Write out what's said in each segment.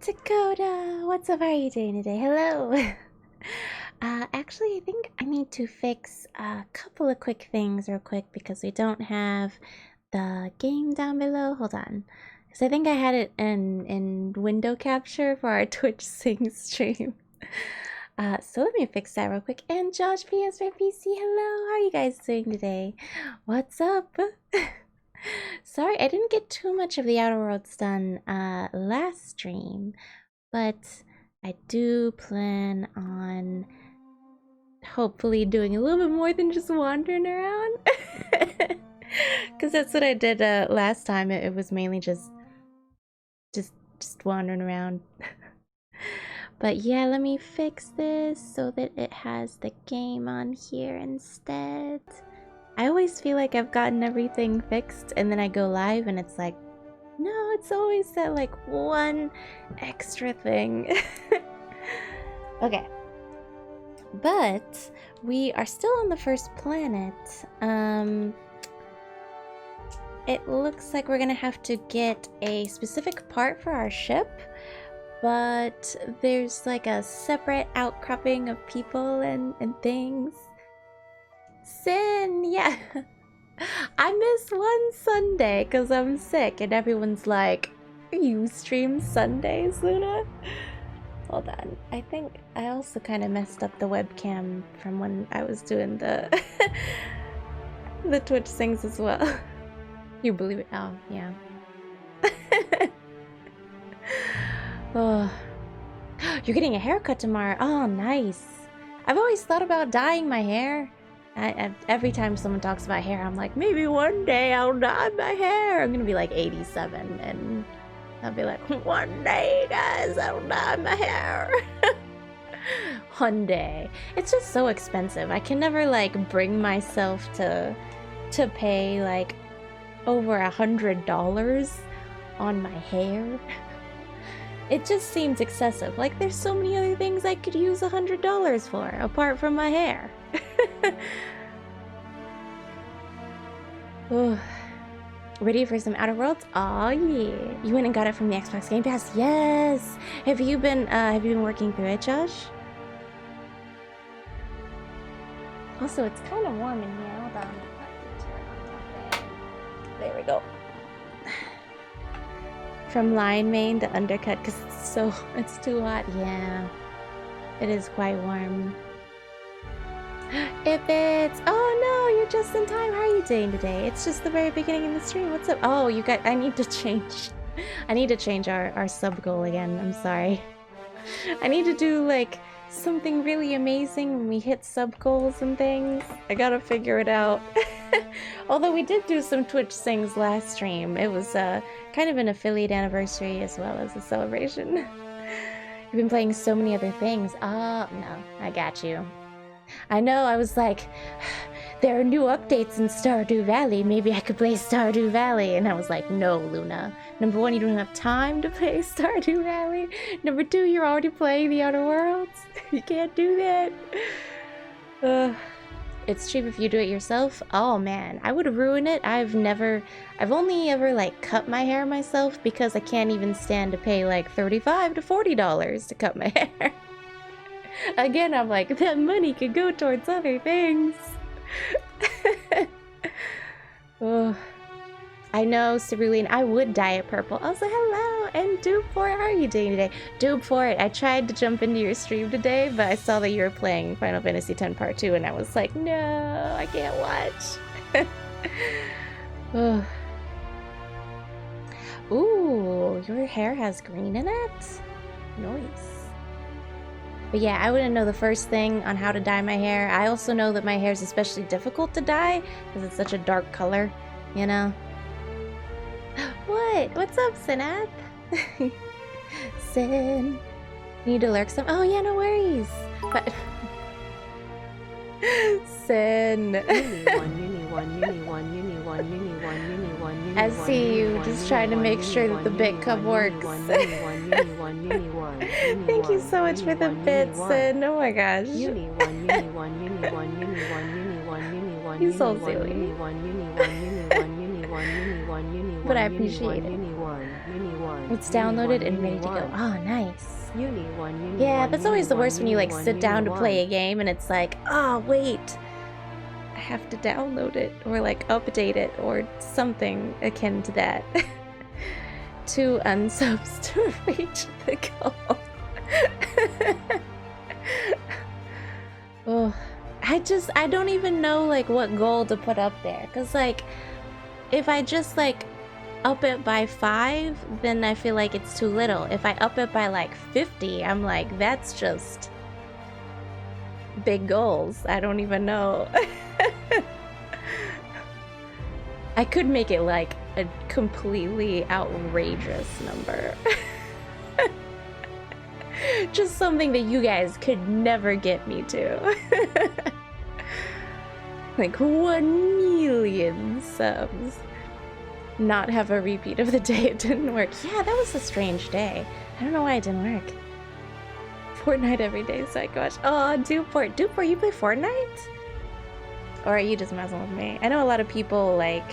Dakota, what's up? How are you doing today? Hello. Actually, I think I need to fix a couple of quick things real quick because we don't have the game down below. Hold on. Because I think I had it in window capture for our Twitch Sing stream. So let me fix that real quick. And Josh PS for PC, hello. How are you guys doing today? What's up? Sorry, I didn't get too much of the Outer Worlds done last stream, but I do plan on hopefully doing a little bit more than just wandering around. Because that's what I did last time. It was mainly just wandering around. But yeah, let me fix this so that it has the game on here instead. I always feel like I've gotten everything fixed and then I go live and it's like, no, it's always that like one extra thing. Okay. But we are still on the first planet. It looks like we're gonna have to get a specific part for our ship, but there's like a separate outcropping of people and things. Sin, yeah. I missed one Sunday because I'm sick and everyone's like, you stream Sundays, Luna? Hold on. I think I also kind of messed up the webcam from when I was doing the the Twitch things as well. You believe it? Oh, yeah. Oh, you're getting a haircut tomorrow. Oh, nice. I've always thought about dyeing my hair. Every time someone talks about hair, I'm like, maybe one day I'll dye my hair. I'm gonna be like 87 and I'll be like, one day, guys, I'll dye my hair. One day. It's just so expensive. I can never like bring myself to pay like over $100 on my hair. It just seems excessive. Like there's so many other things I could use $100 for apart from my hair. Ready for some Outer Worlds? Oh yeah. You went and got it from the Xbox Game Pass? Yes. Have you been working through it, Josh? Also, it's kind of warm in here. Hold on. There we go. From line main to undercut because it's too hot. Yeah. It is quite warm. If it's, oh no, you're just in time. How are you doing today? It's just the very beginning of the stream. What's up? Oh, I need to change our sub goal again. I'm sorry. I need to do like something really amazing when we hit sub goals and things. I gotta figure it out. Although we did do some Twitch things last stream. It was kind of an affiliate anniversary as well as a celebration. You've been playing so many other things. Oh, no, I got you. I know, I was like, there are new updates in Stardew Valley. Maybe I could play Stardew Valley. And I was like, no, Luna. Number one, you don't have time to play Stardew Valley. Number two, you're already playing the Outer Worlds. You can't do that. It's cheap if you do it yourself. Oh man, I would ruin it. I've only ever like cut my hair myself because I can't even stand to pay like $35 to $40 to cut my hair. Again, I'm like, that money could go towards other things. Oh, I know, Cerulean, I would dye it purple. Also, hello, and Dupe for it, how are you doing today? Dupe for it, I tried to jump into your stream today, but I saw that you were playing Final Fantasy X Part 2, and I was like, no, I can't watch. Oh. Ooh, your hair has green in it? Nice. But yeah, I wouldn't know the first thing on how to dye my hair. I also know that my hair is especially difficult to dye because it's such a dark color, you know? What? What's up, Sinath? Sin. Need to lurk some? Oh yeah, no worries. But Sin. I see you just trying to make sure that the bit cup works. Thank you so much for the bits, Sin. Oh my gosh. He's so silly. But I appreciate it. It's downloaded and ready to go. Oh, nice. Yeah, that's always the worst when you like sit down to play a game and it's like, oh wait, I have to download it or like update it or something akin to that. 2 unsubs to reach the goal. Oh, I don't even know like what goal to put up there, because like if I just like up it by 5, then I feel like it's too little. If I up it by like 50, I'm like, that's just big goals. I don't even know. I could make it like a completely outrageous number. Just something that you guys could never get me to. Like 1 million subs. Not have a repeat of the day it didn't work. Yeah, that was a strange day. I don't know why it didn't work. Fortnite every day, so gosh. Oh, Duport. Duport, you play Fortnite? Or are you just messing with me? I know a lot of people like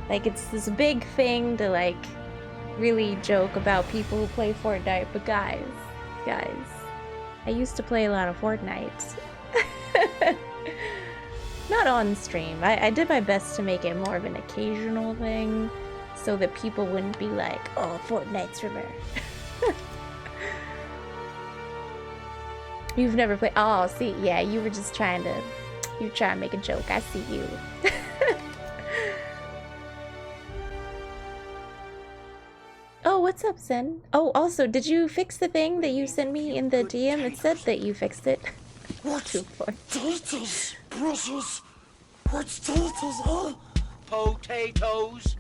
it's this big thing to like really joke about people who play Fortnite, but guys, I used to play a lot of Fortnite. Not on stream. I did my best to make it more of an occasional thing so that people wouldn't be like, oh, Fortnite's for her. You've never played. Oh, see, yeah, you were just trying to make a joke. I see you. Oh, what's up, Sin? Oh, also, did you fix the thing that you sent me in the DM? It said that you fixed it. What's potatoes, precious? What's potatoes, huh? Potatoes.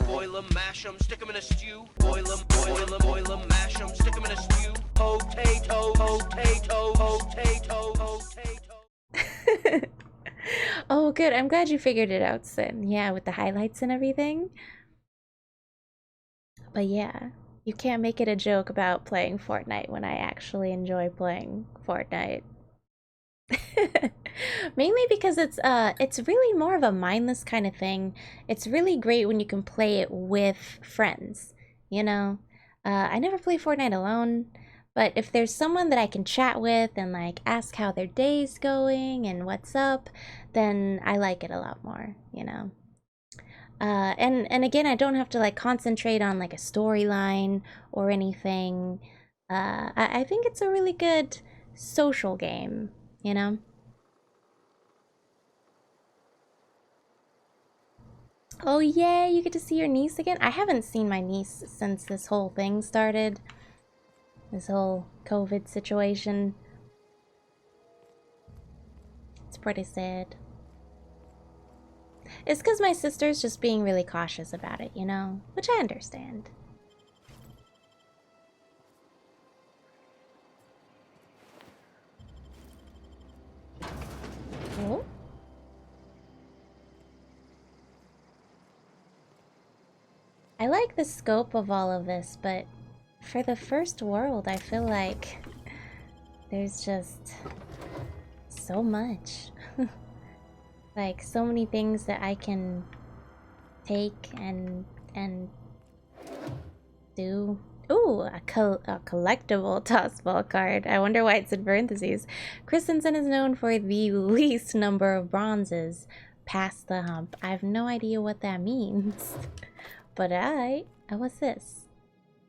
Boil them, mash them, stick them in a stew. Boil them, mash them, stick them in a stew. Potato, potato, potato, potato. Oh, good. I'm glad you figured it out, Sin. Yeah, with the highlights and everything. But yeah, you can't make it a joke about playing Fortnite when I actually enjoy playing Fortnite. Mainly because it's really more of a mindless kind of thing. It's really great when you can play it with friends, you know? I never play Fortnite alone, but if there's someone that I can chat with and like ask how their day's going and what's up, then I like it a lot more, you know? And again, I don't have to like concentrate on like a storyline or anything. I think it's a really good social game, you know? Oh yeah, you get to see your niece again? I haven't seen my niece since this whole thing started. This whole COVID situation. It's pretty sad. It's because my sister's just being really cautious about it, you know? Which I understand. Oh? I like the scope of all of this, but for the first world, I feel like there's just so much. Like, so many things that I can take and do. Ooh, a collectible tossball card. I wonder why it's in parentheses. Christensen is known for the least number of bronzes past the hump. I have no idea what that means. But what's this?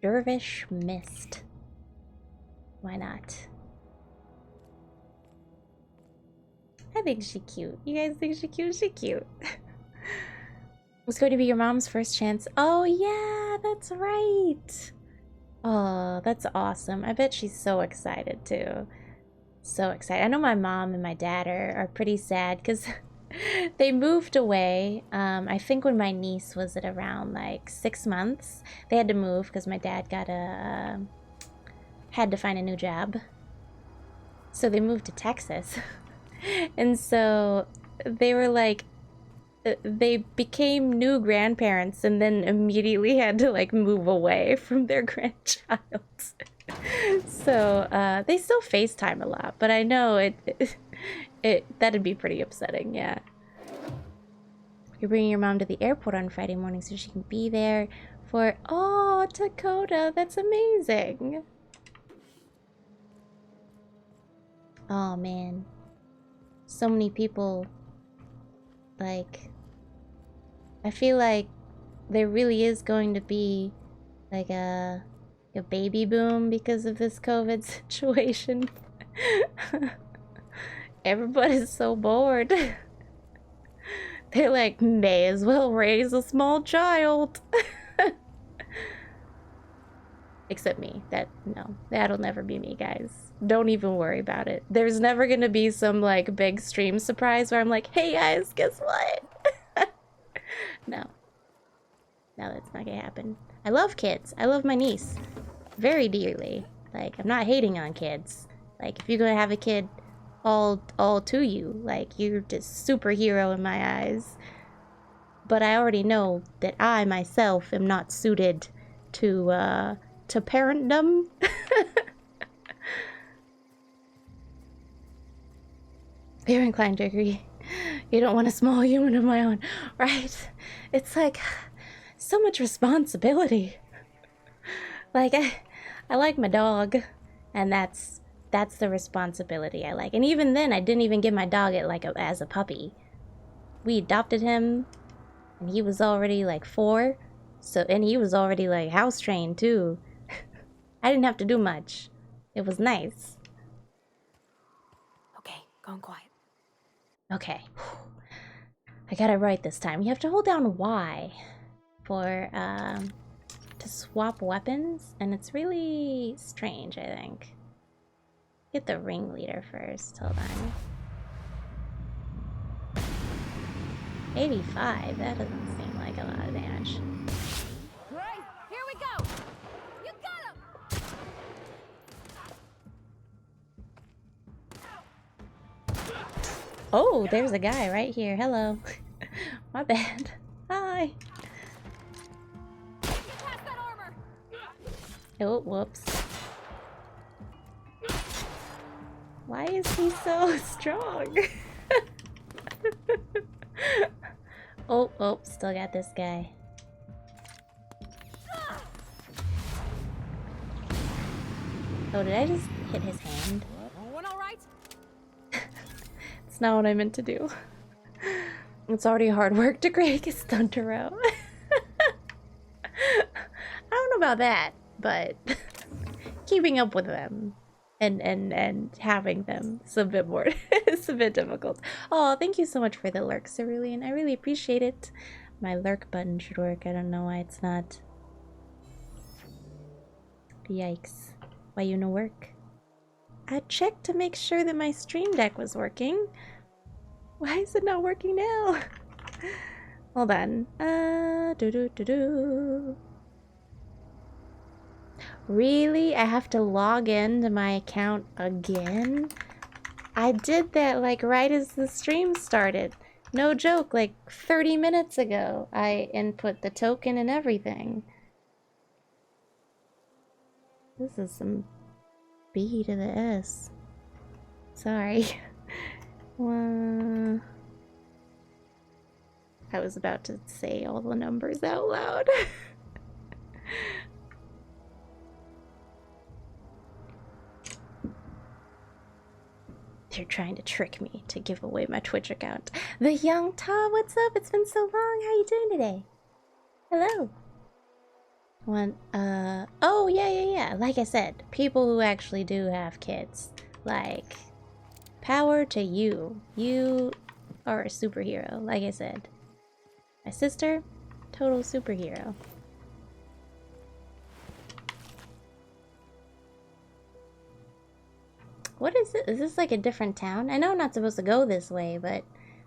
Dervish Mist. Why not? I think she's cute. You guys think she's cute? She's cute. It's going to be your mom's first chance. Oh yeah, that's right. Oh, that's awesome. I bet she's so excited too. So excited. I know my mom and my dad are pretty sad because they moved away. I think when my niece was at around like 6 months, they had to move because my dad had to find a new job. So they moved to Texas. And so they were like, they became new grandparents and then immediately had to like move away from their grandchild. So they still FaceTime a lot, but I know that'd be pretty upsetting. Yeah. You're bringing your mom to the airport on Friday morning so she can be there For oh, Dakota, that's amazing. Oh man, so many people. Like, I feel like there really is going to be like a baby boom because of this COVID situation. Everybody's so bored. They're like, may as well raise a small child. Except me. No, that'll never be me, guys. Don't even worry about it. There's never gonna be some like big stream surprise where I'm like, hey guys, guess what? No. No, that's not gonna happen. I love kids. I love my niece very dearly. Like, I'm not hating on kids. Like, if you're gonna have a kid, all to you. Like, you're just superhero in my eyes. But I already know that I myself am not suited to parentdom. You're inclined to agree. You don't want a small human of my own, right? It's like so much responsibility. Like, I like my dog, and that's the responsibility I like. And even then, I didn't even get my dog as a puppy. We adopted him, and he was already like 4, and he was already like house trained too. I didn't have to do much. It was nice. Okay, going quiet. Okay. I got it right this time. You have to hold down Y for to swap weapons, and it's really strange, I think. Get the ringleader first. Hold on. 85. That doesn't seem like a lot of damage. Right, here we go. You got him. Oh, there's a guy right here. Hello. My bad. Hi. Pass that armor. Oh, whoops. Why is he so strong? Oh, still got this guy. Oh, did I just hit his hand? One all right? It's not what I meant to do. It's already hard work to break a stunter row. I don't know about that, but keeping up with them and having them is a bit more it's a bit difficult. Oh, thank you so much for the lurk, Cerulean. I really appreciate it. My lurk button should work. I don't know why it's not. Yikes. Why you no work? I checked to make sure that my stream deck was working. Why is it not working now? Hold on. Really? I have to log in to my account again? I did that like right as the stream started. No joke, like 30 minutes ago. I input the token and everything. This is some B to the S. Sorry. I was about to say all the numbers out loud. They're trying to trick me to give away my Twitch account. The young Tom, what's up? It's been so long. How you doing today? Hello. Oh, yeah. Like I said, people who actually do have kids. Like, power to you. You are a superhero, like I said. My sister, total superhero. What is it? Is this like a different town? I know I'm not supposed to go this way, but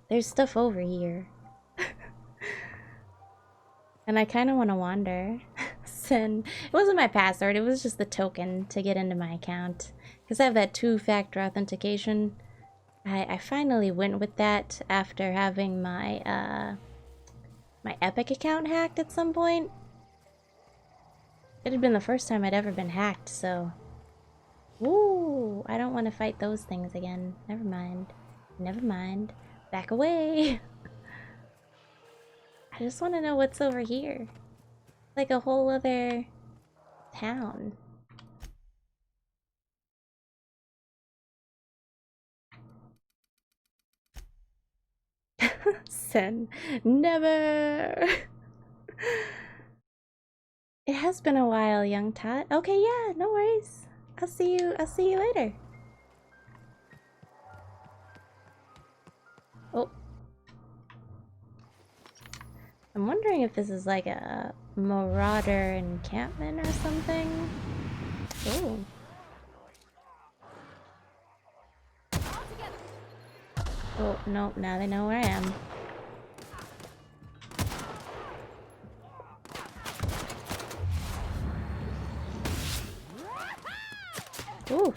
there's stuff over here. And I kind of want to wander. Send. It wasn't my password, it was just the token to get into my account. Because I have that 2-factor authentication. I finally went with that after having my, my Epic account hacked at some point. It had been the first time I'd ever been hacked, so... Ooh, I don't want to fight those things again. Never mind. Never mind. Back away. I just want to know what's over here. Like a whole other town. Sen. Never! It has been a while, young Tot. Okay, yeah, no worries. I'll see you later. Oh. I'm wondering if this is like a marauder encampment or something. Oh. Oh, nope, now they know where I am. Ooh.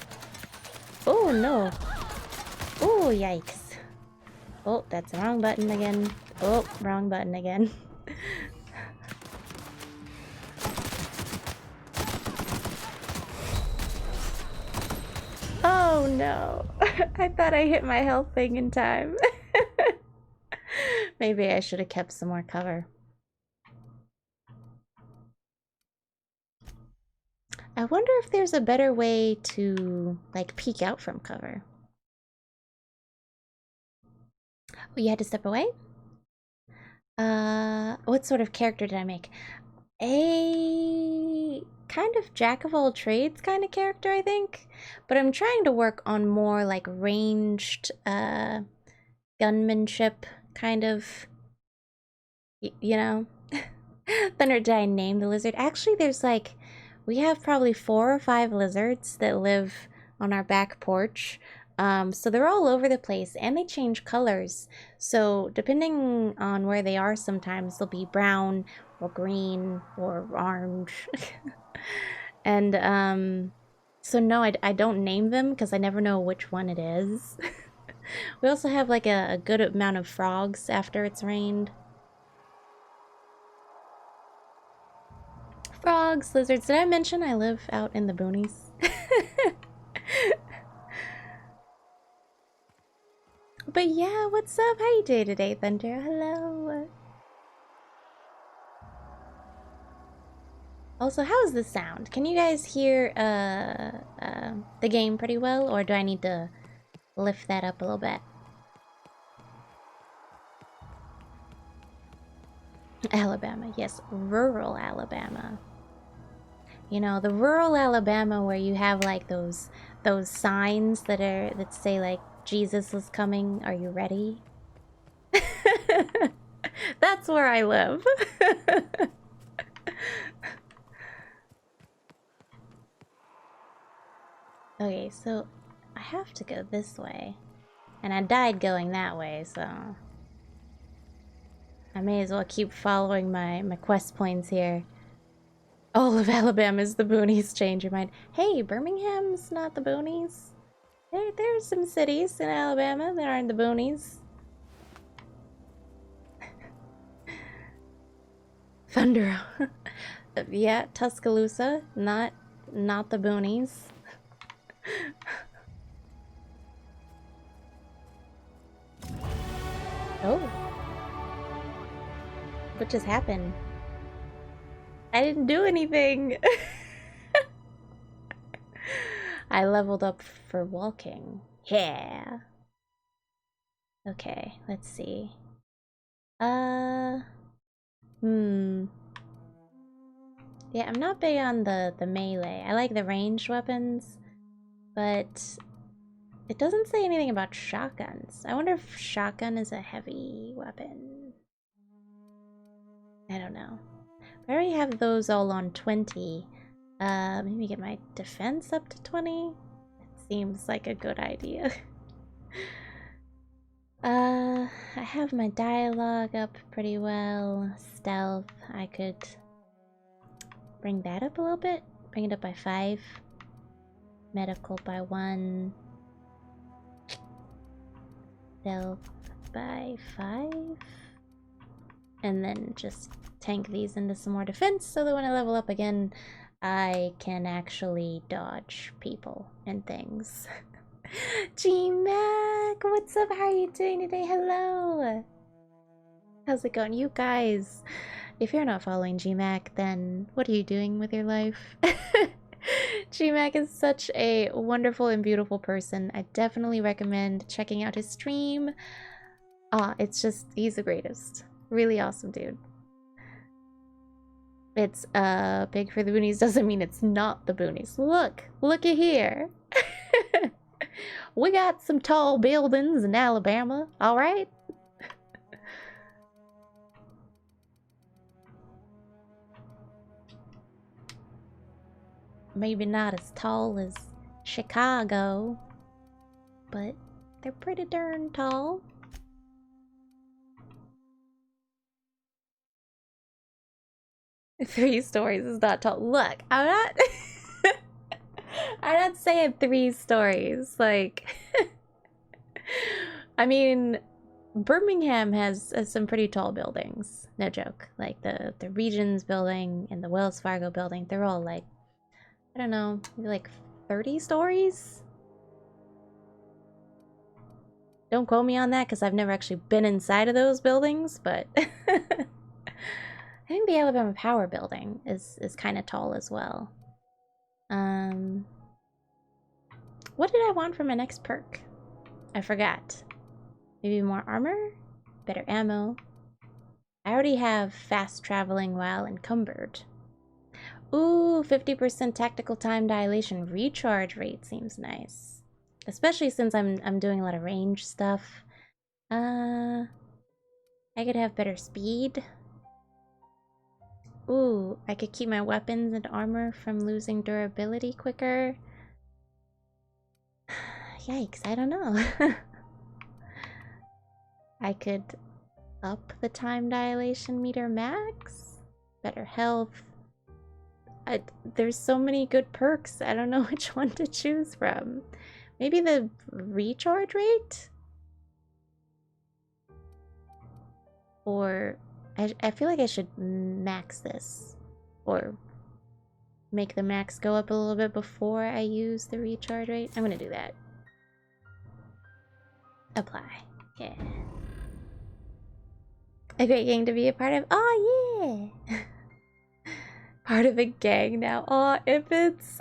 Oh, no. Oh, yikes. Oh, that's the wrong button again. Oh, wrong button again. Oh, no. I thought I hit my health thing in time. Maybe I should have kept some more cover. I wonder if there's a better way to, like, peek out from cover. Oh, you had to step away? What sort of character did I make? A kind of jack of all trades kind of character, I think. But I'm trying to work on more, like, ranged, gunmanship kind of, you know? Thunder, did I name the lizard? Actually, there's, like, we have probably 4 or 5 lizards that live on our back porch. So they're all over the place and they change colors. So depending on where they are, sometimes they'll be brown or green or orange. And so no, I don't name them because I never know which one it is. We also have like a good amount of frogs after it's rained. Frogs, lizards. Did I mention I live out in the boonies? But yeah, what's up? How you doing today, Thunder? Hello. Also, how is the sound? Can you guys hear the game pretty well, or do I need to lift that up a little bit? Alabama, yes, rural Alabama. You know, the rural Alabama where you have like those signs that say like Jesus is coming, are you ready? That's where I live. Okay, so I have to go this way. And I died going that way, so I may as well keep following my quest points here. All of Alabama's the boonies, change your mind. Hey, Birmingham's not the boonies. There's some cities in Alabama that aren't the boonies. Thunder. Yeah, Tuscaloosa, not the boonies. Oh. What just happened? I didn't do anything. I leveled up for walking. Yeah. Okay, let's see. Yeah, I'm not big on the melee. I like the ranged weapons, but it doesn't say anything about shotguns. I wonder if shotgun is a heavy weapon. I don't know. I already have those all on 20. Maybe get my defense up to 20? It seems like a good idea. I have my dialogue up pretty well. Stealth, I could bring that up a little bit. Bring it up by 5. Medical by 1. Stealth by 5. And then just tank these into some more defense so that when I level up again, I can actually dodge people and things. G-Mac, what's up? How are you doing today? Hello. How's it going? You guys, If you're not following GMAC, then what are you doing with your life? GMAC is such a wonderful and beautiful person. I definitely recommend checking out his stream. It's just, he's the greatest. Really awesome dude. It's big for the boonies doesn't mean it's not the boonies. Look at here. We got some tall buildings in Alabama, all right? Maybe not as tall as Chicago, but they're pretty darn tall. Three stories is not tall. Look, I'm not I'm not saying 3 stories. Like I mean, Birmingham has some pretty tall buildings. No joke. Like the Regions building and the Wells Fargo building, they're all like, I don't know, maybe like 30 stories? Don't quote me on that because I've never actually been inside of those buildings, but I think the Alabama Power building is kind of tall as well. What did I want for my next perk? I forgot. Maybe more armor? Better ammo. I already have fast traveling while encumbered. Ooh, 50% tactical time dilation. Recharge rate seems nice. Especially since I'm doing a lot of range stuff. I could have better speed. Ooh, I could keep my weapons and armor from losing durability quicker. Yikes, I don't know. I could up the time dilation meter max. Better health. There's so many good perks. I don't know which one to choose from. Maybe the recharge rate? Or I feel like I should max this. Or make the max go up a little bit before I use the recharge rate. I'm gonna do that. Apply. Yeah. A great gang to be a part of. Oh, yeah. Part of a gang now. Oh, if it's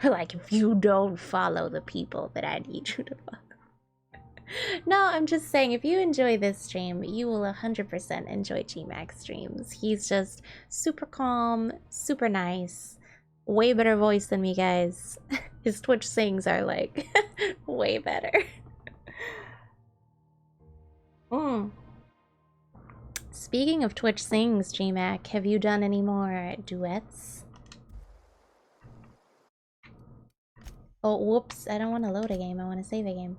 like, if you don't follow the people that I need you to follow. No, I'm just saying, if you enjoy this stream, you will 100% enjoy GMAX streams. He's just super calm, super nice, way better voice than me, guys. His Twitch sings are like way better. Speaking of Twitch sings, GMAC, have you done any more duets? Oh, whoops, I don't want to load a game, I want to save a game.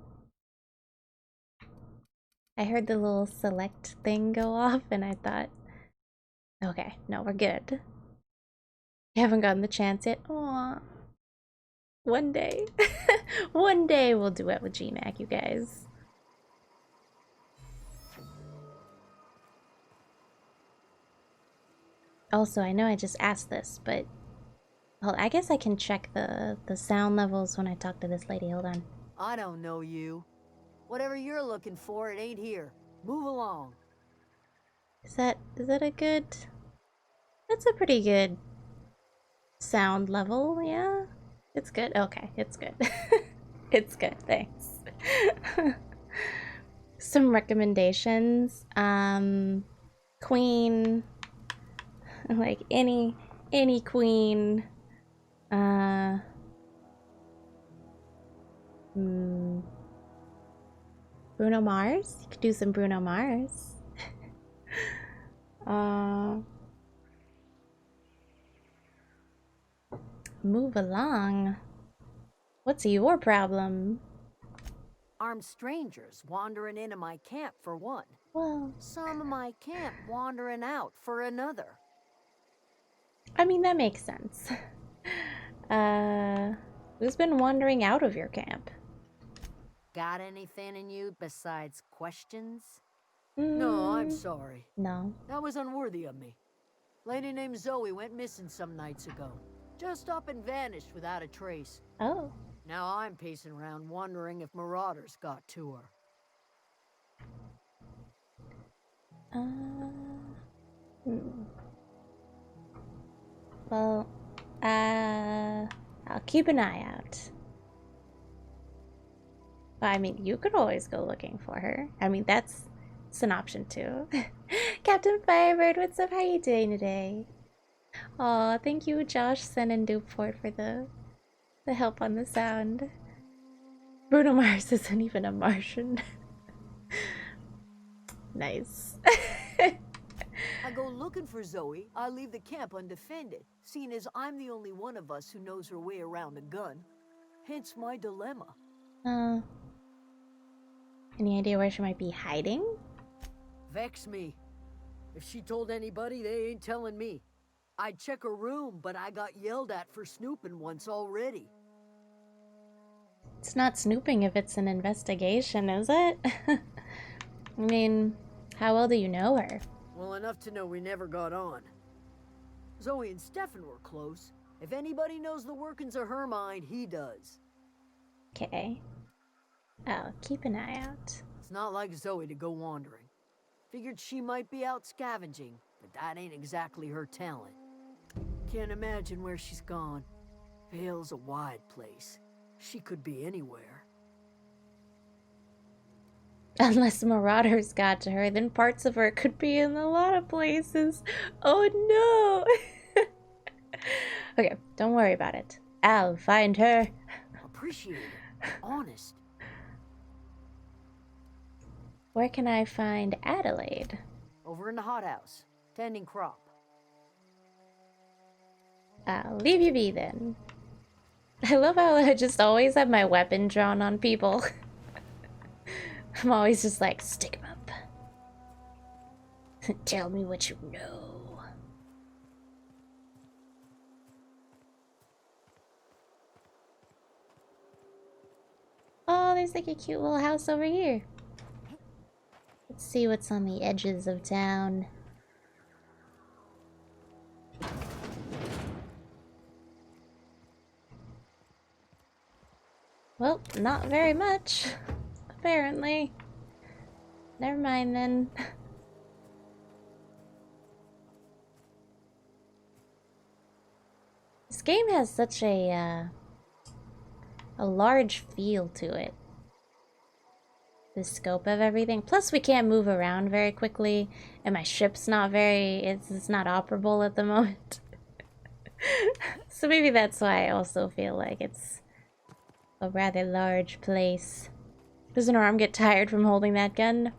I heard the little select thing go off and I thought, okay, no, we're good. You haven't gotten the chance yet? Aww. One day. One day we'll duet with GMAC, you guys. Also, I know I just asked this, but well, I guess I can check the sound levels when I talk to this lady. Hold on. I don't know you. Whatever you're looking for, it ain't here. Move along. Is that a good? That's a pretty good sound level, yeah? It's good? Okay, it's good. It's good, thanks. Some recommendations. Queen. Like any queen. Bruno Mars? You could do some Bruno Mars. Move along. What's your problem? Armed strangers wandering into my camp for one. Well, Some of my camp wandering out for another. I mean, that makes sense. Who's been wandering out of your camp? Got anything in you besides questions? No, I'm sorry. No. That was unworthy of me. Lady named Zoe went missing some nights ago. Just up and vanished without a trace. Oh. Now I'm pacing around wondering if marauders got to her. Hmm. Well, I'll keep an eye out. Well, I mean, you could always go looking for her. I mean, it's an option too. Captain Firebird, what's up? How you doing today? Aw, thank you, Josh, Sen, and Duport for the help on the sound. Bruno Mars isn't even a Martian. Nice. I go looking for Zoe, I leave the camp undefended, seeing as I'm the only one of us who knows her way around a gun. Hence my dilemma. Any idea where she might be hiding? Vex me. If she told anybody, they ain't telling me. I'd check her room, but I got yelled at for snooping once already. It's not snooping if it's an investigation, is it? I mean, how well do you know her? Well, enough to know we never got on. Zoe and Stefan were close. If anybody knows the workings of her mind, he does. Okay. I'll keep an eye out. It's not like Zoe to go wandering. Figured she might be out scavenging, but that ain't exactly her talent. Can't imagine where she's gone. Vale's a wide place. She could be anywhere. Unless marauders got to her, then parts of her could be in a lot of places. Oh no! Okay, don't worry about it. I'll find her. Appreciate it. Honest. Where can I find Adelaide? Over in the hothouse, tending crop. I'll leave you be then. I love how I just always have my weapon drawn on people. I'm always just like, stick him up. Tell me what you know. Oh, there's like a cute little house over here. Let's see what's on the edges of town. Well, not very much, apparently. Never mind then. This game has such a large feel to it. The scope of everything. Plus, we can't move around very quickly, and my ship's not it's not operable at the moment. So maybe that's why I also feel like it's a rather large place. Doesn't her arm get tired from holding that gun?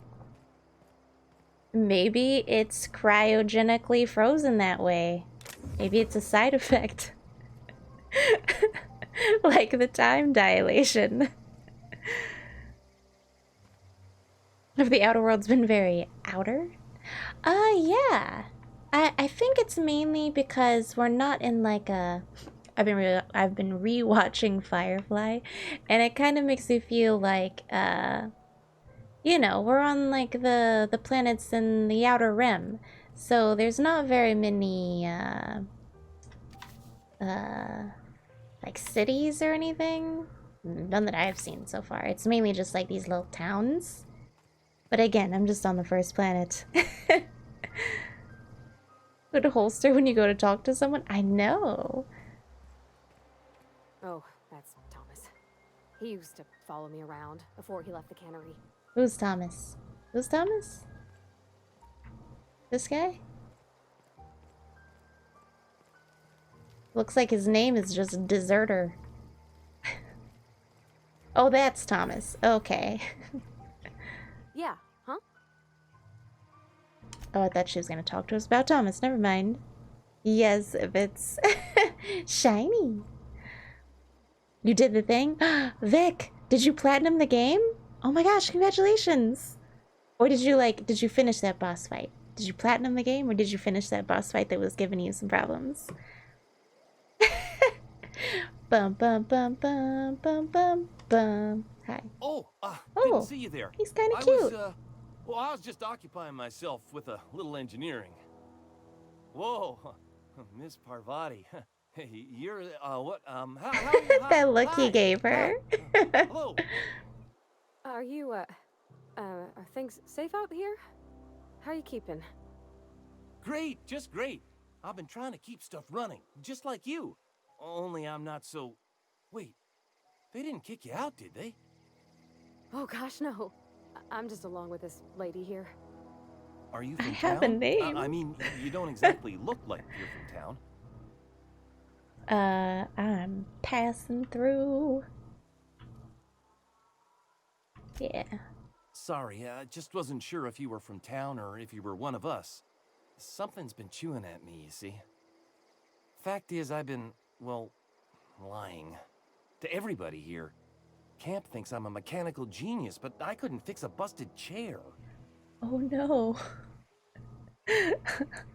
Maybe it's cryogenically frozen that way. Maybe it's a side effect. Like the time dilation. Have the outer world's been very outer? Yeah. I think it's mainly because we're not in like a... I've been re-watching Firefly, and it kind of makes me feel like, you know, we're on like the planets in the outer rim, so there's not very many like cities or anything. None that I've seen so far. It's mainly just like these little towns. But again, I'm just on the first planet. Put a holster when you go to talk to someone? I know. Oh, that's Thomas. He used to follow me around before he left the cannery. Who's Thomas? Who's Thomas? This guy? Looks like his name is just Deserter. Oh, that's Thomas. Okay. Yeah, huh? Oh, I thought she was gonna talk to us about Thomas. Never mind. Yes, if it's shiny. You did the thing? Vic, did you platinum the game? Oh my gosh, congratulations! Or did you finish that boss fight? Did you platinum the game, or did you finish that boss fight that was giving you some problems? Bum bum bum bum bum bum bum. Hi. Didn't see you there. He's kind of cute. I was just occupying myself with a little engineering. Whoa, Miss Parvati. Hey, you're, what, how that look he gave her. Hello. Are you, are things safe out here? How are you keeping? great, just great. I've been trying to keep stuff running, just like you. Only I'm not so... Wait, they didn't kick you out, did they? Oh gosh, no. I'm just along with this lady here. Are you I from have a town? name. I mean, you don't exactly look like you're from town. I'm passing through. Yeah. Sorry, I just wasn't sure if you were from town or if you were one of us. Something's been chewing at me, you see. Fact is, I've been, well, lying. To everybody here. Camp thinks I'm a mechanical genius, but I couldn't fix a busted chair. Oh no.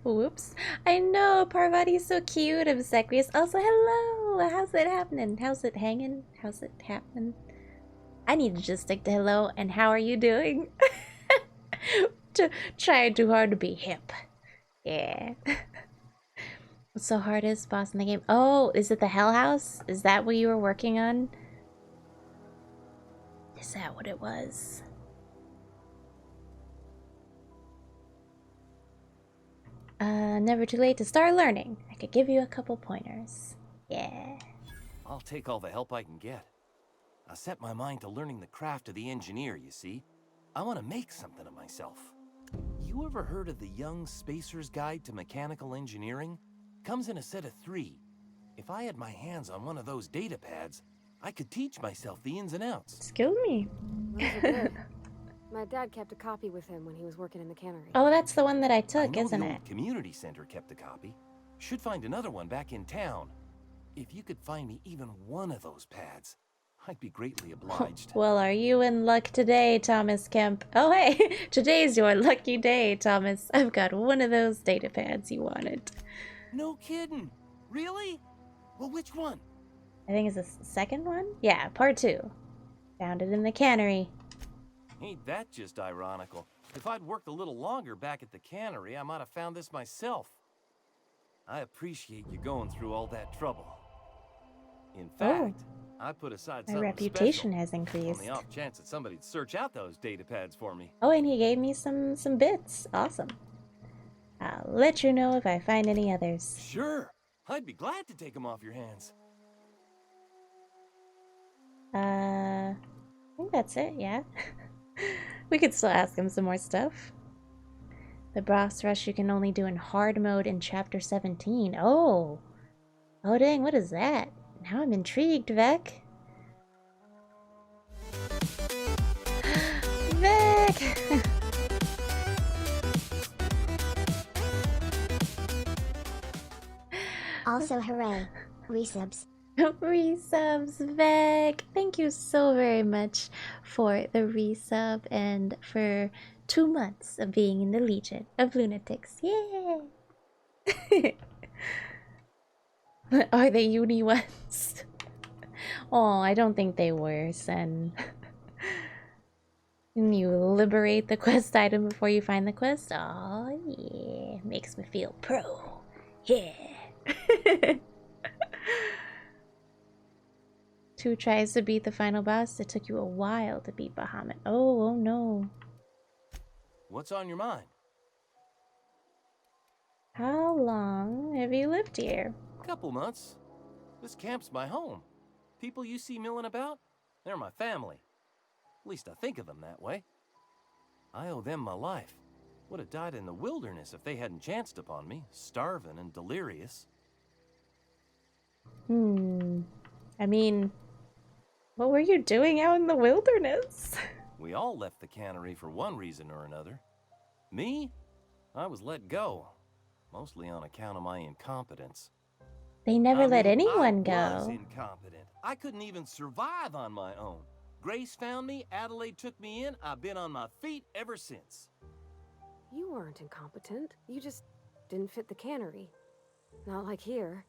Whoops. I know, Parvati's so cute. Obsequious. Also, hello. How's it happening? How's it hanging? How's it happening? I need to just stick to hello and how are you doing? Trying too hard to be hip. Yeah. What's so hardest boss in the game? Oh, is it the Hell House? Is that what you were working on? Is that what it was? Never too late to start learning. I could give you a couple pointers. Yeah. I'll take all the help I can get. I set my mind to learning the craft of the engineer, you see. I want to make something of myself. You ever heard of the Young Spacer's Guide to Mechanical Engineering? Comes in a set of 3. If I had my hands on one of those data pads, I could teach myself the ins and outs. Excuse me. Those are good. My dad kept a copy with him when he was working in the cannery. Oh, that's the one that I I took, know isn't the it? old community center kept a copy. Should find another one back in town. If you could find me even one of those pads, I'd be greatly obliged. Well, are you in luck today, Thomas Kemp? Oh, hey, today's your lucky day, Thomas. I've got one of those data pads you wanted. No kidding. Really? Well, which one? I think it's the second one? Yeah, part 2. Found it in the cannery. Ain't that just ironical? If I'd worked a little longer back at the cannery, I might have found this myself. I appreciate you going through all that trouble. In fact, I put aside My something reputation special has on increased. the off chance that somebody'd search out those data pads for me. Oh, and he gave me some bits. Awesome. I'll let you know if I find any others. Sure. I'd be glad to take them off your hands. I think that's it, yeah. We could still ask him some more stuff. The boss rush you can only do in hard mode in chapter 17. Oh! Oh dang, what is that? Now I'm intrigued, Vec. Vec! Also, hooray. Resubs. Resubs, Vec! Thank you so very much for the resub and for 2 months of being in the Legion of Lunatics. Yay! Are they uni ones? Oh, I don't think they were, Sen. You liberate the quest item before you find the quest? Oh, yeah. Makes me feel pro. Yeah. 2 tries to beat the final boss. It took you a while to beat Bahamut. Oh no. What's on your mind? How long have you lived here? Couple months. This camp's my home. People you see milling about, they're my family. At least I think of them that way. I owe them my life. Would have died in the wilderness if they hadn't chanced upon me, starving and delirious. I mean, what were you doing out in the wilderness? We all left the cannery for one reason or another. Me? I was let go. Mostly on account of my incompetence. They never let anyone I was go. incompetent. I couldn't even survive on my own. Grace found me, Adelaide took me in, I've been on my feet ever since. You weren't incompetent. You just didn't fit the cannery. Not like here.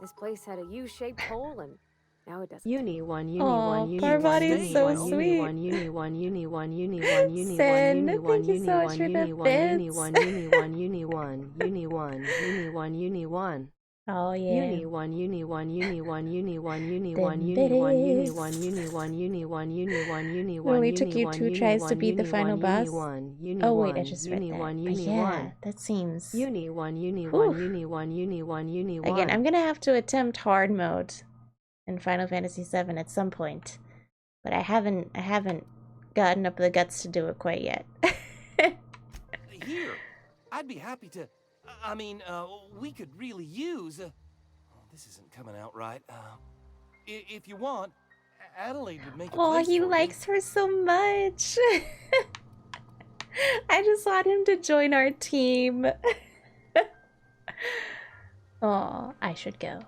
This place had a U-shaped hole and now it doesn't. Uni 1, Uni Aw, 1, Uni Parvati 1, is Uni so 1, sweet. Uni 1, Uni 1, Uni 1, Uni 1, Uni 1, Sen, Uni 1, thank you Uni so 1, much for Uni the 1, Uni bits. 1, Uni 1, Uni 1, Uni 1, Uni 1, Uni 1. Oh yeah. Uni one, uni one, uni one, uni one, uni Then one, uni one, uni this. one, uni one, uni one, uni one, uni It one, only uni took you one, 2 uni tries to one, beat the uni final one, uni boss. one, uni Oh wait, I one, just read uni that. one, But uni yeah, one, that seems. uni one, uni Whew. one, uni one, uni one, uni one. Again, I'm gonna have to attempt hard mode in Final Fantasy VII at some point, but I haven't gotten up the guts to do it quite yet. Here, I'd be happy to. I mean, we could really use. Oh, this isn't coming out right. If you want, Adelaide would make a Oh, place he for likes her so much. I just want him to join our team. Oh, I should go.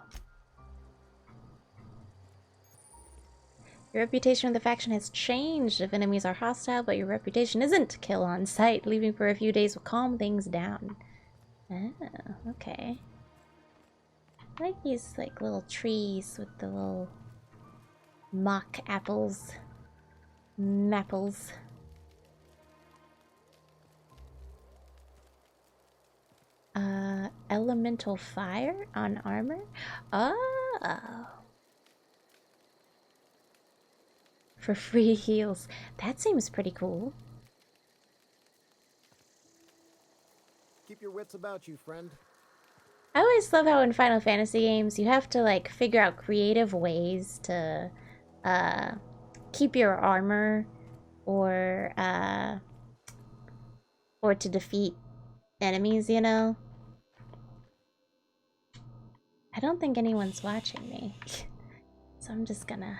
Your reputation with the faction has changed. If enemies are hostile, but your reputation isn't, kill on sight. Leaving for a few days will calm things down. Oh, okay. I like these like little trees with the little mock apples. Mapples. Elemental fire on armor? Oh. For free heals. That seems pretty cool. Keep your wits about you, friend. I always love how in Final Fantasy games you have to like figure out creative ways to keep your armor or to defeat enemies, you know? I don't think anyone's watching me. So I'm just gonna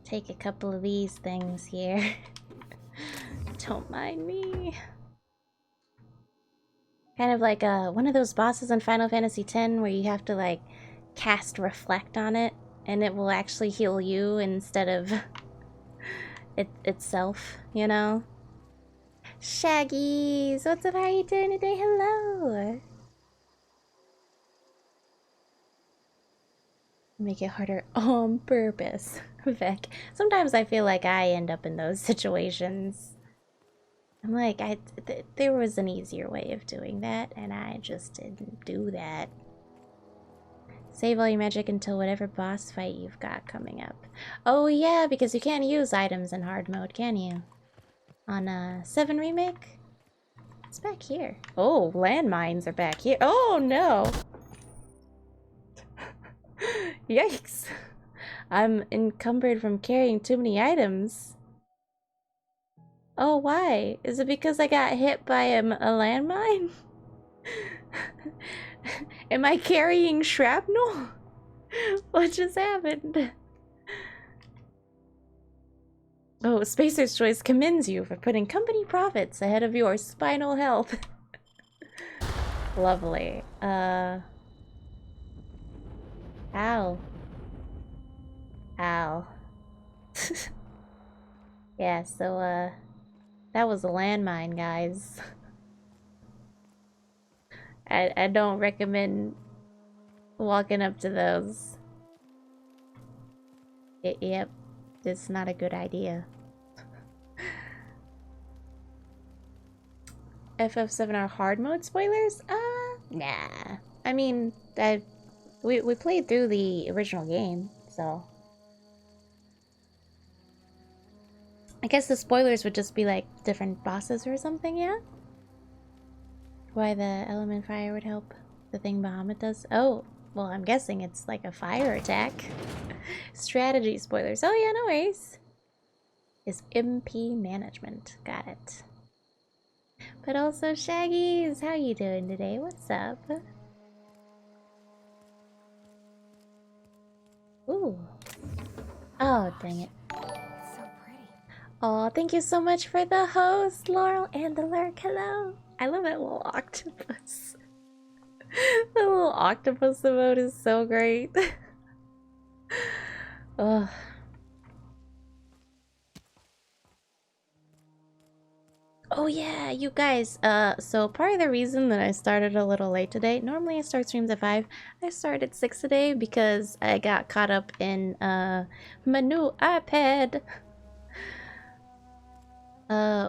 take a couple of these things here. Don't mind me. Kind of like one of those bosses in Final Fantasy X where you have to like cast Reflect on it and it will actually heal you instead of itself, you know? Shaggies! What's up? How are you doing today? Hello! Make it harder on purpose. Vec. Sometimes I feel like I end up in those situations. I'm like, there was an easier way of doing that, and I just didn't do that. Save all your magic until whatever boss fight you've got coming up. Oh yeah, because you can't use items in hard mode, can you? On 7 Remake? It's back here. Oh, landmines are back here. Oh no! Yikes! I'm encumbered from carrying too many items. Oh, why? Is it because I got hit by a landmine? Am I carrying shrapnel? What just happened? Oh, Spacer's Choice commends you for putting company profits ahead of your spinal health. Lovely. Ow. Ow. Yeah, so, that was a landmine, guys. I don't recommend walking up to those. Yep, it's not a good idea. FF7 are hard mode spoilers? Nah. I mean, we played through the original game, so I guess the spoilers would just be like different bosses or something, yeah? Why the element fire would help the thing Bahamut does? Oh, well, I'm guessing it's like a fire attack. Strategy spoilers. Oh yeah, no worries. Is MP management. Got it. But also, Shaggies, how you doing today? What's up? Ooh. Oh, dang it. It's so pretty. Oh, thank you so much for the host, Laurel, and the lurk. Hello. I love that little octopus. The little octopus emote is so great. Ugh. Oh yeah, you guys, so part of the reason that I started a little late today, normally I start streams at 5, I started at 6 today because I got caught up in, my new iPad.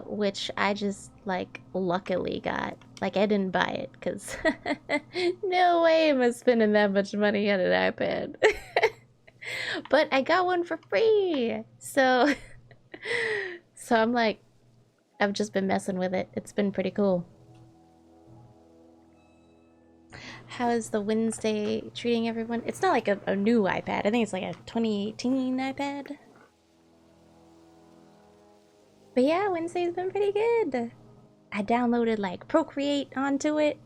which I just, like, luckily got. Like, I didn't buy it, because no way am I spending that much money on an iPad. But I got one for free! So, so I'm like, I've just been messing with it. It's been pretty cool. How is the Wednesday treating everyone? It's not like a new iPad. I think it's like a 2018 iPad. But yeah, Wednesday's been pretty good. I downloaded like Procreate onto it.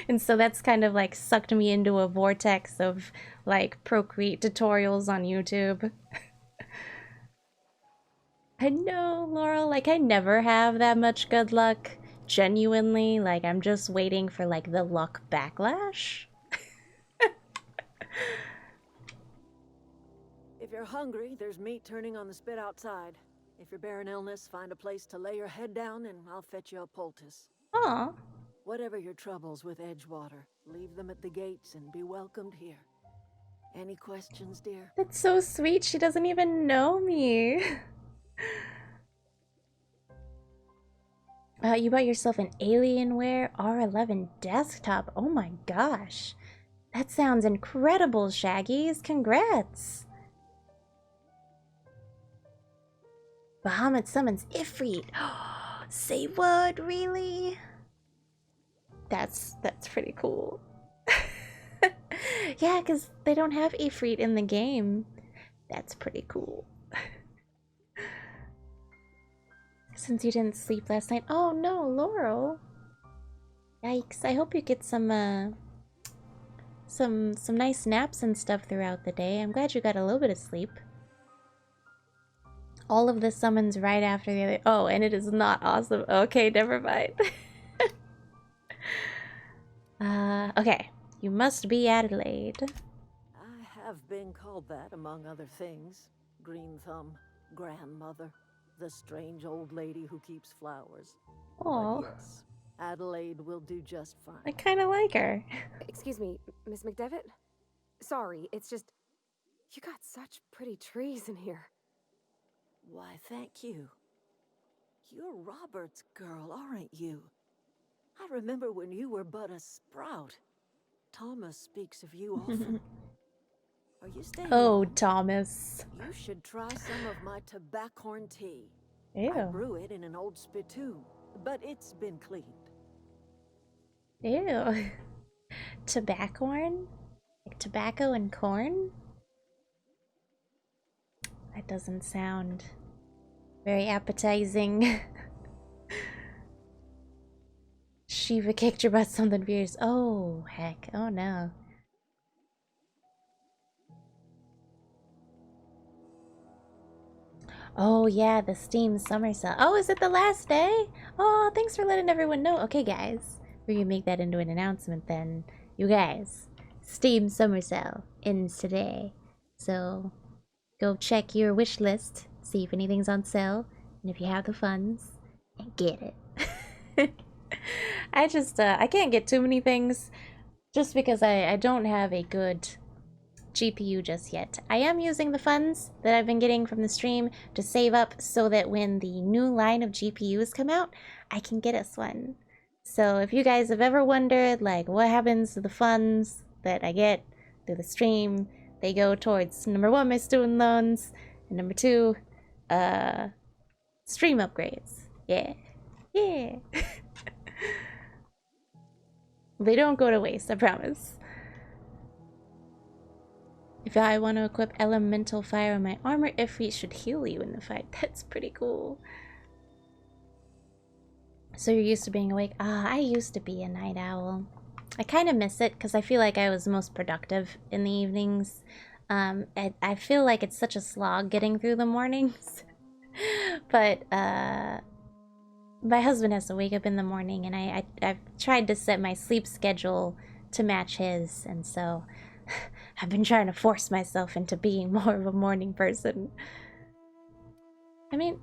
And so that's kind of like sucked me into a vortex of like Procreate tutorials on YouTube. I know, Laurel, like I never have that much good luck. Genuinely, like I'm just waiting for like the luck backlash. If you're hungry, there's meat turning on the spit outside. If you're bearing illness, find a place to lay your head down and I'll fetch you a poultice. Aw. Whatever your troubles with Edgewater, leave them at the gates and be welcomed here. Any questions, dear? That's so sweet. She doesn't even know me. You bought yourself an Alienware R11 desktop. Oh my gosh. That sounds incredible, Shaggies. Congrats. Bahamut summons Ifrit. Say what? Really? That's pretty cool. Yeah, because they don't have Ifrit in the game. That's pretty cool. Since you didn't sleep last night. Oh no, Laurel. Yikes. I hope you get some nice naps and stuff throughout the day. I'm glad you got a little bit of sleep. All of the summons right after the other. Oh, and it is not awesome. Okay, never mind. Okay. You must be Adelaide. I have been called that, among other things. Green Thumb, grandmother, the strange old lady who keeps flowers. Aw. But yes, Adelaide will do just fine. I kind of like her. Excuse me, Miss McDevitt? Sorry, it's just... You got such pretty trees in here. Why, thank you. You're Robert's girl, aren't you? I remember when you were but a sprout. Thomas speaks of you often. Are you staying Oh, long? Thomas. You should try some of my tobaccorn tea. I Ew. brew it in an old spittoon, but it's been cleaned. Ew. Tobaccorn? Like tobacco and corn? That doesn't sound very appetizing. Shiva kicked your butt something fierce. Oh, heck. Oh, no. Oh, yeah, the Steam Summer Sale. Oh, is it the last day? Oh, thanks for letting everyone know. Okay, guys. We're gonna make that into an announcement then. You guys, Steam Summer Sale ends today. So, go check your wish list, see if anything's on sale, and if you have the funds, and get it. I just, I can't get too many things just because I don't have a good GPU just yet. I am using the funds that I've been getting from the stream to save up so that when the new line of GPUs come out, I can get us one. So if you guys have ever wondered, like, what happens to the funds that I get through the stream, they go towards, number one, my student loans, and number two, stream upgrades. Yeah. Yeah. They don't go to waste, I promise. If I want to equip elemental fire on my armor, Ifrit should heal you in the fight. That's pretty cool. So you're used to being awake? I used to be a night owl. I kind of miss it because I feel like I was most productive in the evenings. I feel like it's such a slog getting through the mornings. But my husband has to wake up in the morning, and I've tried to set my sleep schedule to match his, and so I've been trying to force myself into being more of a morning person. I mean,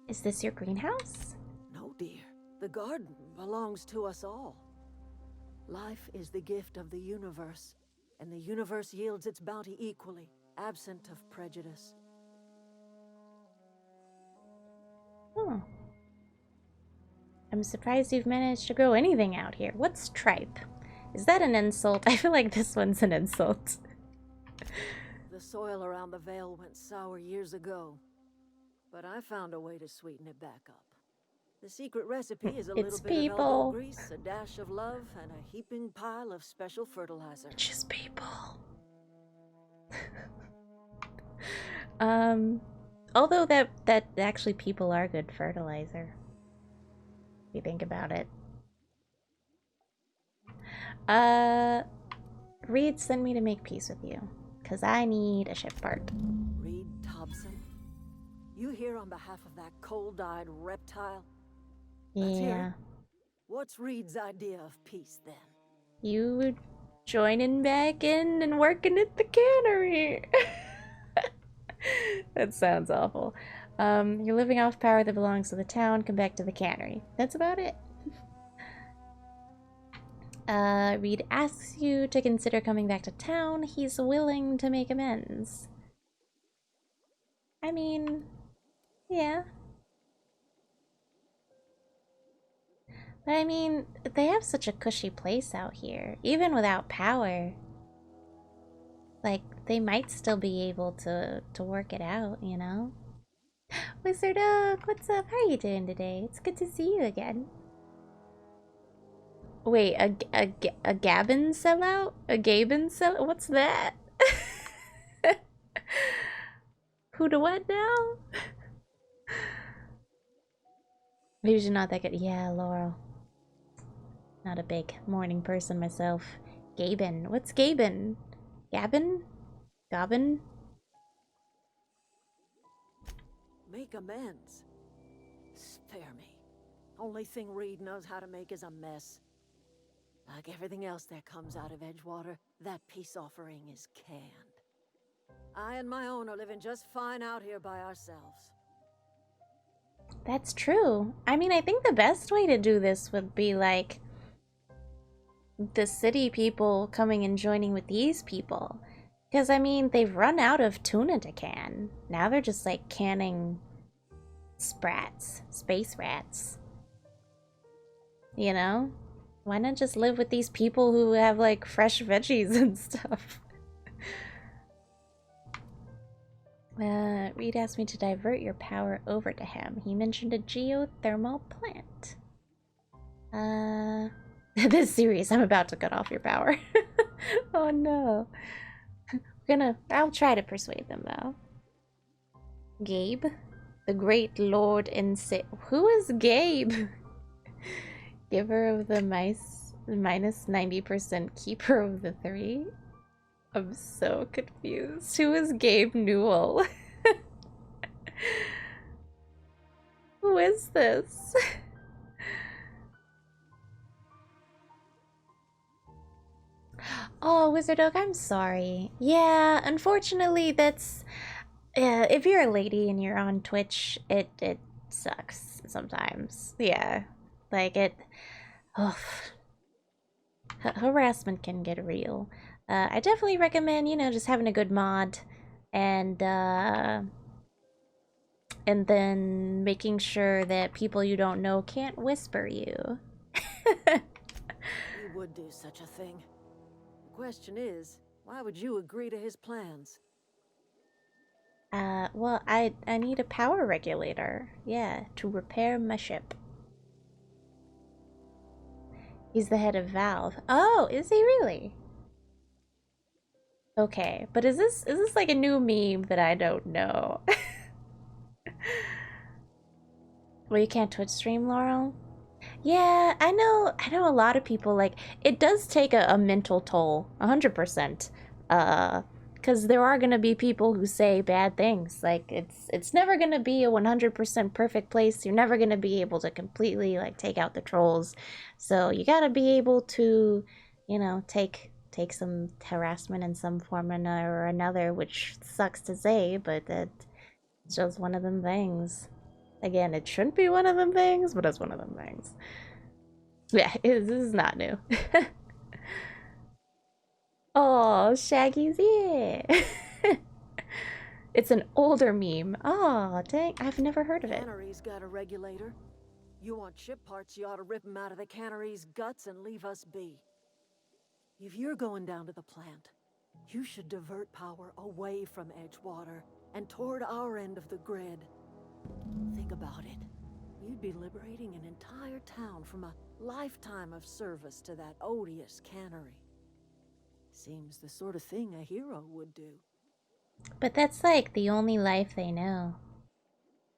is this your greenhouse? No, dear. The garden belongs to us all. Life is the gift of the universe, and the universe yields its bounty equally, absent of prejudice. Oh. I'm surprised you've managed to grow anything out here. What's tripe? Is that an insult? I feel like this one's an insult. The soil around the Vale went sour years ago, but I found a way to sweeten it back up. The secret recipe is a It's little bit of people. elbow grease, a dash of love, and a heaping pile of special fertilizer. Just people. Although that actually people are good fertilizer. If you think about it. Reed sent me to make peace with you. Cause I need a ship part. Reed Thompson? You here on behalf of that cold-eyed reptile? Let's hear Yeah. it. What's Reed's idea of peace, then? You joining back in and working at the cannery. That sounds awful. You're living off power that belongs to the town. Come back to the cannery. That's about it. Reed asks you to consider coming back to town. He's willing to make amends. I mean, yeah. But I mean, they have such a cushy place out here, even without power. Like, they might still be able to work it out, you know? Wizard Oak, what's up? How are you doing today? It's good to see you again. Wait, a Gabin sellout? A Gabin sellout? What's that? Who to what now? Maybe she's not that good. Yeah, Laurel. Not a big morning person myself. Gabin. What's Gabin? Gabin? Gobbin? Make amends. Spare me. Only thing Reed knows how to make is a mess. Like everything else that comes out of Edgewater, that peace offering is canned. I and my own are living just fine out here by ourselves. That's true. I mean, I think the best way to do this would be like the city people coming and joining with these people. Because, I mean, they've run out of tuna to can. Now they're just like canning sprats, space rats. You know? Why not just live with these people who have like fresh veggies and stuff? Reed asked me to divert your power over to him. He mentioned a geothermal plant. This is serious. I'm about to cut off your power. Oh no. I'll try to persuade them though. Gabe? The great lord who is Gabe? Giver of the mice, minus 90%, keeper of the 3? I'm so confused. Who is Gabe Newell? Who is this? Oh, Wizard Oak, I'm sorry. Yeah, unfortunately, that's... if you're a lady and you're on Twitch, it sucks sometimes. Yeah, like it... Ugh. Harassment can get real. I definitely recommend, you know, just having a good mod and then making sure that people you don't know can't whisper you. You would do such a thing. The question is, why would you agree to his plans? Well, I need a power regulator. Yeah, to repair my ship. He's the head of Valve. Oh, is he really? Okay, but is this like a new meme that I don't know? Well, you can't Twitch stream, Laurel? Yeah, I know a lot of people, like, it does take a mental toll, 100%. Because there are gonna be people who say bad things. Like, it's never gonna be a 100% perfect place. You're never gonna be able to completely, like, take out the trolls. So you gotta be able to, you know, take some harassment in some form or another, which sucks to say, but it's just one of them things. Again, it shouldn't be one of them things, but it's one of them things. Yeah, this is not new. Oh, Shaggy's here. It's an older meme. Oh, dang. I've never heard of it. Cannery's got a regulator. You want ship parts, you ought to rip them out of the cannery's guts and leave us be. If you're going down to the plant, you should divert power away from Edgewater and toward our end of the grid. Think about it. You'd be liberating an entire town from a lifetime of service to that odious cannery. Seems the sort of thing a hero would do. But that's like the only life they know.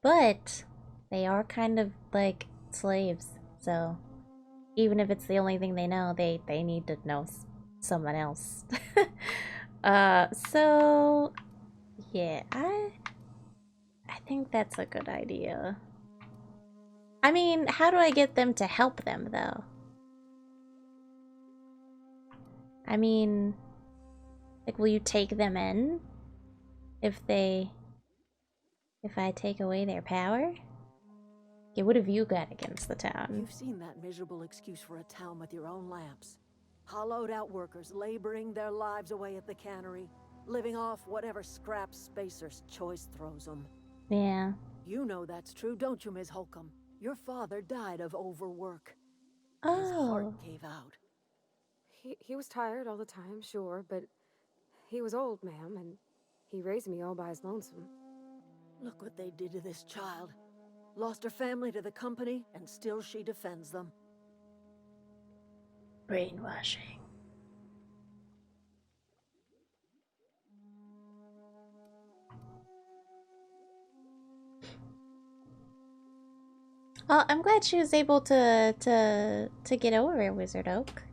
But they are kind of like slaves, so even if it's the only thing they know, they need to know someone else. So yeah, I think that's a good idea. I mean, how do I get them to help them though? I mean, like, will you take them in if I take away their power? Okay, what have you got against the town? You've seen that miserable excuse for a town with your own lamps. Hollowed out workers laboring their lives away at the cannery, living off whatever scrap Spacer's choice throws them. Yeah. You know that's true, don't you, Ms. Holcomb? Your father died of overwork. Oh. His heart gave out. He was tired all the time, sure, but he was old, ma'am, and he raised me all by his lonesome. Look what they did to this child. Lost her family to the company, and still she defends them. Brainwashing. Well, I'm glad she was able to get over it, Wizard Oak.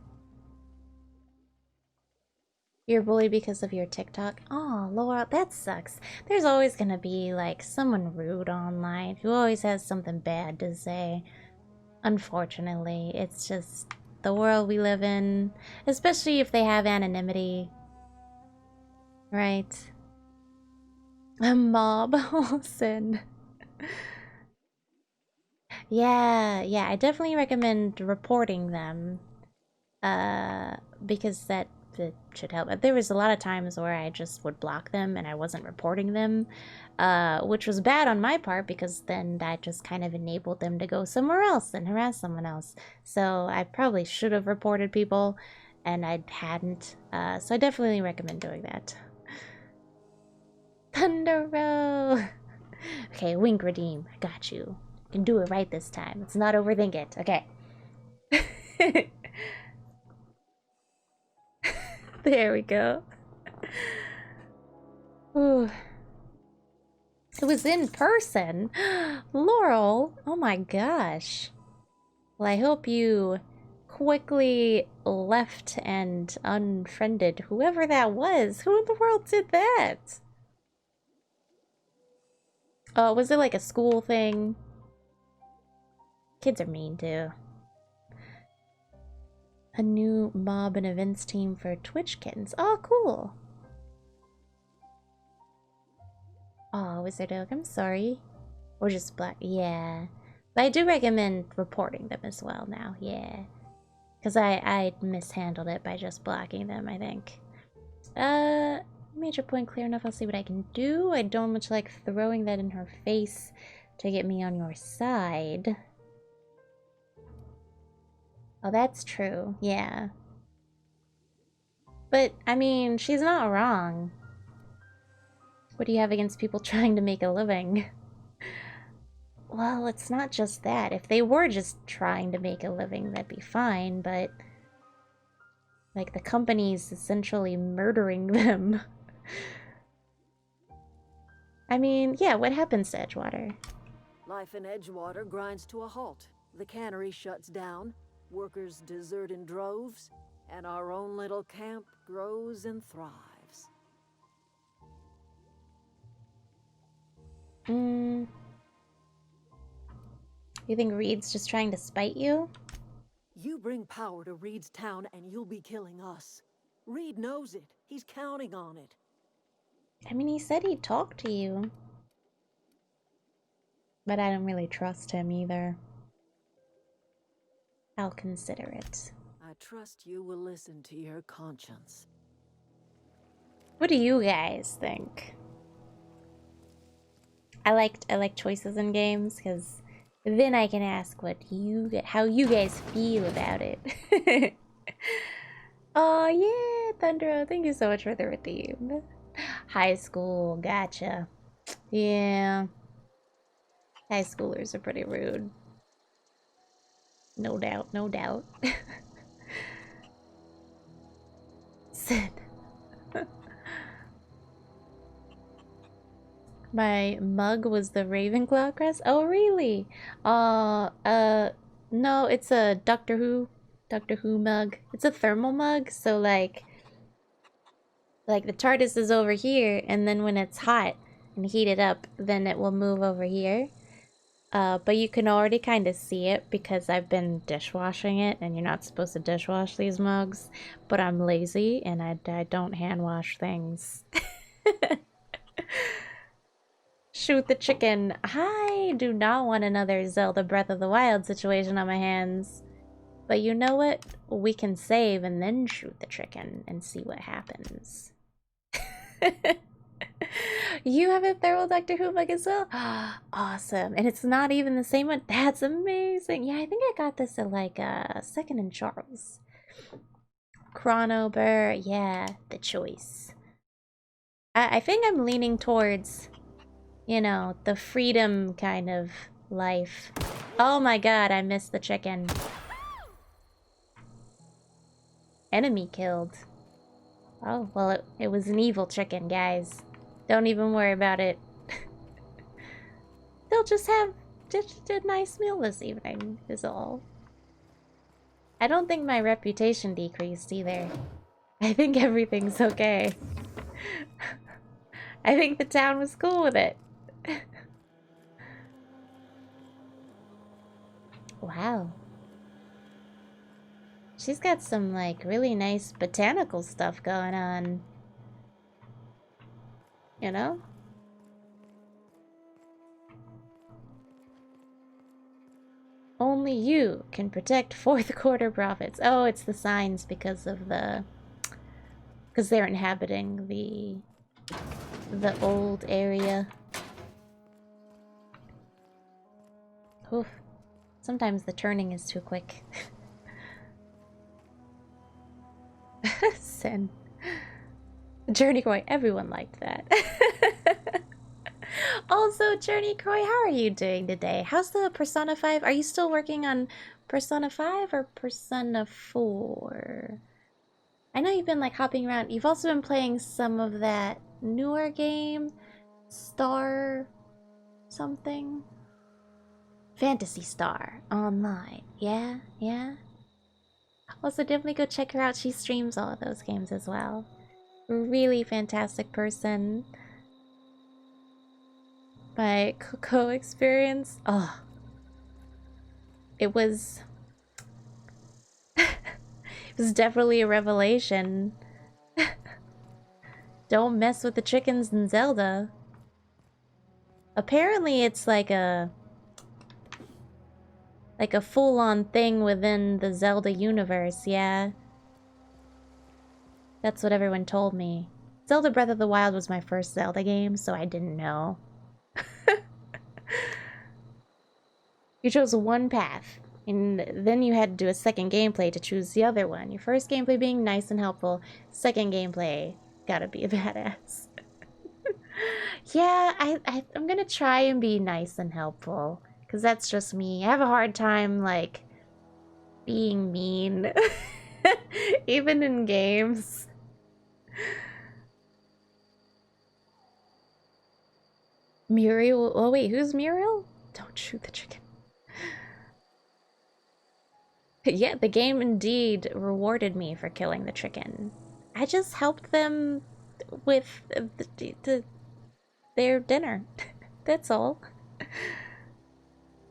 You're bullied because of your TikTok? Oh, Laura, that sucks. There's always gonna be, like, someone rude online who always has something bad to say. Unfortunately, it's just the world we live in. Especially if they have anonymity. Right? A mob. Oh, sin. Yeah, I definitely recommend reporting them. Because that should help. There was a lot of times where I just would block them and I wasn't reporting them, which was bad on my part because then that just kind of enabled them to go somewhere else and harass someone else. So I probably should have reported people and I hadn't. So I definitely recommend doing that. Thunder Row! Okay, Wink Redeem. I got you. I can do it right this time. Let's not overthink it. Okay. There we go. Ooh. It was in person. Laurel, oh my gosh. Well, I hope you quickly left and unfriended whoever that was. Who in the world did that? Oh, was it like a school thing? Kids are mean too. A new mob and events team for Twitch kittens. Oh, cool. Oh, Wizard Oak, I'm sorry. Or just black. Yeah. But I do recommend reporting them as well now. Yeah. Because I mishandled it by just blocking them, I think. Major point clear enough. I'll see what I can do. I don't much like throwing that in her face to get me on your side. Oh, that's true. Yeah. But, I mean, she's not wrong. What do you have against people trying to make a living? Well, it's not just that. If they were just trying to make a living, that'd be fine, but... like, the company's essentially murdering them. I mean, yeah, what happens to Edgewater? Life in Edgewater grinds to a halt. The cannery shuts down. Workers desert in droves, and our own little camp grows and thrives. You think Reed's just trying to spite you? You bring power to Reed's town and you'll be killing us. Reed knows it. He's counting on it. I mean, he said he'd talk to you. But I don't really trust him either. I'll consider it. I trust you will listen to your conscience. What do you guys think? I like choices in games because then I can ask how you guys feel about it. Oh yeah, Thundero, thank you so much for the redeem. High school, gotcha. Yeah. High schoolers are pretty rude. No doubt, no doubt. Sid. My mug was the Ravenclaw crest? Oh, really? No, it's a Doctor Who mug. It's a thermal mug, so like the TARDIS is over here, and then when it's hot and heat it up, then it will move over here. But you can already kind of see it because I've been dishwashing it, and you're not supposed to dishwash these mugs. But I'm lazy, and I don't hand wash things. Shoot the chicken. I do not want another Zelda Breath of the Wild situation on my hands. But you know what? We can save and then shoot the chicken and see what happens. You have a thorough Doctor Who mug as well? Awesome. And it's not even the same one? That's amazing. Yeah, I think I got this at like Second and Charles. Chrono Burr. Yeah, the choice. I think I'm leaning towards, you know, the freedom kind of life. Oh my god, I missed the chicken. Enemy killed. Oh, well, it was an evil chicken, guys. Don't even worry about it. They'll just have just a nice meal this evening, is all. I don't think my reputation decreased either. I think everything's okay. I think the town was cool with it. Wow. She's got some, like, really nice botanical stuff going on. You know? Only you can protect fourth quarter profits. Oh, it's the signs because of the... because they're inhabiting the old area. Oof. Sometimes the turning is too quick. Sin. Journey Croy, everyone liked that. Also, Journey Croy, how are you doing today? How's the Persona 5? Are you still working on Persona 5 or Persona 4? I know you've been like hopping around. You've also been playing some of that newer game, Star something? Phantasy Star Online. Yeah, yeah. Also, definitely go check her out. She streams all of those games as well. Really fantastic person. My Coco experience. Oh. It was... it was definitely a revelation. Don't mess with the chickens in Zelda. Apparently it's like a full-on thing within the Zelda universe, yeah. That's what everyone told me. Zelda Breath of the Wild was my first Zelda game, so I didn't know. You chose one path, and then you had to do a second gameplay to choose the other one. Your first gameplay being nice and helpful, second gameplay, gotta be a badass. Yeah, I'm gonna try and be nice and helpful, because that's just me. I have a hard time, like, being mean, even in games. Muriel, oh wait, who's Muriel? Don't shoot the chicken. Yeah, the game indeed rewarded me for killing the chicken. I just helped them with their dinner. That's all.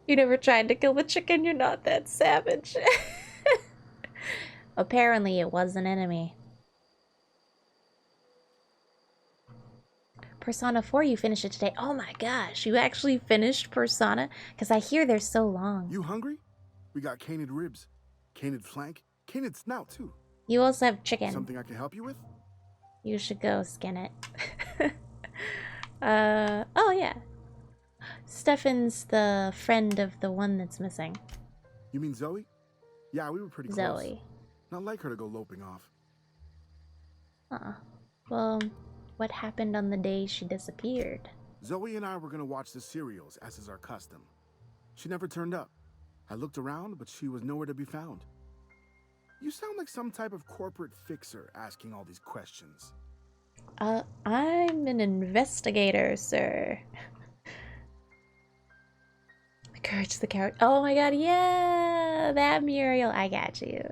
You never tried to kill the chicken, you're not that savage. Apparently it was an enemy. Persona 4, you finished it today. Oh my gosh, you actually finished Persona? Because I hear they're so long. You hungry? We got canid ribs, canid flank, canid snout too. You also have chicken. Something I can help you with? You should go skin it. Oh yeah. Stefan's the friend of the one that's missing. You mean Zoe? Yeah, we were pretty close. Zoe. Not like her to go loping off. Well, what happened on the day she disappeared? Zoe and I were gonna watch the serials, as is our custom. She never turned up. I looked around, but she was nowhere to be found. You sound like some type of corporate fixer asking all these questions. I'm an investigator, sir. Courage the Coward. Oh my god, yeah! That Muriel, I got you.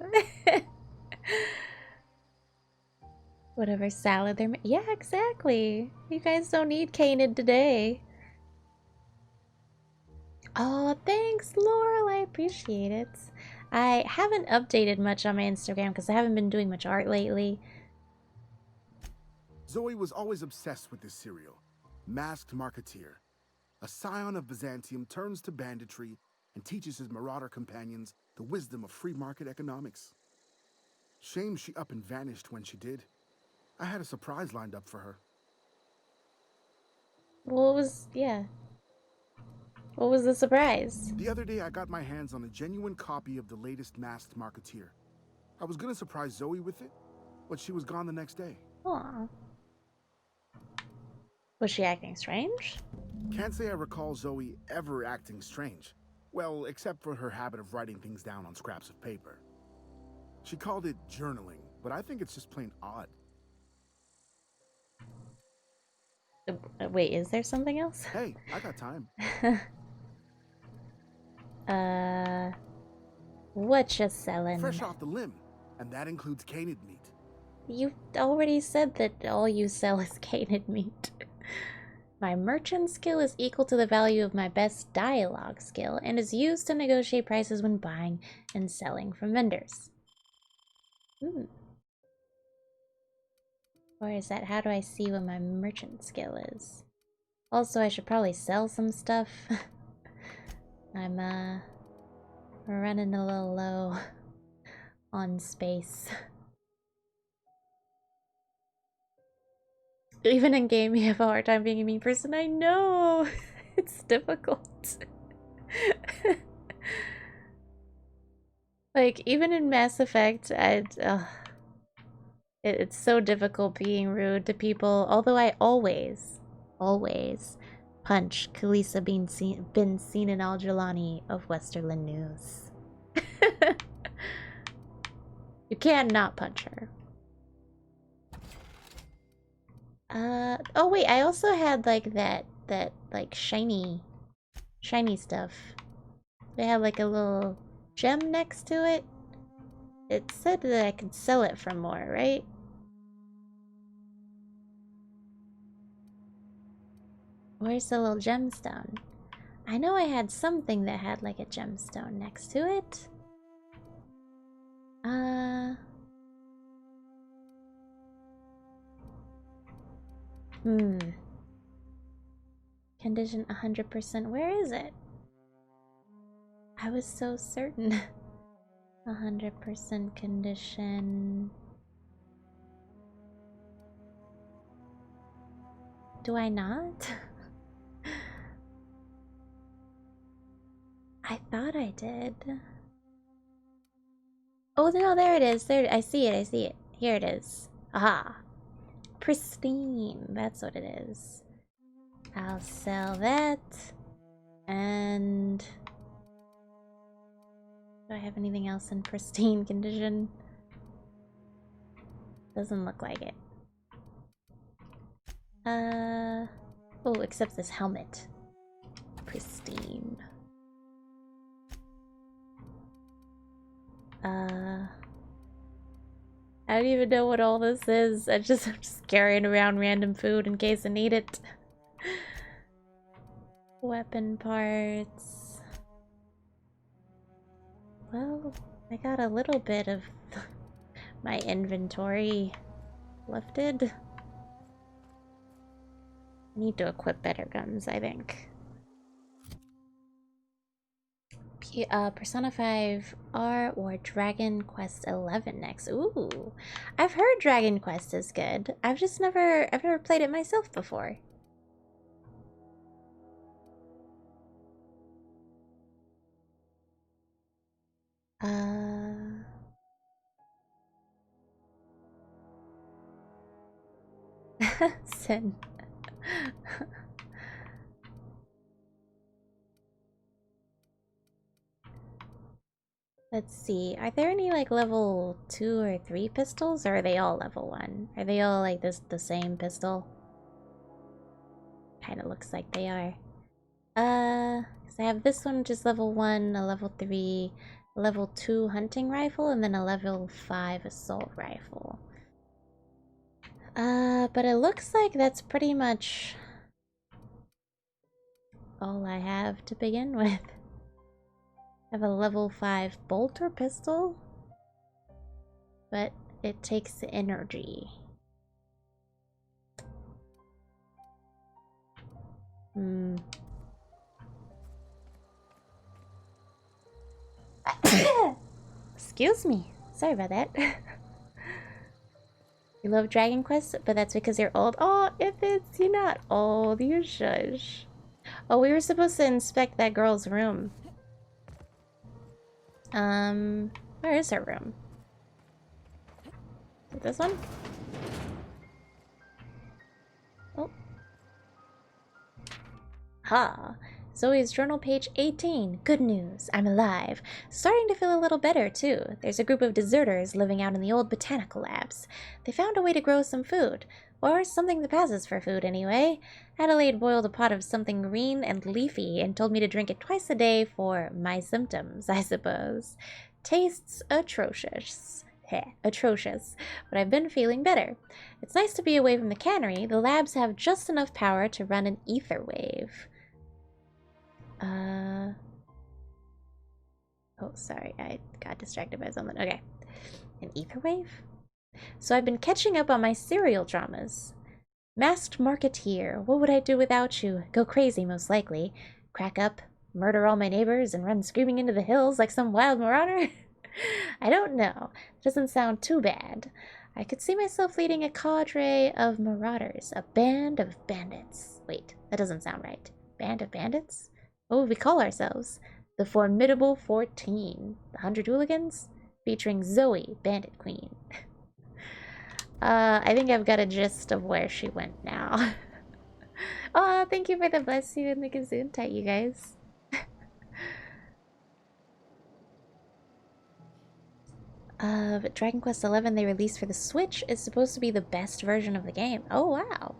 Whatever salad they're yeah, exactly. You guys don't need Canid today. Oh, thanks, Laurel. I appreciate it. I haven't updated much on my Instagram because I haven't been doing much art lately. Zoe was always obsessed with this serial. Masked Marketeer. A scion of Byzantium turns to banditry and teaches his marauder companions the wisdom of free market economics. Shame she up and vanished when she did. I had a surprise lined up for her. What was the surprise? The other day I got my hands on a genuine copy of the latest Masked Marketeer. I was gonna surprise Zoe with it, but she was gone the next day. Aw. Was she acting strange? Can't say I recall Zoe ever acting strange. Well, except for her habit of writing things down on scraps of paper. She called it journaling, but I think it's just plain odd. Wait, is there something else? Hey, I got time. What you selling? Fresh off the limb, and that includes canid meat. You already said that all you sell is canid meat. My merchant skill is equal to the value of my best dialogue skill and is used to negotiate prices when buying and selling from vendors. Or is that how do I see what my merchant skill is? Also, I should probably sell some stuff. I'm running a little low on space. Even in game, you have a hard time being a mean person. I know! It's difficult. Like, even in Mass Effect, it's so difficult being rude to people. Although I always punch Khaleesa bin Sinan al-Jilani of Westerland News. You can't not punch her. Oh wait, I also had like that like shiny stuff. They had like a little gem next to it. It said that I could sell it for more, right? Where's the little gemstone? I know I had something that had like a gemstone next to it. Condition 100%. Where is it? I was so certain. 100% condition. Do I not? I thought I did. Oh no, there it is. There, I see it. Here it is. Aha. Pristine. That's what it is. I'll sell that. And do I have anything else in pristine condition? Doesn't look like it. Oh, except this helmet. Pristine. I don't even know what all this is. I'm just carrying around random food in case I need it. Weapon parts. Well, I got a little bit of my inventory lifted. I need to equip better guns, I think. Persona 5 R or Dragon Quest 11 next. Ooh, I've heard Dragon Quest is good. I've never played it myself before. Sin. Let's see. Are there any like level 2 or 3 pistols, or are they all level 1? Are they all like the same pistol? Kind of looks like they are. So I have this one, which is level 1, a level 3, a level 2 hunting rifle, and then a level 5 assault rifle. But it looks like that's pretty much all I have to begin with. I have a level 5 bolter pistol, but it takes energy. Excuse me. Sorry about that. You love Dragon Quest, but that's because you're old. Oh, if it's you're not old, you shush. Oh, we were supposed to inspect that girl's room. Where is her room? Is it this one? Oh. Ha. Zoe's journal, page 18. Good news. I'm alive. Starting to feel a little better, too. There's a group of deserters living out in the old botanical labs. They found a way to grow some food. Or something that passes for food, anyway. Adelaide boiled a pot of something green and leafy and told me to drink it twice a day for my symptoms, I suppose. Tastes atrocious. Atrocious, but I've been feeling better. It's nice to be away from the cannery. The labs have just enough power to run an ether wave. Oh, sorry, I got distracted by something. Okay. An ether wave? So I've been catching up on my serial dramas. Masked Marketeer, what would I do without you? Go crazy, most likely. Crack up, murder all my neighbors, and run screaming into the hills like some wild marauder? I don't know. Doesn't sound too bad. I could see myself leading a cadre of marauders, a band of bandits. Wait, that doesn't sound right. Band of bandits? What would we call ourselves? The Formidable 14. The 100 Hooligans? Featuring Zoe, Bandit Queen. I think I've got a gist of where she went now. Oh, thank you for the bless you and the gesundheit, you guys. But Dragon Quest XI they released for the Switch is supposed to be the best version of the game. Oh, wow.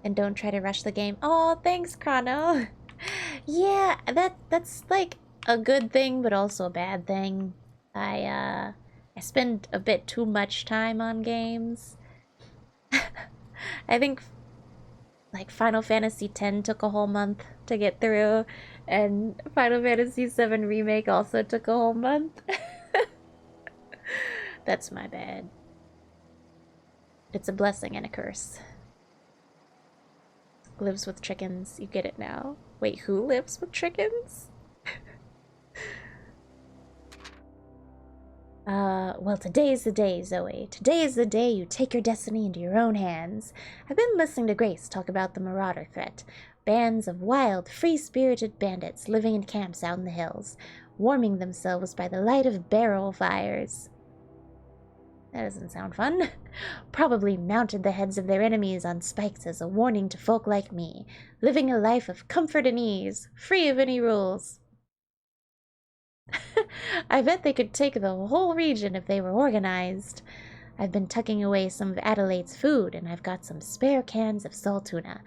And don't try to rush the game. Oh, thanks, Chrono. Yeah, that's like a good thing, but also a bad thing. I spend a bit too much time on games. I think like Final Fantasy X took a whole month to get through, and Final Fantasy VII Remake also took a whole month. That's my bad. It's a blessing and a curse. Lives with chickens. You get it now. Wait, who lives with chickens? Well, today's the day, Zoe. Today is the day you take your destiny into your own hands. I've been listening to Grace talk about the marauder threat. Bands of wild, free-spirited bandits living in camps out in the hills, warming themselves by the light of barrel fires. That doesn't sound fun. Probably mounted the heads of their enemies on spikes as a warning to folk like me, living a life of comfort and ease, free of any rules. I bet they could take the whole region if they were organized. I've been tucking away some of Adelaide's food, and I've got some spare cans of salt tuna.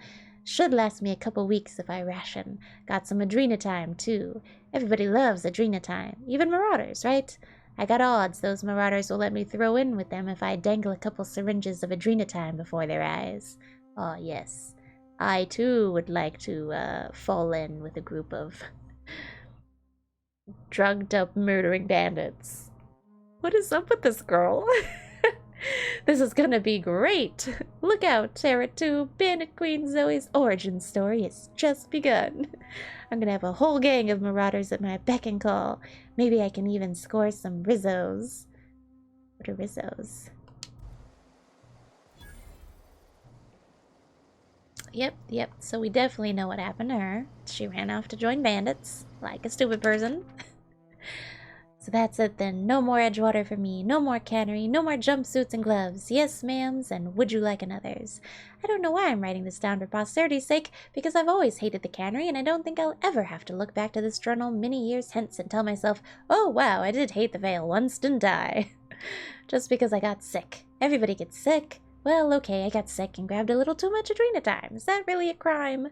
Should last me a couple weeks if I ration. Got some Adrenatime, too. Everybody loves Adrenatime. Even marauders, right? I got odds those marauders will let me throw in with them if I dangle a couple syringes of Adrenatime before their eyes. Oh, yes. I, too, would like to, fall in with a group of drugged up murdering bandits. What is up with this girl? This is gonna be great. Look out, Terra 2. Bandit Queen Zoe's origin story has just begun. I'm gonna have a whole gang of marauders at my beck and call. Maybe I can even score some Rizzos. What are Rizzos? Yep. So we definitely know what happened to her. She ran off to join bandits, like a stupid person. So that's it then. No more Edgewater for me. No more cannery. No more jumpsuits and gloves. Yes, ma'ams, and would you like another's? I don't know why I'm writing this down for posterity's sake, because I've always hated the cannery, and I don't think I'll ever have to look back to this journal many years hence and tell myself, oh wow, I did hate the Vale once, didn't I? Just because I got sick. Everybody gets sick. Well, okay, I got sick and grabbed a little too much Adrena time. Is that really a crime?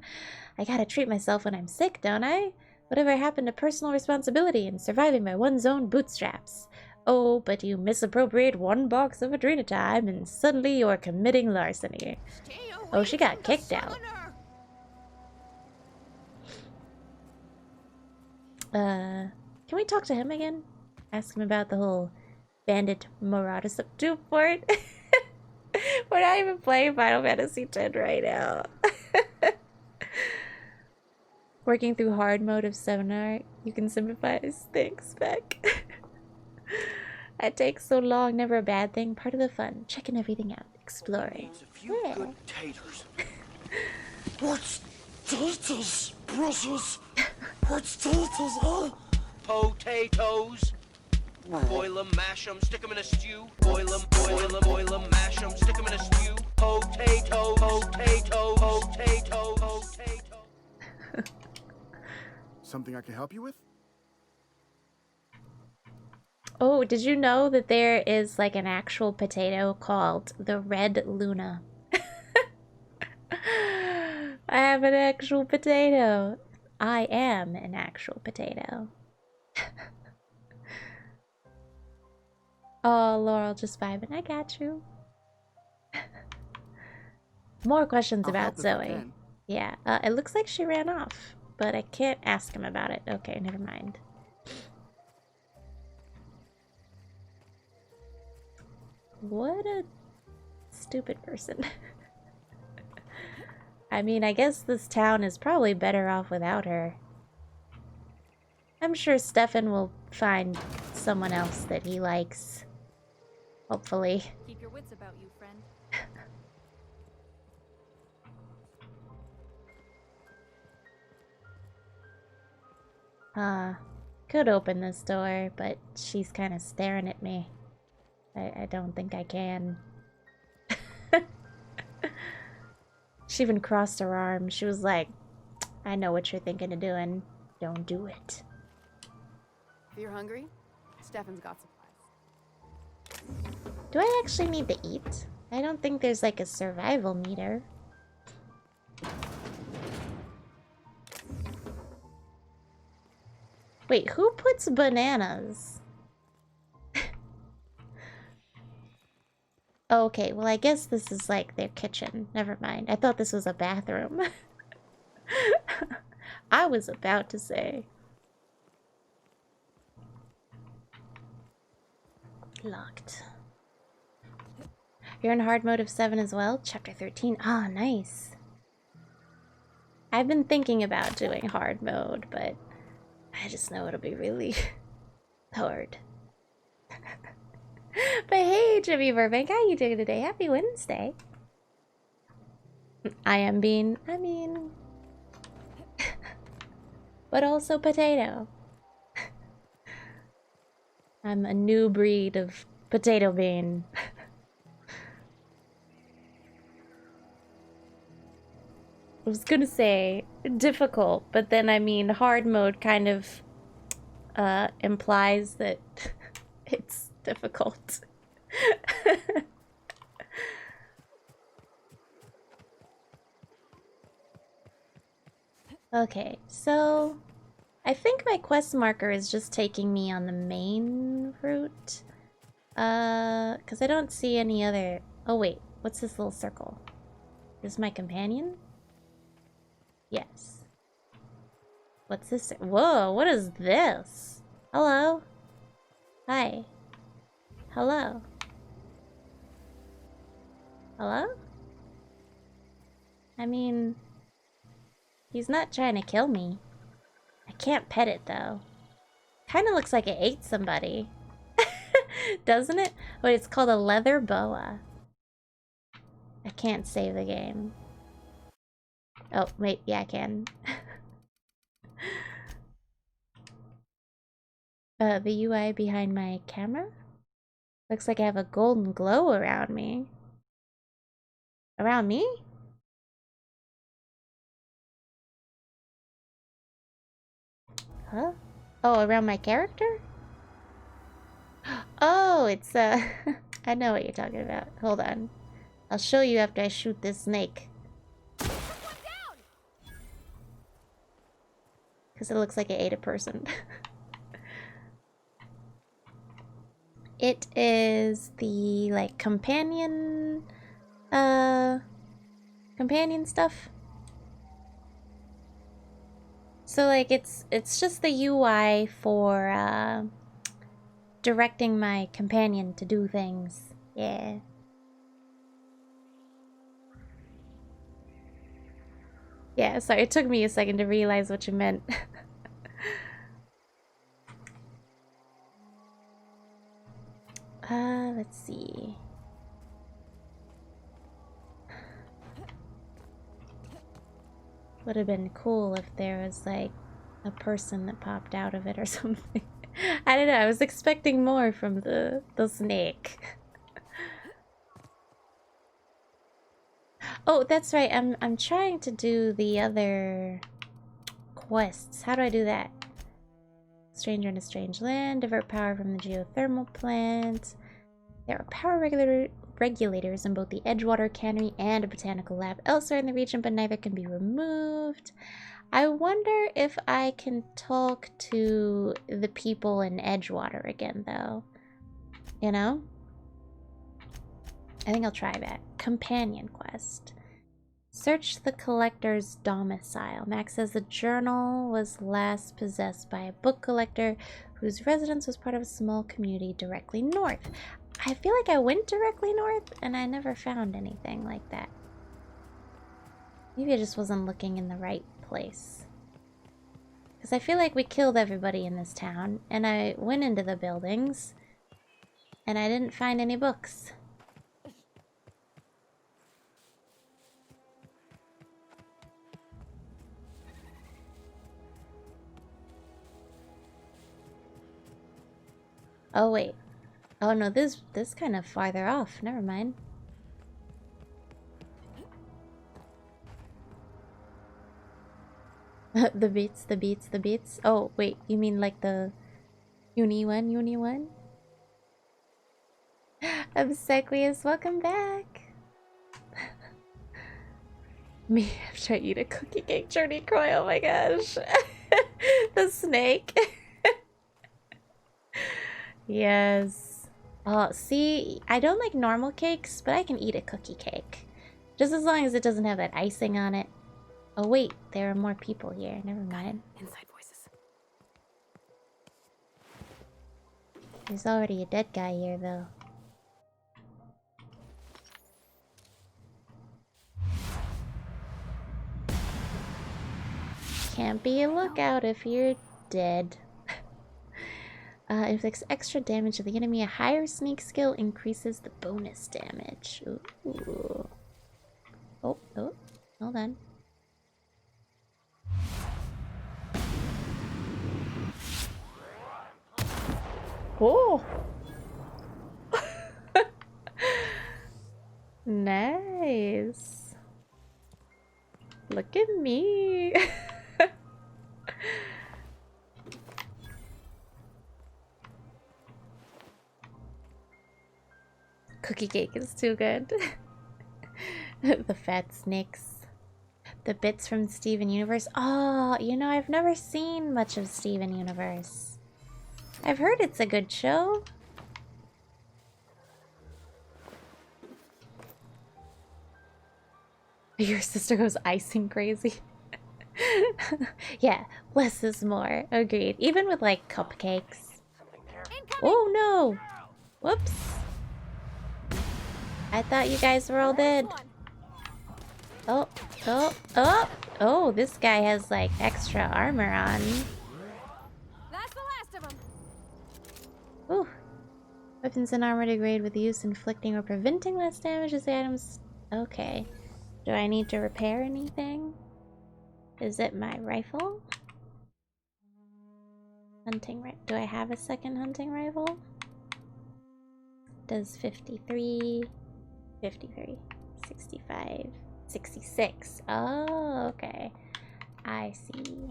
I gotta treat myself when I'm sick, don't I? Whatever happened to personal responsibility and surviving by one's own bootstraps? Oh, but you misappropriate one box of Adrena time and suddenly you're committing larceny. Oh, she got kicked out. Can we talk to him again? Ask him about the whole bandit marauder stuff. Dude, we're not even playing Final Fantasy X right now. Working through hard mode of seminar, you can sympathize. Thanks, Beck. It takes so long, never a bad thing. Part of the fun. Checking everything out. Exploring. A few good taters. What's taters, precious? What's taters, huh? Potatoes. Boil 'em, mash 'em, stick 'em in a stew. Boil 'em, boil 'em, mash 'em, stick 'em in a stew. Potato, potato, potato, potato. Something I can help you with? Oh, did you know that there is like an actual potato called the Red Luna? I have an actual potato. I am an actual potato. Oh, Laurel just vibing. I got you. More questions I'll about help if I Zoe. can. Yeah, it looks like she ran off, but I can't ask him about it. Okay, never mind. What a stupid person. I mean, I guess this town is probably better off without her. I'm sure Stefan will find someone else that he likes. Hopefully. Keep your wits about you, friend. Could open this door, but she's kind of staring at me. I don't think I can. She even crossed her arms. She was like, I know what you're thinking of doing. Don't do it. If you're hungry, Stefan's got supplies. Do I actually need to eat? I don't think there's like a survival meter. Wait, who puts bananas? Okay, well I guess this is like their kitchen. Never mind. I thought this was a bathroom. I was about to say. Locked. You're in hard mode of 7 as well? Chapter 13. Ah, nice. I've been thinking about doing hard mode, but I just know it'll be really hard. But hey, Jimmy Burbank, how you doing today? Happy Wednesday. I mean... but also potato. I'm a new breed of potato bean. I was gonna say difficult, but then I mean hard mode kind of implies that it's difficult. Okay, so I think my quest marker is just taking me on the main route. Because I don't see any other... Oh wait, what's this little circle? Is this my companion? Yes. What's this? Whoa, what is this? Hello? Hi. Hello? Hello? I mean... He's not trying to kill me. I can't pet it, though. Kinda looks like it ate somebody. Doesn't it? Wait, it's called a leather boa. I can't save the game. Oh, wait, yeah, I can. The UI behind my camera? Looks like I have a golden glow around me. Around me? Huh? Oh, around my character? Oh, it's I know what you're talking about. Hold on. I'll show you after I shoot this snake. Because it looks like it ate a person. It is the, like, companion stuff. So, like, it's just the UI for, directing my companion to do things. Yeah. Yeah, sorry, it took me a second to realize what you meant. Let's see. Would have been cool if there was, like, a person that popped out of it or something. I don't know, I was expecting more from the snake. Oh, that's right, I'm trying to do the other quests. How do I do that? Stranger in a strange land, divert power from the geothermal plant. There are power regulators in both the Edgewater Cannery and a botanical lab elsewhere in the region, but neither can be removed. I wonder if I can talk to the people in Edgewater again, though. You know? I think I'll try that. Companion quest. Search the collector's domicile. Max says the journal was last possessed by a book collector whose residence was part of a small community directly north. I feel like I went directly north and I never found anything like that. Maybe I just wasn't looking in the right place. Because I feel like we killed everybody in this town and I went into the buildings and I didn't find any books. Oh wait. Oh no, this kind of farther off. Never mind. The beats. Oh wait, you mean like the uni one? Obsequious, welcome back. Me after I eat a cookie cake journey croy, oh my gosh. The snake. Yes. Oh, see, I don't like normal cakes, but I can eat a cookie cake. Just as long as it doesn't have that icing on it. Oh wait, there are more people here. Never mind. Inside voices. There's already a dead guy here, though. Can't be a lookout if you're dead. Inflicts extra damage to the enemy. A higher sneak skill increases the bonus damage. Ooh. Oh, hold on. Oh! Nice. Look at me. Cookie cake is too good. The fat snakes. The bits from Steven Universe. Oh, you know, I've never seen much of Steven Universe. I've heard it's a good show. Your sister goes icing crazy. Yeah, less is more. Agreed. Even with, like, cupcakes. Oh, no! Whoops. I thought you guys were all dead. Oh, this guy has, like, extra armor on. That's the last of them. Ooh. Weapons and armor degrade with use, inflicting or preventing less damage as the items... Okay. Do I need to repair anything? Is it my rifle? Hunting rifle. Do I have a second hunting rifle? Does 53, 53, 65, 66. Oh, okay. I see.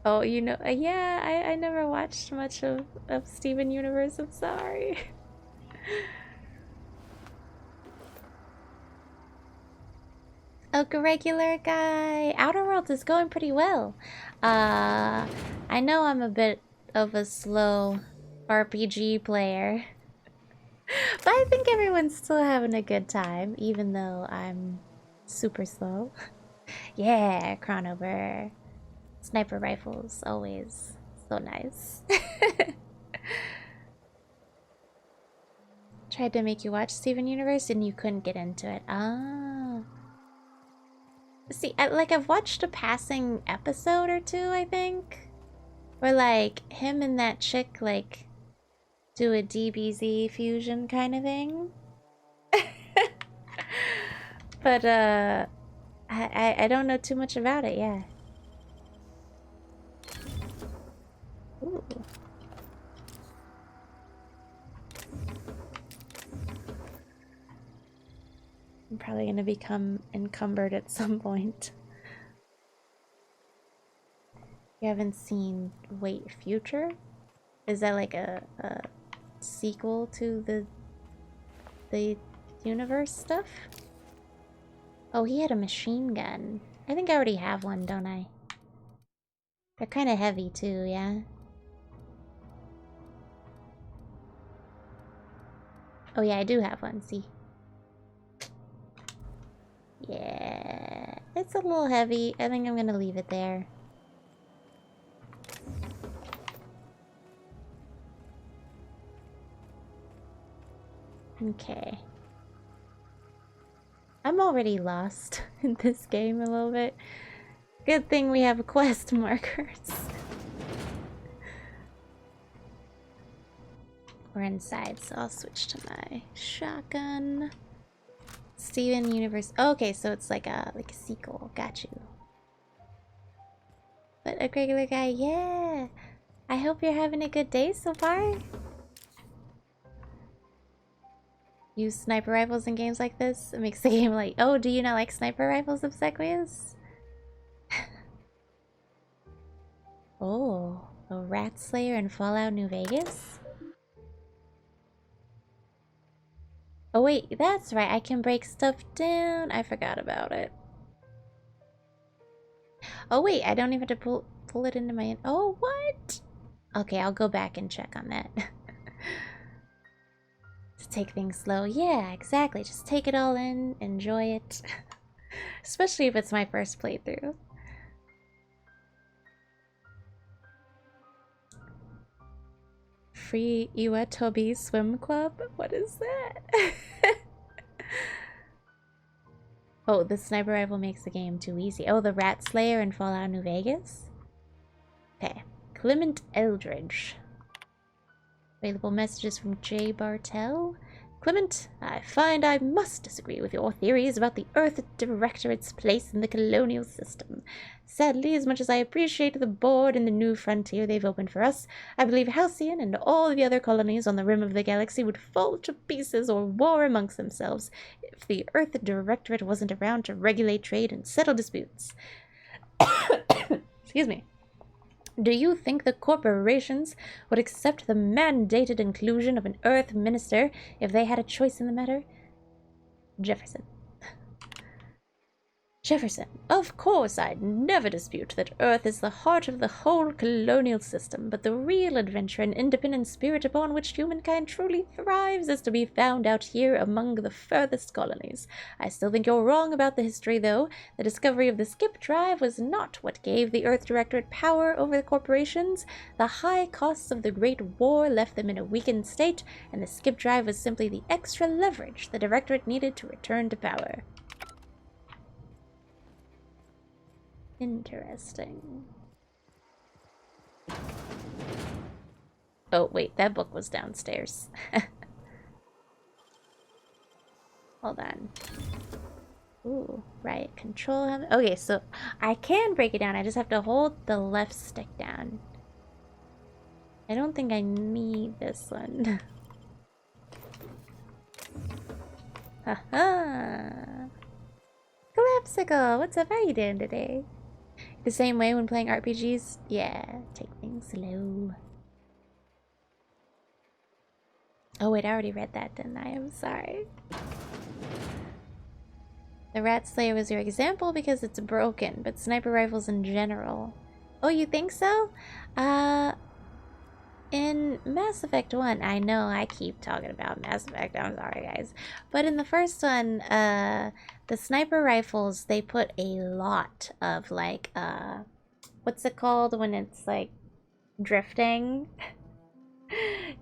Oh, you know, yeah, I never watched much of Steven Universe. I'm sorry. A regular guy. Outer Worlds is going pretty well. I know I'm a bit of a slow RPG player, but I think everyone's still having a good time, even though I'm super slow. Yeah, Chronover. Sniper rifles, always so nice. Tried to make you watch Steven Universe and you couldn't get into it. Ah. See, I've watched a passing episode or two, I think. Where, like, him and that chick, like, do a DBZ fusion kind of thing. But, I don't know too much about it, yeah. Ooh. I'm probably gonna become encumbered at some point. You haven't seen Wait Future? Is that like a sequel to the universe stuff? Oh, he had a machine gun. I think I already have one, don't I? They're kind of heavy too, yeah? Oh yeah, I do have one, see? Yeah, it's a little heavy. I think I'm gonna leave it there. Okay. I'm already lost in this game a little bit. Good thing we have quest markers. We're inside, so I'll switch to my shotgun. Steven Universe. Oh, okay, so it's like a sequel. Got you. But a regular guy, yeah. I hope you're having a good day so far. Use sniper rifles in games like this. It makes the game like, oh, do you not like sniper rifles, Obsequious? Oh, a Rat Slayer in Fallout New Vegas? Oh wait, that's right, I can break stuff down. I forgot about it. Oh wait, I don't even have to pull it into my... Oh, what? Okay, I'll go back and check on that. Just take things slow. Yeah, exactly. Just take it all in, enjoy it. Especially if it's my first playthrough. Free Iwatobi Swim Club? What is that? Oh, the sniper rifle makes the game too easy. Oh, the Rat Slayer in Fallout New Vegas? Okay. Clement Eldridge. Available messages from J. Bartel. Clement, I find I must disagree with your theories about the Earth Directorate's place in the colonial system. Sadly, as much as I appreciate the board and the new frontier they've opened for us, I believe Halcyon and all the other colonies on the rim of the galaxy would fall to pieces or war amongst themselves if the Earth Directorate wasn't around to regulate trade and settle disputes. Excuse me. Do you think the corporations would accept the mandated inclusion of an Earth minister if they had a choice in the matter? Jefferson. Jefferson, of course I'd never dispute that Earth is the heart of the whole colonial system, but the real adventure and independent spirit upon which humankind truly thrives is to be found out here among the furthest colonies. I still think you're wrong about the history, though. The discovery of the skip drive was not what gave the Earth Directorate power over the corporations. The high costs of the Great War left them in a weakened state, and the skip drive was simply the extra leverage the Directorate needed to return to power. Interesting. Oh, wait, that book was downstairs. Hold on. Ooh, right. Control. Okay, so I can break it down. I just have to hold the left stick down. I don't think I need this one. Haha. Collapsicle, what's up? How you doing today? The same way when playing RPGs? Yeah, take things slow. Oh wait, I already read that, didn't I? I'm sorry. The Rat Slayer was your example because it's broken, but sniper rifles in general. Oh, you think so? In Mass Effect 1, I know I keep talking about Mass Effect, I'm sorry guys. But in the first one, the sniper rifles, they put a lot of like, what's it called when it's like drifting?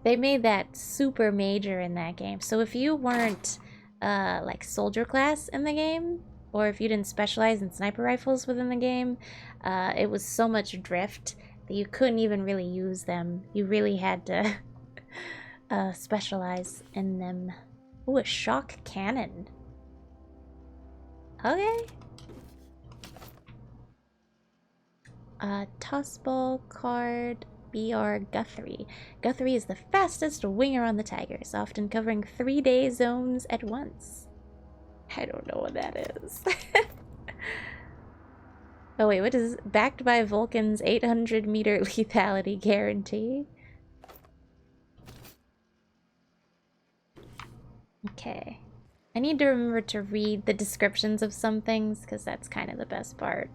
They made that super major in that game. So if you weren't like soldier class in the game, or if you didn't specialize in sniper rifles within the game, it was so much drift that you couldn't even really use them. You really had to specialize in them. Ooh, a shock cannon. Okay. Tossball card BR Guthrie. Guthrie is the fastest winger on the Tigers, often covering 3-day zones at once. I don't know what that is. Oh wait, what is backed by Vulcan's 800-meter lethality guarantee? Okay. I need to remember to read the descriptions of some things, because that's kind of the best part.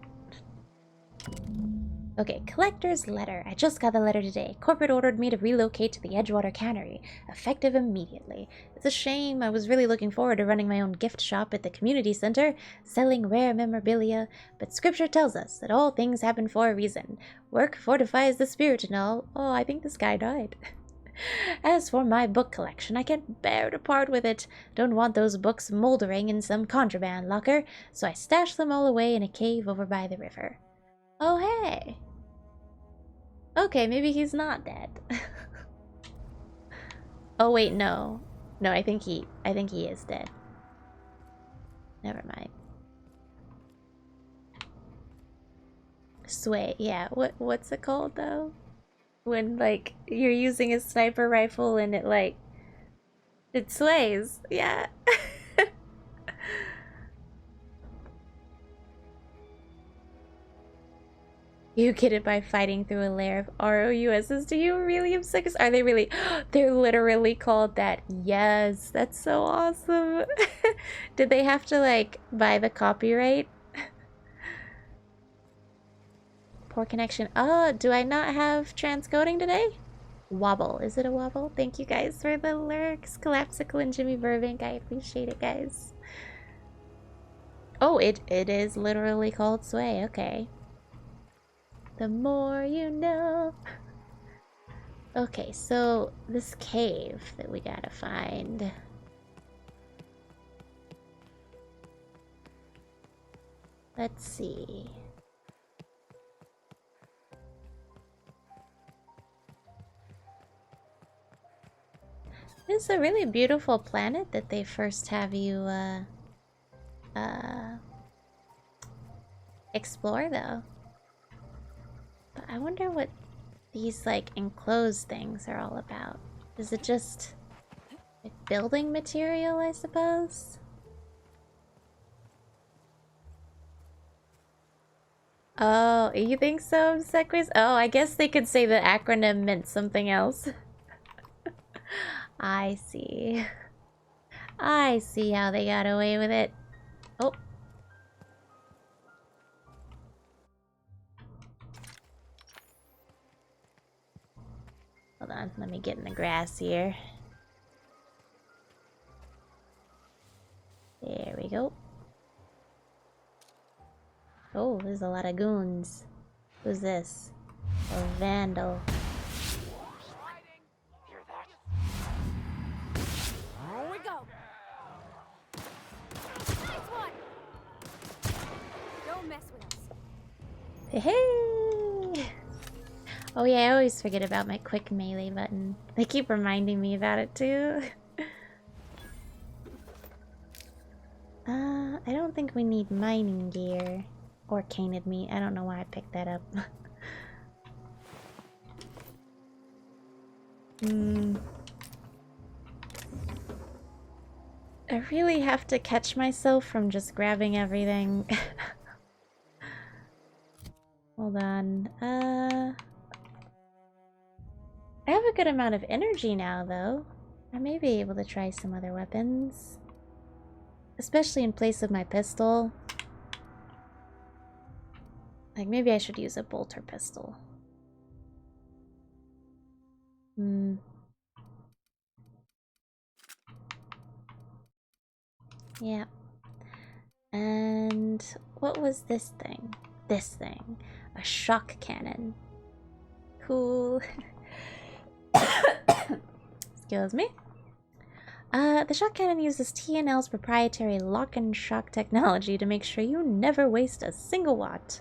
Okay, collector's letter. I just got the letter today. Corporate ordered me to relocate to the Edgewater Cannery, effective immediately. It's a shame. I was really looking forward to running my own gift shop at the community center, selling rare memorabilia, but scripture tells us that all things happen for a reason. Work fortifies the spirit and all. Oh, I think this guy died. As for my book collection, I can't bear to part with it. Don't want those books moldering in some contraband locker, so I stashed them all away in a cave over by the river. Oh, hey. Okay, maybe he's not dead. Oh, wait, no. No, I think he is dead. Never mind. Sway, yeah. What's it called, though? When, like, you're using a sniper rifle and it, like, it sways. Yeah. You get it by fighting through a layer of ROUSs. Do you really have seconds? Are they really? They're literally called that. Yes, that's so awesome. Did they have to, like, buy the copyright? Poor connection. Oh, do I not have transcoding today? Wobble. Is it a wobble? Thank you guys for the lurks. Collapsicle and Jimmy Burbank. I appreciate it, guys. Oh, it is literally called Sway. Okay. The more you know. Okay, so this cave that we gotta find. Let's see. It's a really beautiful planet that they first have you explore, though. But I wonder what these, like, enclosed things are all about. Is it just, like, building material, I suppose? Oh, you think so, Sequis? Oh, I guess they could say the acronym meant something else. I see. I see how they got away with it. Oh. Hold on, let me get in the grass here. There we go. Oh, there's a lot of goons. Who's this? A vandal. Hear that? Here we go. Nice one. Don't mess with us. Hey! Oh yeah, I always forget about my quick melee button. They keep reminding me about it too. I don't think we need mining gear. Or canid meat. I don't know why I picked that up. I really have to catch myself from just grabbing everything. Hold on. I have a good amount of energy now, though. I may be able to try some other weapons. Especially in place of my pistol. Like, maybe I should use a bolter pistol. Yeah. And what was this thing? This thing. A shock cannon. Cool. Excuse me. The shock cannon uses TNL's proprietary lock and shock technology to make sure you never waste a single watt.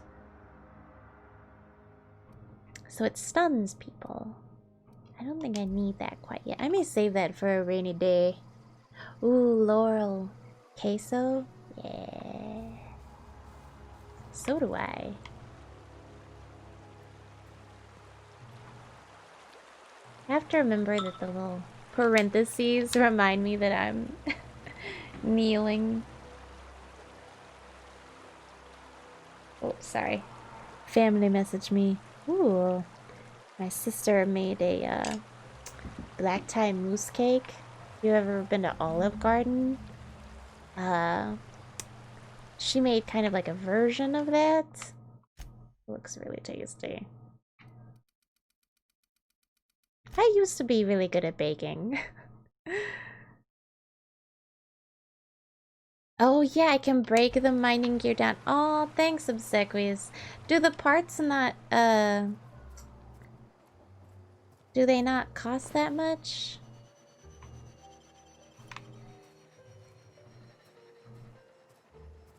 So it stuns people. I don't think I need that quite yet. I may save that for a rainy day. Ooh, laurel. Queso? Yeah. So do I. I have to remember that the little parentheses remind me that I'm kneeling. Oh, sorry. Family messaged me. Ooh. My sister made a black tie mousse cake. You ever been to Olive Garden? She made kind of like a version of that. It looks really tasty. I used to be really good at baking. Oh yeah, I can break the mining gear down. Oh, thanks, Obsequies. Do the parts not, do they not cost that much?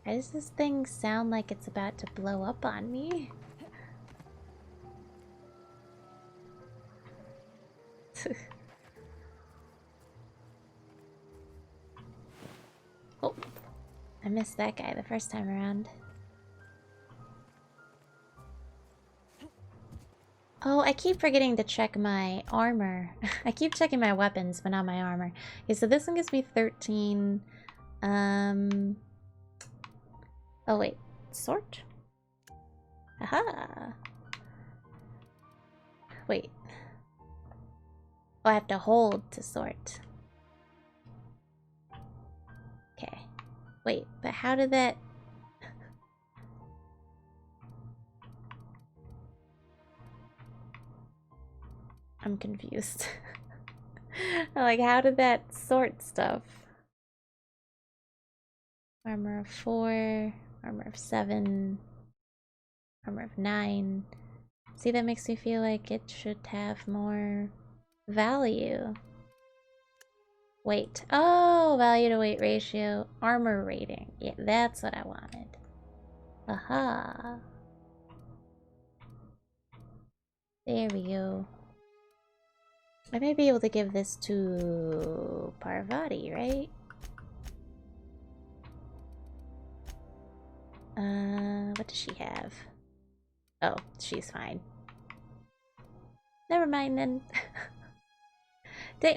Why does this thing sound like it's about to blow up on me? Oh, I missed that guy the first time around. Oh, I keep forgetting to check my armor. I keep checking my weapons, but not my armor. Okay, so this one gives me 13. Oh wait, sort? Aha! Wait. Oh, I have to hold to sort. Okay. Wait, but how did that... I'm confused. Like, how did that sort stuff? Armor of 4, armor of 7, armor of 9. See, that makes me feel like it should have more value. Weight. Oh, value to weight ratio. Armor rating. Yeah, that's what I wanted. Aha. There we go. I may be able to give this to Parvati, right? What does she have? Oh, she's fine. Never mind then.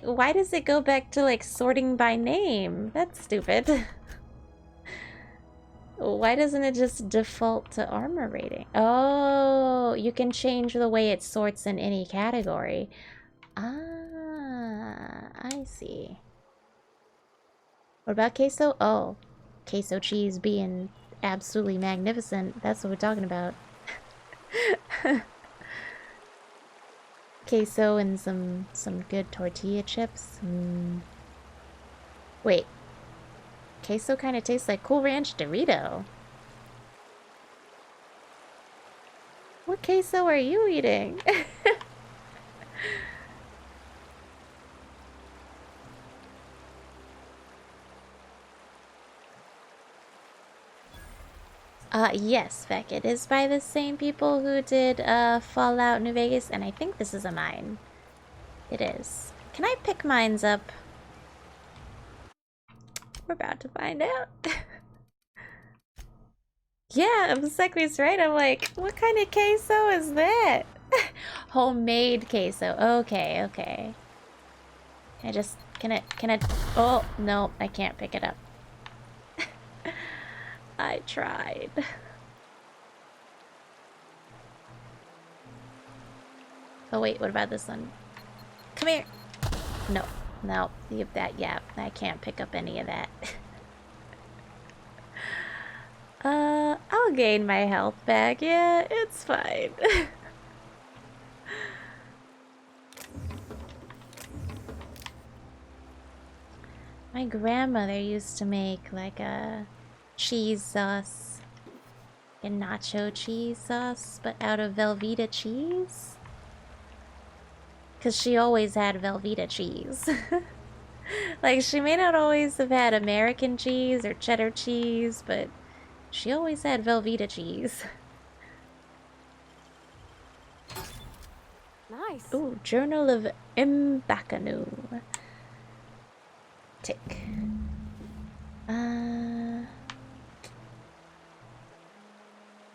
Why does it go back to like sorting by name? That's stupid. Why doesn't it just default to armor rating? Oh, you can change the way it sorts in any category. Ah, I see. What about queso? Oh, queso cheese being absolutely magnificent. That's what we're talking about. Queso and some good tortilla chips. Wait. Queso kind of tastes like Cool Ranch Dorito. What queso are you eating? Yes, Beck, it is by the same people who did Fallout New Vegas, and I think this is a mine. It is. Can I pick mines up? We're about to find out. Yeah, Obsequious, right? I'm like, what kind of queso is that? Homemade queso. Okay, okay. Can I, oh, no, I can't pick it up. I tried. Oh wait, what about this one? Come here. No, no, leave that. Yeah, I can't pick up any of that. I'll gain my health back. Yeah, it's fine. My grandmother used to make like a cheese sauce, a nacho cheese sauce, but out of Velveeta cheese. Because she always had Velveeta cheese. Like, she may not always have had American cheese or cheddar cheese, but she always had Velveeta cheese. Nice. Ooh, Journal of Mbakanu. Tick.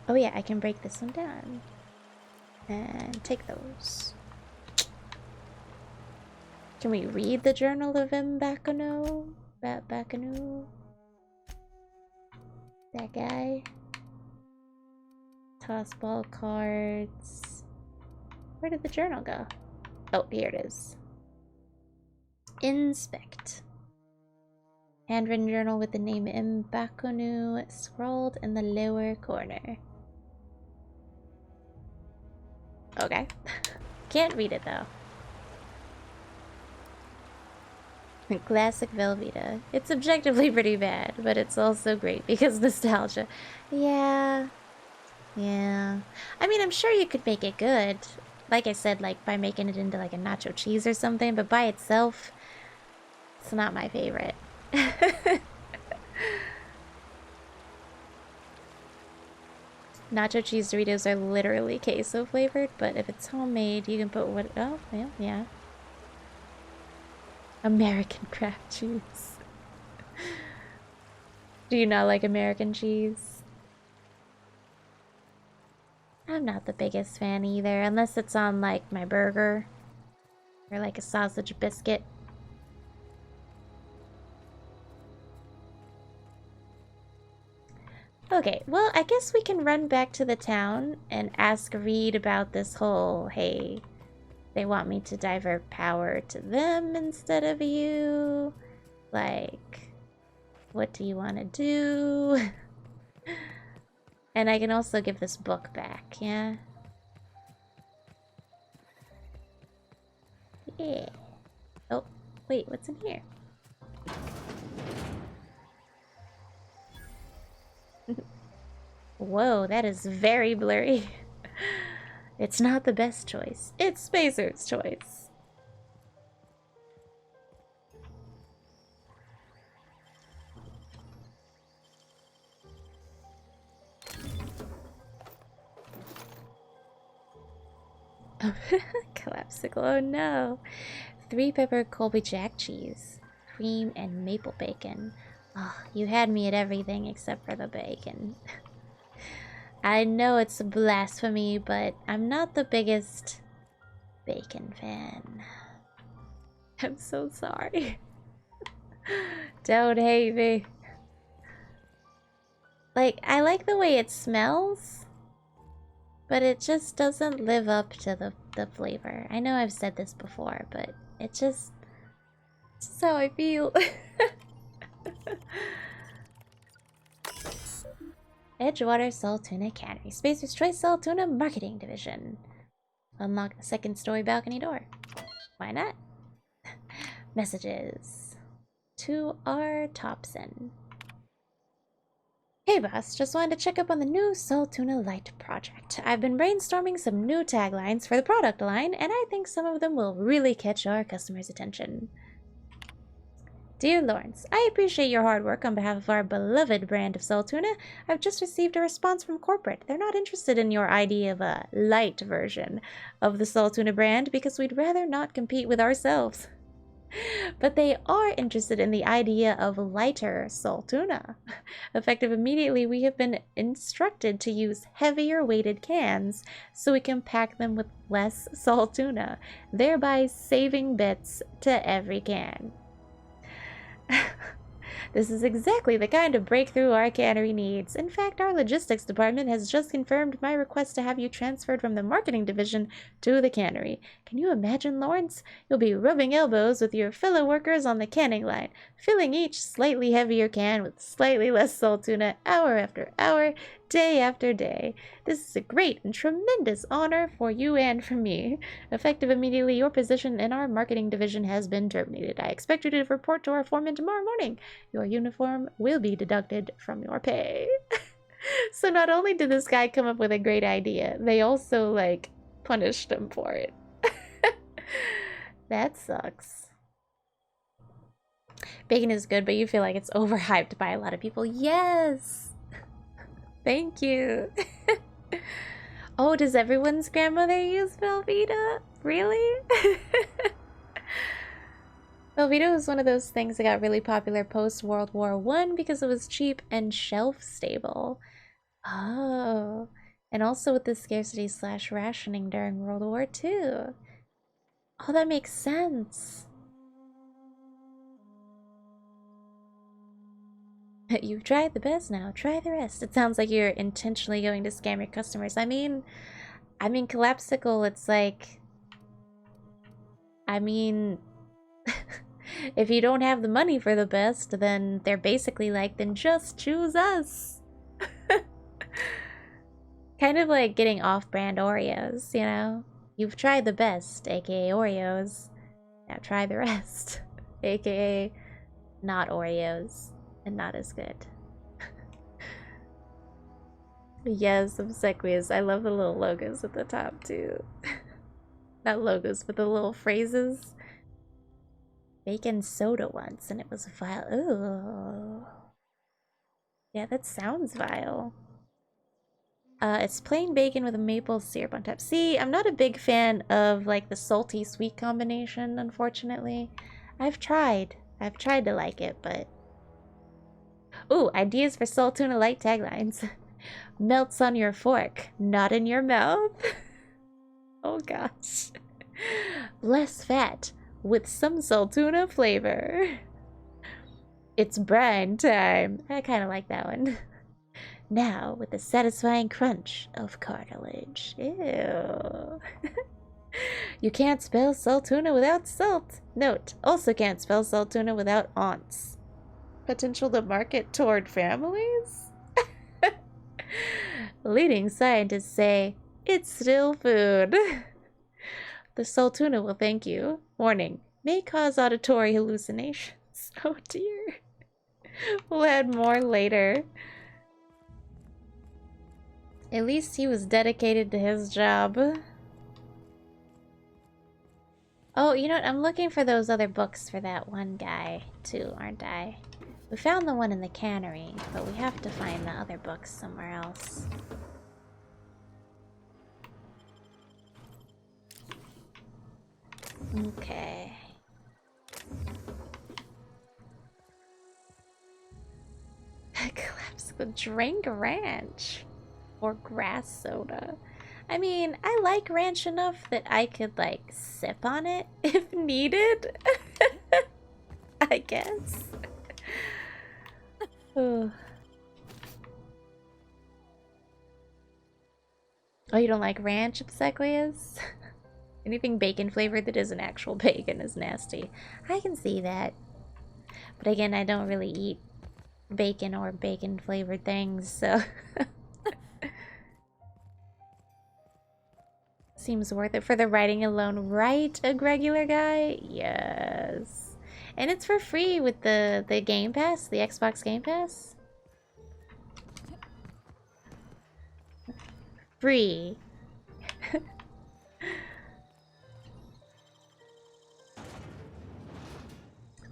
Oh yeah, I can break this one down. And take those. Can we read the Journal of Mbakanu? Mbakanu? That guy? Toss ball cards. Where did the journal go? Oh, here it is. Inspect. Handwritten journal with the name Mbakanu scrawled in the lower corner. Okay. Can't read it though. Classic Velveeta. It's objectively pretty bad, but it's also great because nostalgia. Yeah. Yeah. I mean, I'm sure you could make it good. Like I said, like by making it into like a nacho cheese or something, but by itself, it's not my favorite. Nacho cheese Doritos are literally queso flavored, but if it's homemade, you can put what... Oh, yeah, yeah. American craft cheese. Do you not like American cheese? I'm not the biggest fan either, unless it's on like my burger or like a sausage biscuit. Okay, well, I guess we can run back to the town and ask Reed about this whole, hey, they want me to divert power to them instead of you. Like, what do you want to do? And I can also give this book back, yeah? Yeah. Oh, wait, what's in here? Whoa, that is very blurry. It's not the best choice. It's Spacer's choice. Collapsicle, oh no. 3-pepper Colby Jack cheese, cream and maple bacon. Oh, you had me at everything except for the bacon. I know it's a blasphemy, but I'm not the biggest bacon fan. I'm so sorry. Don't hate me. Like, I like the way it smells, but it just doesn't live up to the flavor. I know I've said this before, but it's just how I feel. Edgewater Salt Tuna Cannery. Spacer's Choice Salt Tuna Marketing Division. Unlock the second story balcony door. Why not? Messages. To R. Thompson. Hey boss, just wanted to check up on the new Salt Tuna Light project. I've been brainstorming some new taglines for the product line, and I think some of them will really catch our customers' attention. Dear Lawrence, I appreciate your hard work on behalf of our beloved brand of salt tuna. I've just received a response from corporate. They're not interested in your idea of a light version of the salt tuna brand because we'd rather not compete with ourselves. But they are interested in the idea of lighter salt tuna. Effective immediately, we have been instructed to use heavier weighted cans so we can pack them with less salt tuna, thereby saving bits to every can. This is exactly the kind of breakthrough our cannery needs. In fact, our logistics department has just confirmed my request to have you transferred from the marketing division to the cannery. Can you imagine, Lawrence? You'll be rubbing elbows with your fellow workers on the canning line, filling each slightly heavier can with slightly less salt tuna hour after hour, day after day. This is a great and tremendous honor for you and for me. Effective immediately, your position in our marketing division has been terminated. I expect you to report to our foreman tomorrow morning. Your uniform will be deducted from your pay. So not only did this guy come up with a great idea, they also, like, punished him for it. That sucks. Bacon is good, but you feel like it's overhyped by a lot of people. Yes! Thank you. Oh, does everyone's grandmother use Velveeta? Really? Velveeta was one of those things that got really popular post-World War I because it was cheap and shelf-stable. Oh, and also with the scarcity/rationing during World War II. Oh, that makes sense. You've tried the best, now try the rest. It sounds like you're intentionally going to scam your customers. I mean, Collapsicle, it's like... if you don't have the money for the best, then they're basically like, then just choose us. Kind of like getting off-brand Oreos, you know? You've tried the best, aka Oreos. Now try the rest, aka not Oreos. And not as good. Yes, obsequious. I love the little logos at the top too. Not logos, but the little phrases. Bacon soda once, and it was vile. Ooh. Yeah, that sounds vile. It's plain bacon with a maple syrup on top. See, I'm not a big fan of like the salty sweet combination, unfortunately. I've tried to like it, but ooh, ideas for salt tuna light taglines. Melts on your fork, not in your mouth. Oh gosh. Less fat with some salt tuna flavor. It's brine time. I kind of like that one. Now with the satisfying crunch of cartilage. Ew. You can't spell salt tuna without salt. Note, also can't spell salt tuna without aunts. Potential to market toward families? Leading scientists say, it's still food. The salt tuna will thank you. Warning, may cause auditory hallucinations. Oh dear. We'll add more later. At least he was dedicated to his job. Oh, you know what? I'm looking for those other books for that one guy, too, aren't I? We found the one in the cannery, but we have to find the other books somewhere else. Okay. Collapsible drink ranch. Or grass soda. I mean, I like ranch enough that I could, like, sip on it if needed. I guess. Oh, you don't like ranch, obsequious? Anything bacon flavored that isn't actual bacon is nasty. I can see that. But again, I don't really eat bacon or bacon flavored things, so... Seems worth it for the writing alone, right? A regular guy? Yes. And it's for free with the Game Pass, the Xbox Game Pass. Free.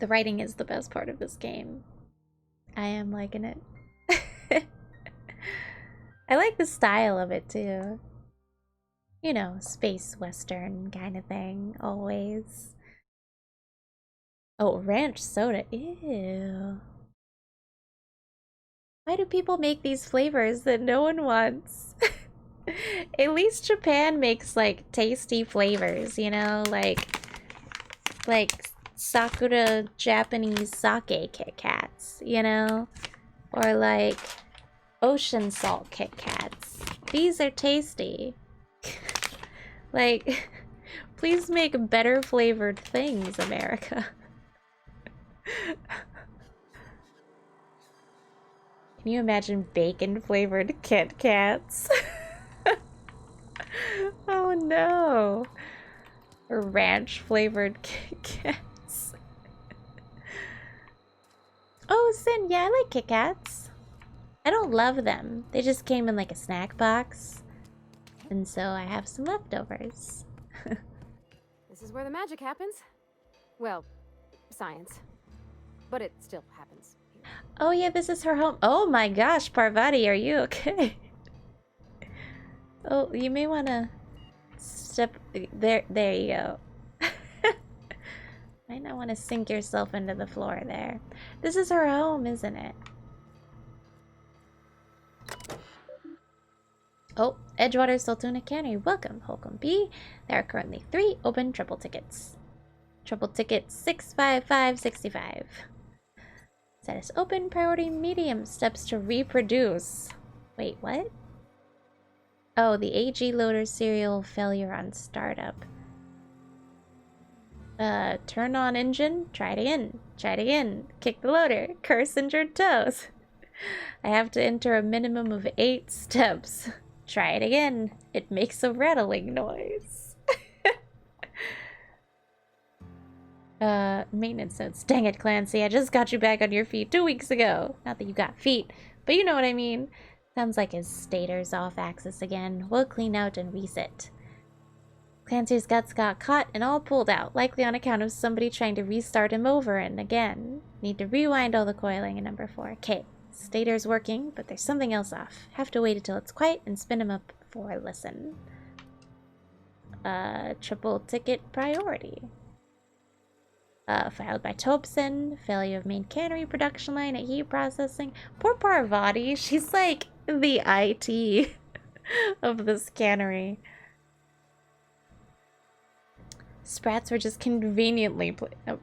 The writing is the best part of this game. I am liking it. I like the style of it too. You know, space western kind of thing, always. Oh, ranch soda. Ew. Why do people make these flavors that no one wants? At least Japan makes like tasty flavors, you know, like Sakura Japanese sake Kit Kats, you know, or like ocean salt Kit Kats. These are tasty. Like, please make better flavored things, America. Can you imagine bacon flavored Kit Kats? Oh no. Or ranch flavored Kit Kats. Oh, Sin, yeah, I like Kit Kats. I don't love them. They just came in like a snack box. And so I have some leftovers. This is where the magic happens. Well, science. But it still happens. Oh yeah, this is her home. Oh my gosh, Parvati, are you okay? Oh, you may want to step there. There you go. Might not want to sink yourself into the floor there. This is her home, isn't it? Oh, Edgewater Saltuna Cannery. Welcome, Holcomb B. There are currently 3 open triple tickets. Triple ticket 65565. Status open, priority medium, steps to reproduce. Wait, what? Oh, the AG loader serial failure on startup. Turn on engine, try it again, kick the loader, curse injured toes. I have to enter a minimum of 8 steps. Try it again, it makes a rattling noise. Maintenance notes. Dang it, Clancy, I just got you back on your feet 2 weeks ago. Not that you got feet, but you know what I mean. Sounds like his stator's off axis again. We'll clean out and reset. Clancy's guts got caught and all pulled out, likely on account of somebody trying to restart him over and again. Need to rewind all the coiling in number 4. Okay, stator's working, but there's something else off. Have to wait until it's quiet and spin him up for a listen. Triple ticket priority. Filed by Tobson. Failure of main cannery production line at heat processing. Poor Parvati, she's like the IT of this cannery. Sprats were just conveniently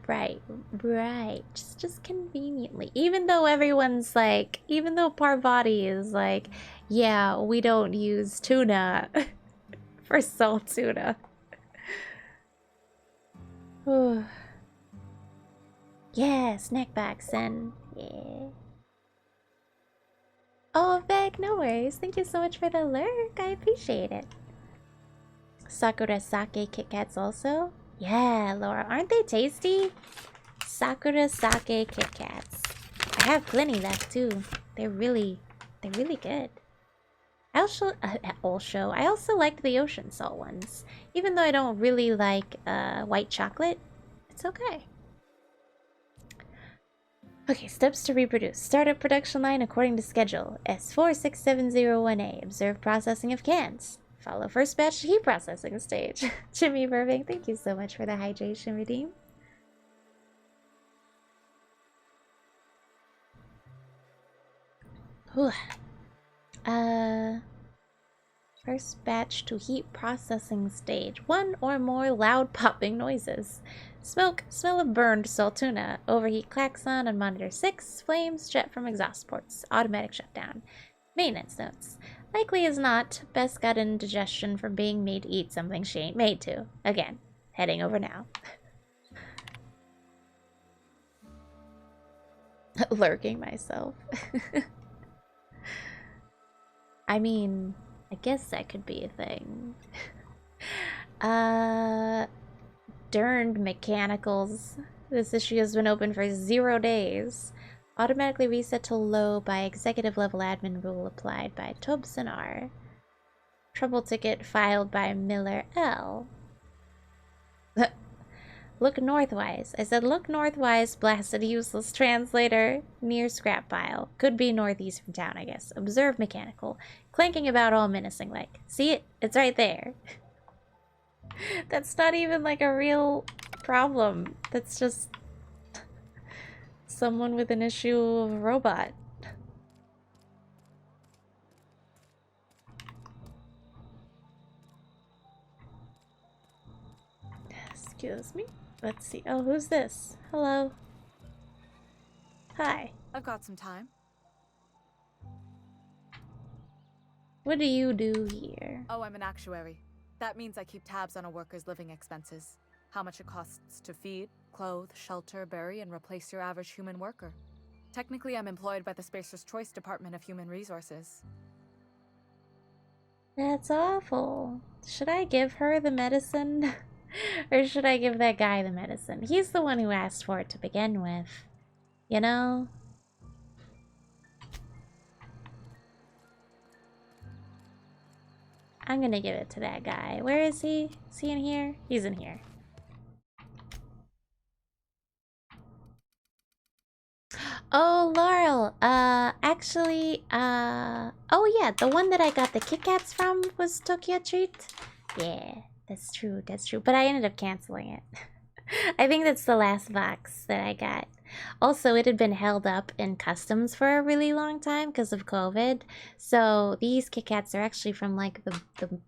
right, just conveniently. Even though everyone's like, even though Parvati is like, yeah, we don't use tuna for salt tuna. Yeah, snack box and yeah. Oh, Veg, no worries. Thank you so much for the lurk. I appreciate it. Sakura sake Kit Kats also? Yeah, Laura, aren't they tasty? Sakura sake Kit Kats. I have plenty left too. They're really good. I also liked the ocean salt ones. Even though I don't really like white chocolate, it's okay. Okay, steps to reproduce. Startup production line according to schedule. S46701A. Observe processing of cans. Follow first batch heat processing stage. Jimmy Burbank, thank you so much for the hydration redeem. Whew. First batch to heat processing stage. 1 or more loud popping noises. Smoke, smell of burned salt tuna. Overheat klaxon on monitor 6. Flames jet from exhaust ports. Automatic shutdown. Maintenance notes. Likely is not. Best got indigestion from being made to eat something she ain't made to. Again, heading over now. Lurking myself. I mean, I guess that could be a thing. Derned mechanicals. This issue has been open for 0 days. Automatically reset to low by executive level admin rule applied by Tobson R. Trouble ticket filed by Miller L. Look northwise. I said look northwise, blasted useless translator. Near scrap pile. Could be northeast from town, I guess. Observe mechanical. Clanking about all menacing like. See it? It's right there. That's not even like a real problem. That's just Someone with an issue of a robot. Excuse me. Let's see. Oh, who's this? Hello. Hi. I've got some time. What do you do here? Oh, I'm an actuary. That means I keep tabs on a worker's living expenses. How much it costs to feed, clothe, shelter, bury, and replace your average human worker. Technically, I'm employed by the Spacer's Choice Department of Human Resources. That's awful. Should I give her the medicine? Or should I give that guy the medicine? He's the one who asked for it to begin with. You know? I'm gonna give it to that guy. Where is he? Is he in here? He's in here. Oh, Laurel. Actually, oh yeah, the one that I got the Kit Kats from was Tokyo Treat. Yeah, that's true, that's true. But I ended up canceling it. I think that's the last box that I got. Also, it had been held up in customs for a really long time because of COVID. So these Kit Kats are actually from like the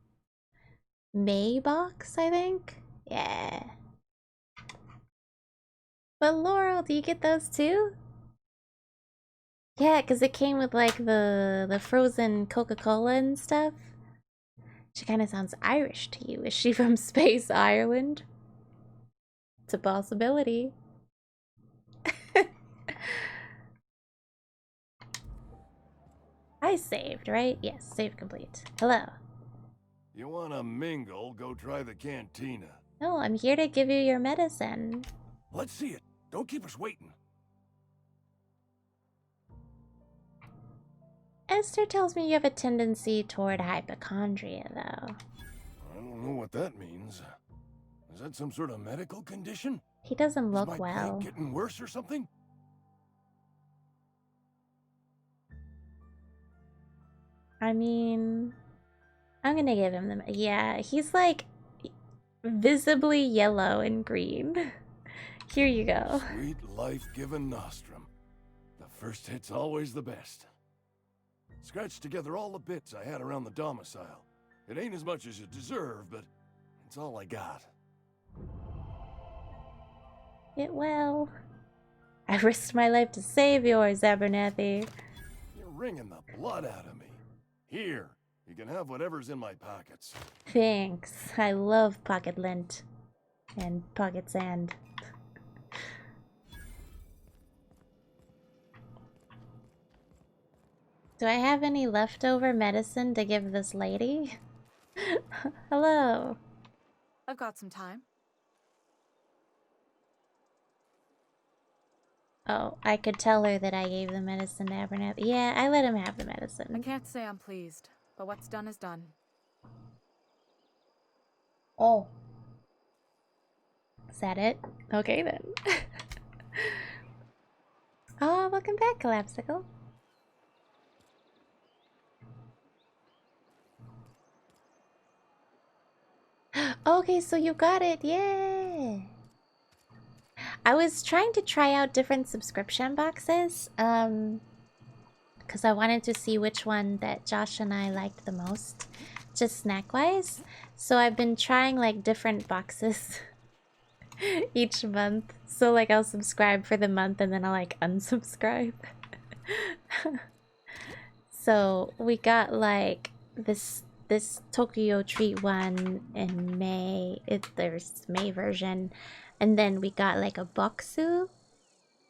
May box, I think. Yeah. But Laurel, do you get those too? Yeah, because it came with like the frozen Coca-Cola and stuff. She kind of sounds Irish to you. Is she from Space Ireland? It's a possibility. I saved, right? Yes, save complete. Hello. You wanna mingle, go try the cantina. No, I'm here to give you your medicine. Let's see it. Don't keep us waiting. Esther tells me you have a tendency toward hypochondria, though. I don't know what that means. Is that some sort of medical condition? He doesn't Is look my well. plague getting worse or something? I mean, I'm gonna give him the... Yeah, he's like visibly yellow and green. Here you go. Sweet life-giving nostrum. The first hit's always the best. Scratched together all the bits I had around the domicile. It ain't as much as you deserve, but it's all I got. Get well. I risked my life to save yours, Abernathy. You're wringing the blood out of me. Here, you can have whatever's in my pockets. Thanks. I love pocket lint. And pocket sand. Do I have any leftover medicine to give this lady? Hello. I've got some time. Oh, I could tell her that I gave the medicine to Abernathy. Yeah, I let him have the medicine. I can't say I'm pleased, but what's done is done. Oh. Is that it? Okay then. Oh, welcome back, Collapsicle. Okay, so you got it. Yay! I was trying to try out different subscription boxes, because I wanted to see which one that Josh and I liked the most, just snack-wise. So I've been trying like different boxes each month. So like I'll subscribe for the month and then I'll like unsubscribe. So we got like this Tokyo Treat one in May. There's May version. And then we got like a boxu,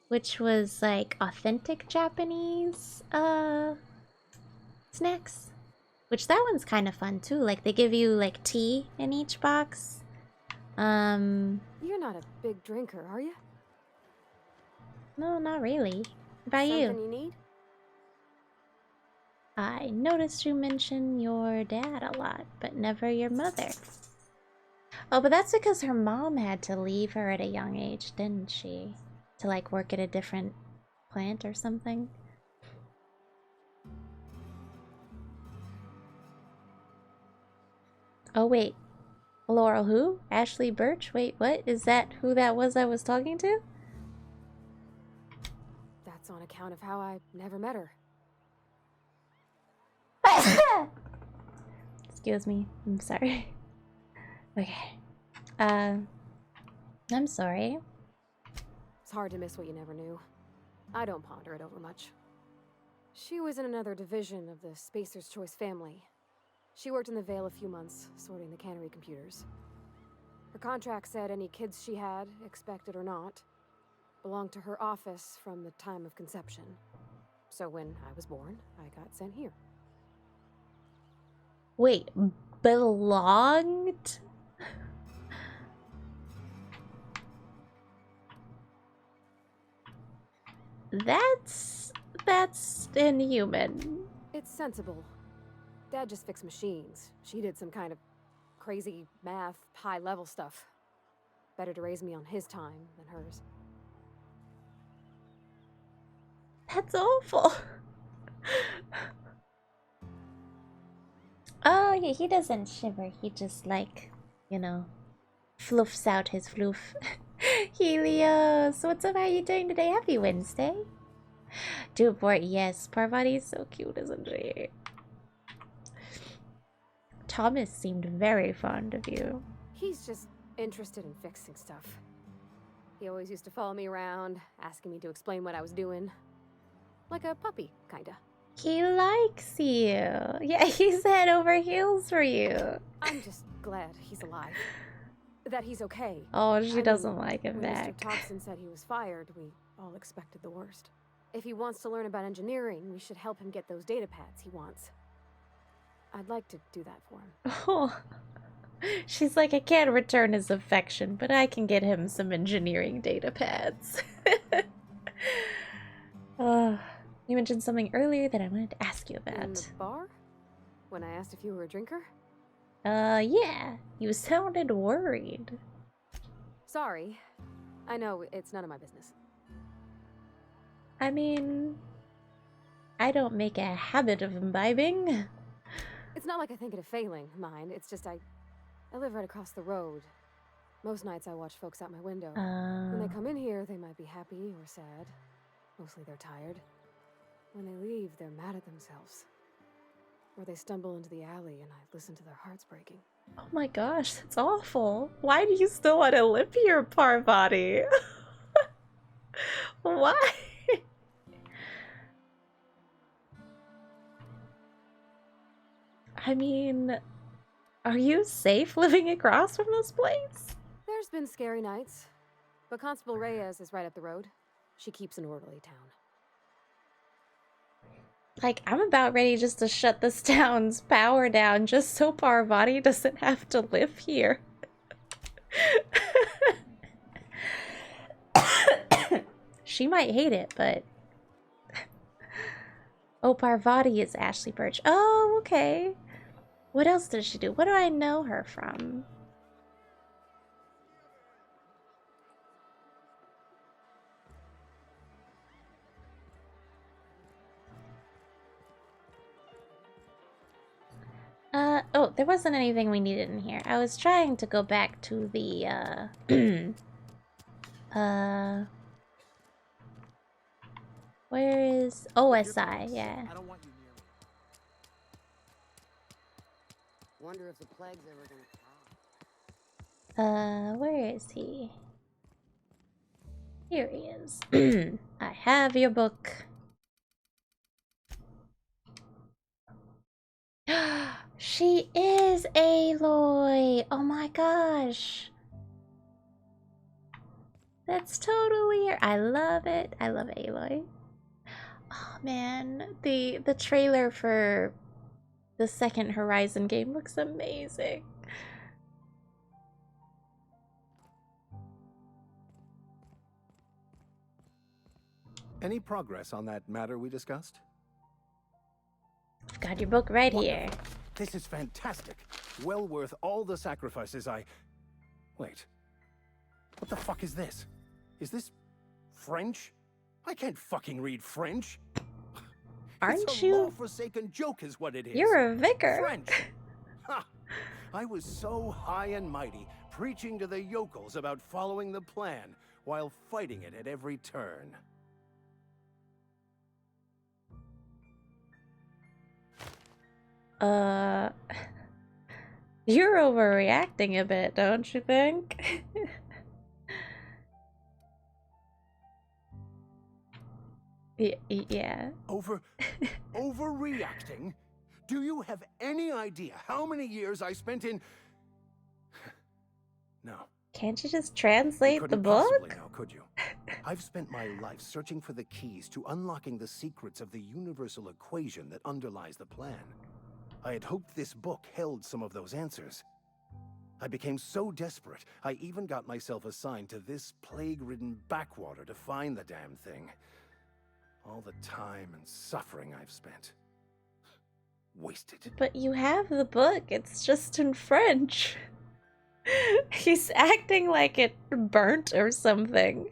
which was like authentic Japanese snacks. Which that one's kind of fun too. Like they give you like tea in each box. You're not a big drinker, are you? No, not really. What about Something you? you need? I noticed you mention your dad a lot, but never your mother. Oh, but that's because her mom had to leave her at a young age, didn't she? To like work at a different plant or something. Oh wait, Laurel who? Ashley Birch? Wait, what? Is that who that was I was talking to? it's on account of how I never met her. Excuse me. I'm sorry. Okay. I'm sorry. It's hard to miss what you never knew. I don't ponder it over much. She was in another division of the Spacer's Choice family. She worked in the Vale a few months, sorting the cannery computers. Her contract said any kids she had, expected or not, belonged to her office from the time of conception. So when I was born, I got sent here. Wait, belonged? That's inhuman. It's sensible. Dad just fixed machines. She did some kind of crazy math, high-level stuff. Better to raise me on his time than hers. That's awful. Oh, yeah, he doesn't shiver. He just, like, you know, fluffs out his floof. Helios, what's up? How you doing today? Happy Wednesday. Dude, boy, yes. Parvati is so cute, isn't she? Thomas seemed very fond of you. He's just interested in fixing stuff. He always used to follow me around, asking me to explain what I was doing. Like a puppy, kinda. He likes you. Yeah, he's head over heels for you. I'm just glad he's alive. That he's okay. Oh, she I doesn't mean, like him when back. Mr. Thompson said he was fired, we all expected the worst. If he wants to learn about engineering, we should help him get those data pads he wants. I'd like to do that for him. Oh. She's like, I can't return his affection, but I can get him some engineering data pads. You mentioned something earlier that I wanted to ask you about. In the bar? When I asked if you were a drinker? Yeah. You sounded worried. Sorry. I know, it's none of my business. I mean, I don't make a habit of imbibing. It's not like I think it a failing, mind. It's just I live right across the road. Most nights I watch folks out my window. When they come in here, they might be happy or sad. Mostly they're tired. When they leave, they're mad at themselves. Or they stumble into the alley and I listen to their hearts breaking. Oh my gosh, that's awful. Why do you still want to live here, Parvati? Why? I mean, are you safe living across from this place? There's been scary nights, but Constable Reyes is right up the road. She keeps an orderly town. Like, I'm about ready just to shut this town's power down just so Parvati doesn't have to live here. She might hate it, but... Oh, Parvati is Ashley Birch. Oh, okay. What else does she do? What do I know her from? Oh, there wasn't anything we needed in here. I was trying to go back to the, where is OSI? Yeah. I don't want you near me. Wonder if the plague's ever gonna come. Where is he? Here he is. I have your book. She is Aloy! Oh my gosh! That's totally her. I love it. I love Aloy. Oh man, the trailer for the second Horizon game looks amazing. Any progress on that matter we discussed? I've got your book right here. This is fantastic. Well worth all the sacrifices I... Wait. What the fuck is this? Is this French? I can't fucking read French. Aren't it's a you? law-forsaken joke is what it is. You're a vicar. French. Ha! I was so high and mighty, preaching to the yokels about following the plan, while fighting it at every turn. Uh, you're overreacting a bit, don't you think? Yeah. Overreacting? Do you have any idea how many years I spent in... No. Can't you just You translate the couldn't possibly book? know, could you? I've spent my life searching for the keys to unlocking the secrets of the universal equation that underlies the plan. I had hoped this book held some of those answers. I became so desperate, I even got myself assigned to this plague-ridden backwater to find the damn thing. All the time and suffering I've spent. Wasted. But you have the book, it's just in French. He's acting like it burnt or something.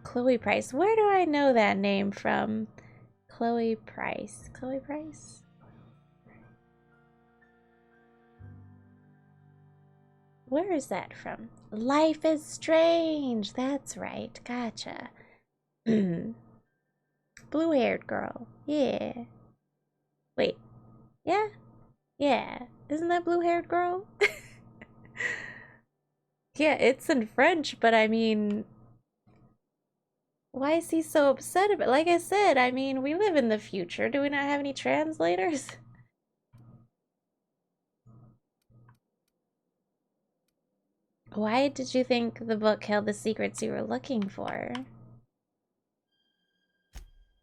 Chloe Price. Where do I know that name from? Chloe Price. Chloe Price? Where is that from? Life is Strange. That's right. Gotcha. Blue-haired girl. Yeah. Wait. Yeah? Yeah. Isn't that blue-haired girl? Yeah, it's in French, but I mean... Why is he so upset about it? Like I said, I mean, we live in the future. Do we not have any translators? Why did you think the book held the secrets you were looking for?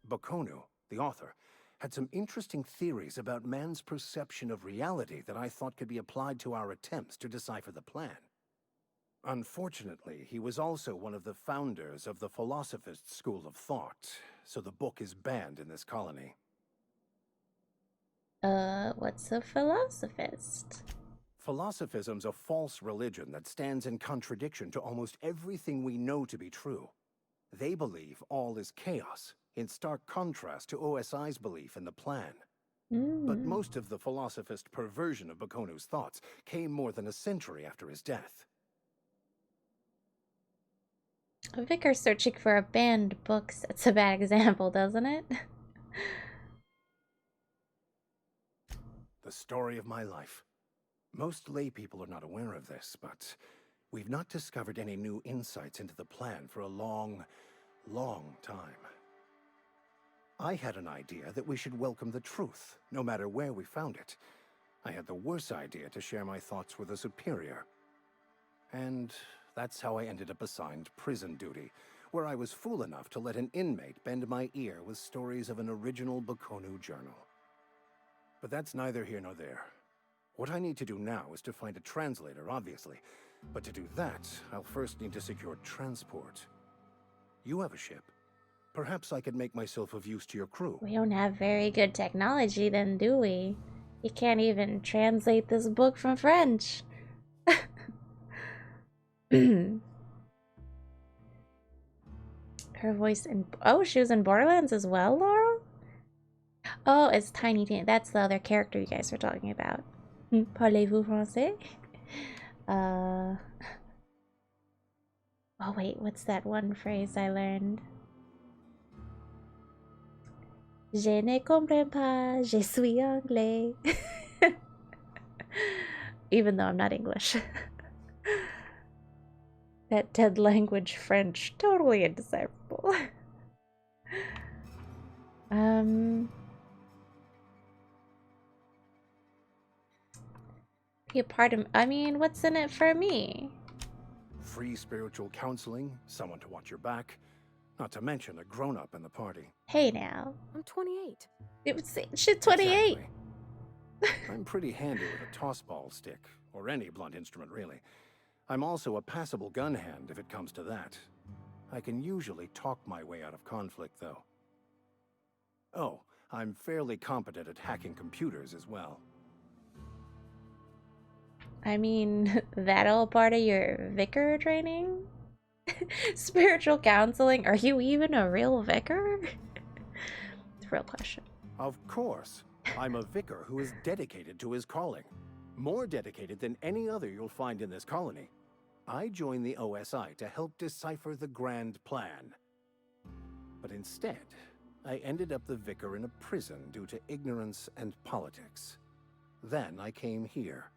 Bakonu, the author, had some interesting theories about man's perception of reality that I thought could be applied to our attempts to decipher the plan. Unfortunately, he was also one of the founders of the Philosophist school of thought, so the book is banned in this colony. What's a philosophist? Philosophism's a false religion that stands in contradiction to almost everything we know to be true. They believe all is chaos, in stark contrast to OSI's belief in the plan. But most of the philosophist perversion of Bakonu's thoughts came more than a century after his death. A vicar searching for a banned book sets a bad example, doesn't it? The story of my life. Most lay people are not aware of this, but we've not discovered any new insights into the plan for a long, long time. I had an idea that we should welcome the truth, no matter where we found it. I had the worse idea to share my thoughts with a superior. And that's how I ended up assigned prison duty, where I was fool enough to let an inmate bend my ear with stories of an original Bakonu journal. But that's neither here nor there. What I need to do now is to find a translator, obviously. But to do that, I'll first need to secure transport. You have a ship. Perhaps I could make myself of use to your crew. We don't have very good technology then, do we? You can't even translate this book from French. Her voice in... Oh, she was in Borderlands as well, Laurel? Oh, it's Tiny Tina. That's the other character you guys were talking about. Parlez-vous français? Oh, wait. What's that one phrase I learned? Je ne comprends pas, je suis anglais. Even though I'm not English. That dead language French, totally indecipherable. Be a part of... I mean, what's in it for me? Free spiritual counseling, someone to watch your back, not to mention a grown-up in the party. Hey now. I'm 28. It was... She's 28! Exactly. I'm pretty handy with a toss-ball stick, or any blunt instrument, really. I'm also a passable gun hand if it comes to that. I can usually talk my way out of conflict, though. Oh, I'm fairly competent at hacking computers as well. I mean, that all part of your vicar training? Spiritual counseling? Are you even a real vicar? It's a real question. Of course. I'm a vicar who is dedicated to his calling. More dedicated than any other you'll find in this colony. I joined the OSI to help decipher the grand plan. But instead, I ended up the vicar in a prison due to ignorance and politics. Then I came here.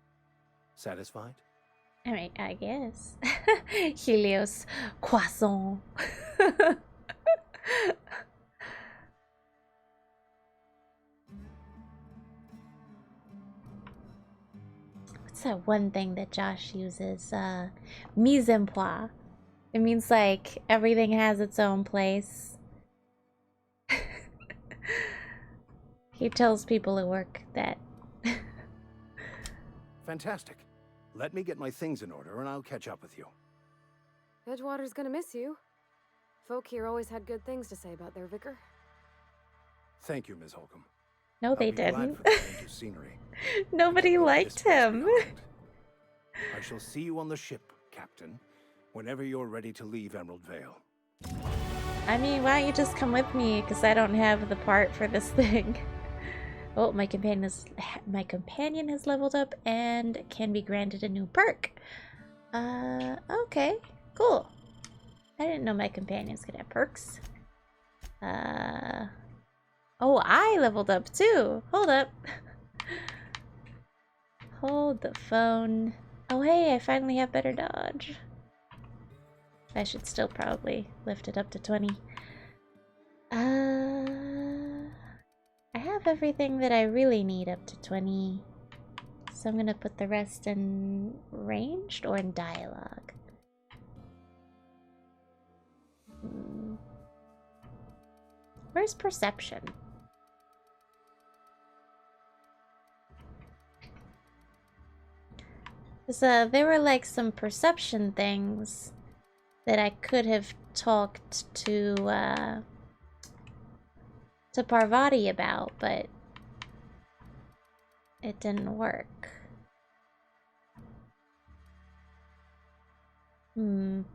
Satisfied? I mean, I guess. Helios croissant. What's that one thing that Josh uses? Mise en place. It means like everything has its own place. He tells people at work that. Fantastic. Let me get my things in order and I'll catch up with you. Edgewater's gonna miss you. Folk here always had good things to say about their vicar. Thank you, Ms. Holcomb. No, they I'll be glad didn't. for the change of scenery. Nobody liked him. I shall see you on the ship, Captain, whenever you're ready to leave Emerald Vale. I mean, why don't you just come with me? Because I don't have the part for this thing. Oh, my companion has leveled up and can be granted a new perk. Okay, cool. I didn't know my companions could have perks. Oh, I leveled up too. Hold up. Hold the phone. Oh, hey, I finally have better dodge. I should still probably lift it up to 20. I have everything that I really need up to 20. So I'm gonna put the rest in ranged or in dialogue. Where's perception? There were like some perception things that I could have talked to Parvati about, but it didn't work. Bring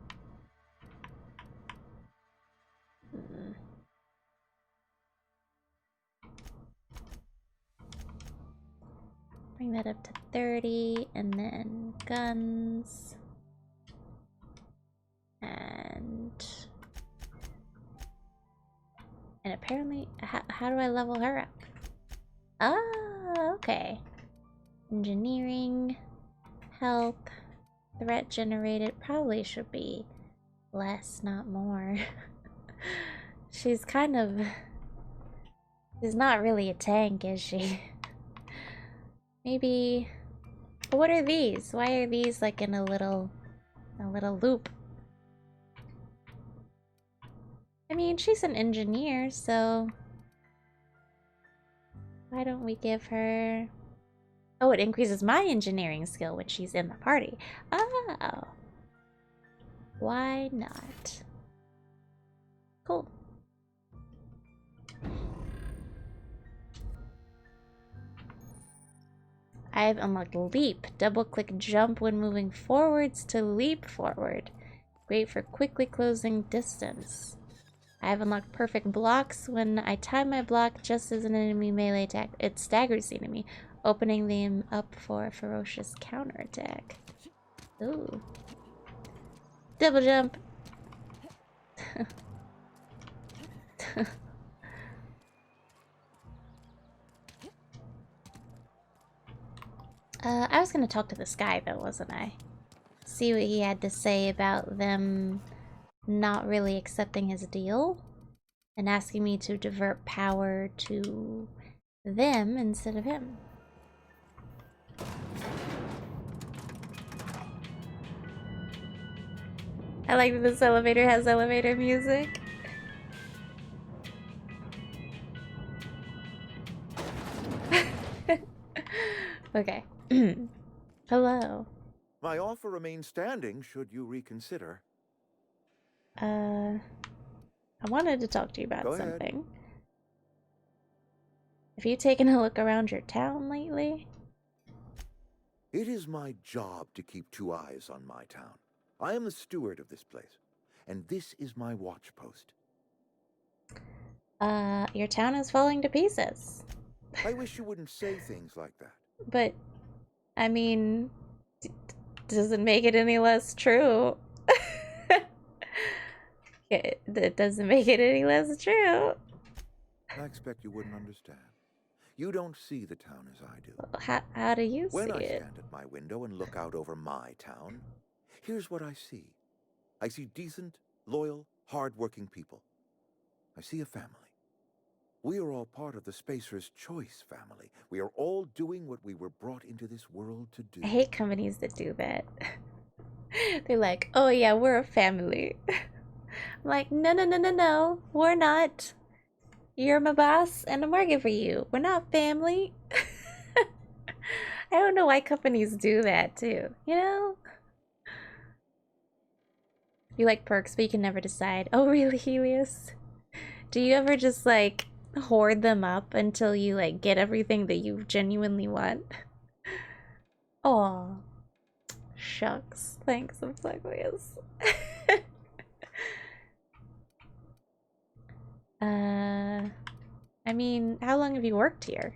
that up to 30, and then guns. And apparently, how do I level her up? Ah, okay. Engineering, health, threat generated probably should be less, not more. She's not really a tank, is she? Maybe. What are these? Why are these like in a little loop? I mean, she's an engineer, so why don't we give her... Oh, it increases my engineering skill when she's in the party. Oh. Why not? Cool. I've unlocked leap. Double-click jump when moving forwards to leap forward. Great for quickly closing distance. I have unlocked perfect blocks. When I time my block just as an enemy melee attack, it staggers the enemy, opening them up for a ferocious counterattack. Ooh. Double jump. I was gonna talk to this guy though, wasn't I? See what he had to say about them not really accepting his deal and asking me to divert power to them instead of him. I like that this elevator has elevator music. Okay. Hello. My offer remains standing should you reconsider. I wanted to talk to you about Go ahead. something. Have you taken a look around your town lately? It is my job to keep 2 eyes on my town. I am the steward of this place, and this is my watch post. Your town is falling to pieces. I wish you wouldn't say things like that. But, I mean, doesn't make it any less true. It doesn't make it any less true. I expect you wouldn't understand. You don't see the town as I do. How do you When see I it? stand at my window and look out over my town, here's what I see. I see decent, loyal, hard-working people. I see a family. We are all part of the Spacer's Choice family. We are all doing what we were brought into this world to do. I hate companies that do that. They're like, oh yeah, we're a family. I'm like, no, we're not. You're my boss and I'm working for you. We're not family. I don't know why companies do that too, you know? You like perks, but you can never decide. Oh really, Helios? Do you ever just like hoard them up until you like get everything that you genuinely want? Oh, shucks. Thanks, Oblivious. I mean, how long have you worked here?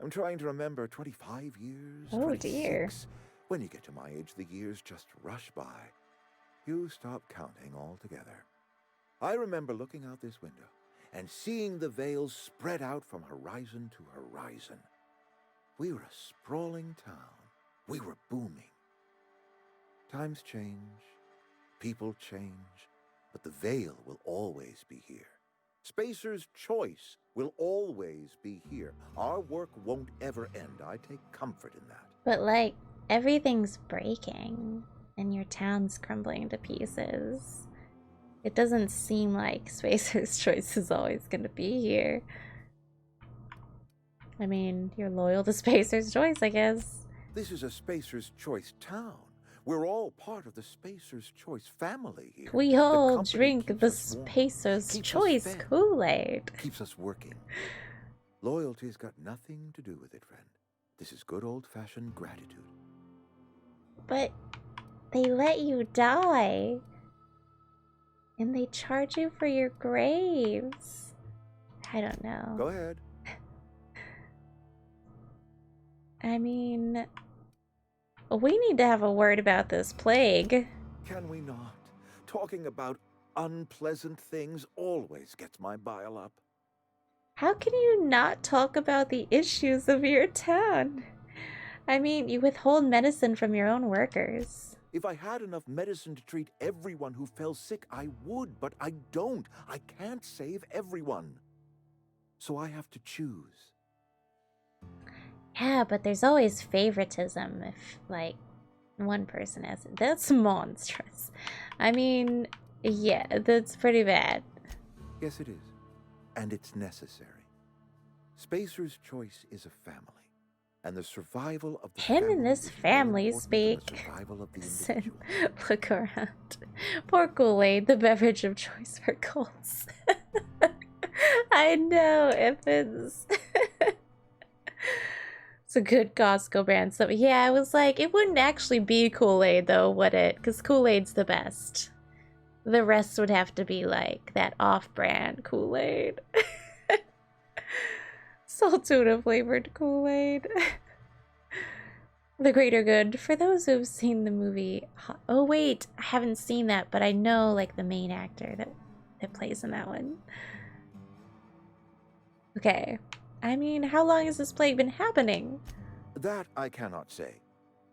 I'm trying to remember 25 years, Oh 26. dear. When you get to my age, the years just rush by. You stop counting altogether. I remember looking out this window and seeing the veils spread out from horizon to horizon. We were a sprawling town. We were booming. Times change, people change, but the veil will always be here. Spacer's Choice will always be here. Our work won't ever end. I take comfort in that. But like, everything's breaking and your town's crumbling to pieces. It doesn't seem like Spacer's Choice is always gonna be here. I mean, you're loyal to Spacer's Choice, I guess. This is a Spacer's Choice town. We're all part of the Spacer's Choice family here. We all drink the Spacer's Choice Kool-Aid. Keeps us working. Loyalty's got nothing to do with it, friend. This is good old-fashioned gratitude. But they let you die. And they charge you for your graves. I don't know. Go ahead. I mean, we need to have a word about this plague. Can we not? Talking about unpleasant things always gets my bile up. How can you not talk about the issues of your town? I mean, you withhold medicine from your own workers. If I had enough medicine to treat everyone who fell sick, I would, but I don't. I can't save everyone. So I have to choose. Yeah, but there's always favoritism if, like, one person has it. That's monstrous. I mean, yeah, that's pretty bad. Yes, it is. And it's necessary. Spacer's Choice is a family. And the survival of the Him and this family speak. Look around. Pour Kool-Aid, the beverage of choice for cults. I know, if it's... It's a good Costco brand. So yeah, I was like, it wouldn't actually be Kool-Aid though, would it? Because Kool-Aid's the best. The rest would have to be like that off-brand Kool-Aid. Salt tuna flavored Kool-Aid. The greater good. For those who have seen the movie... Oh wait, I haven't seen that, but I know like the main actor that plays in that one. Okay. I mean, how long has this plague been happening? That I cannot say.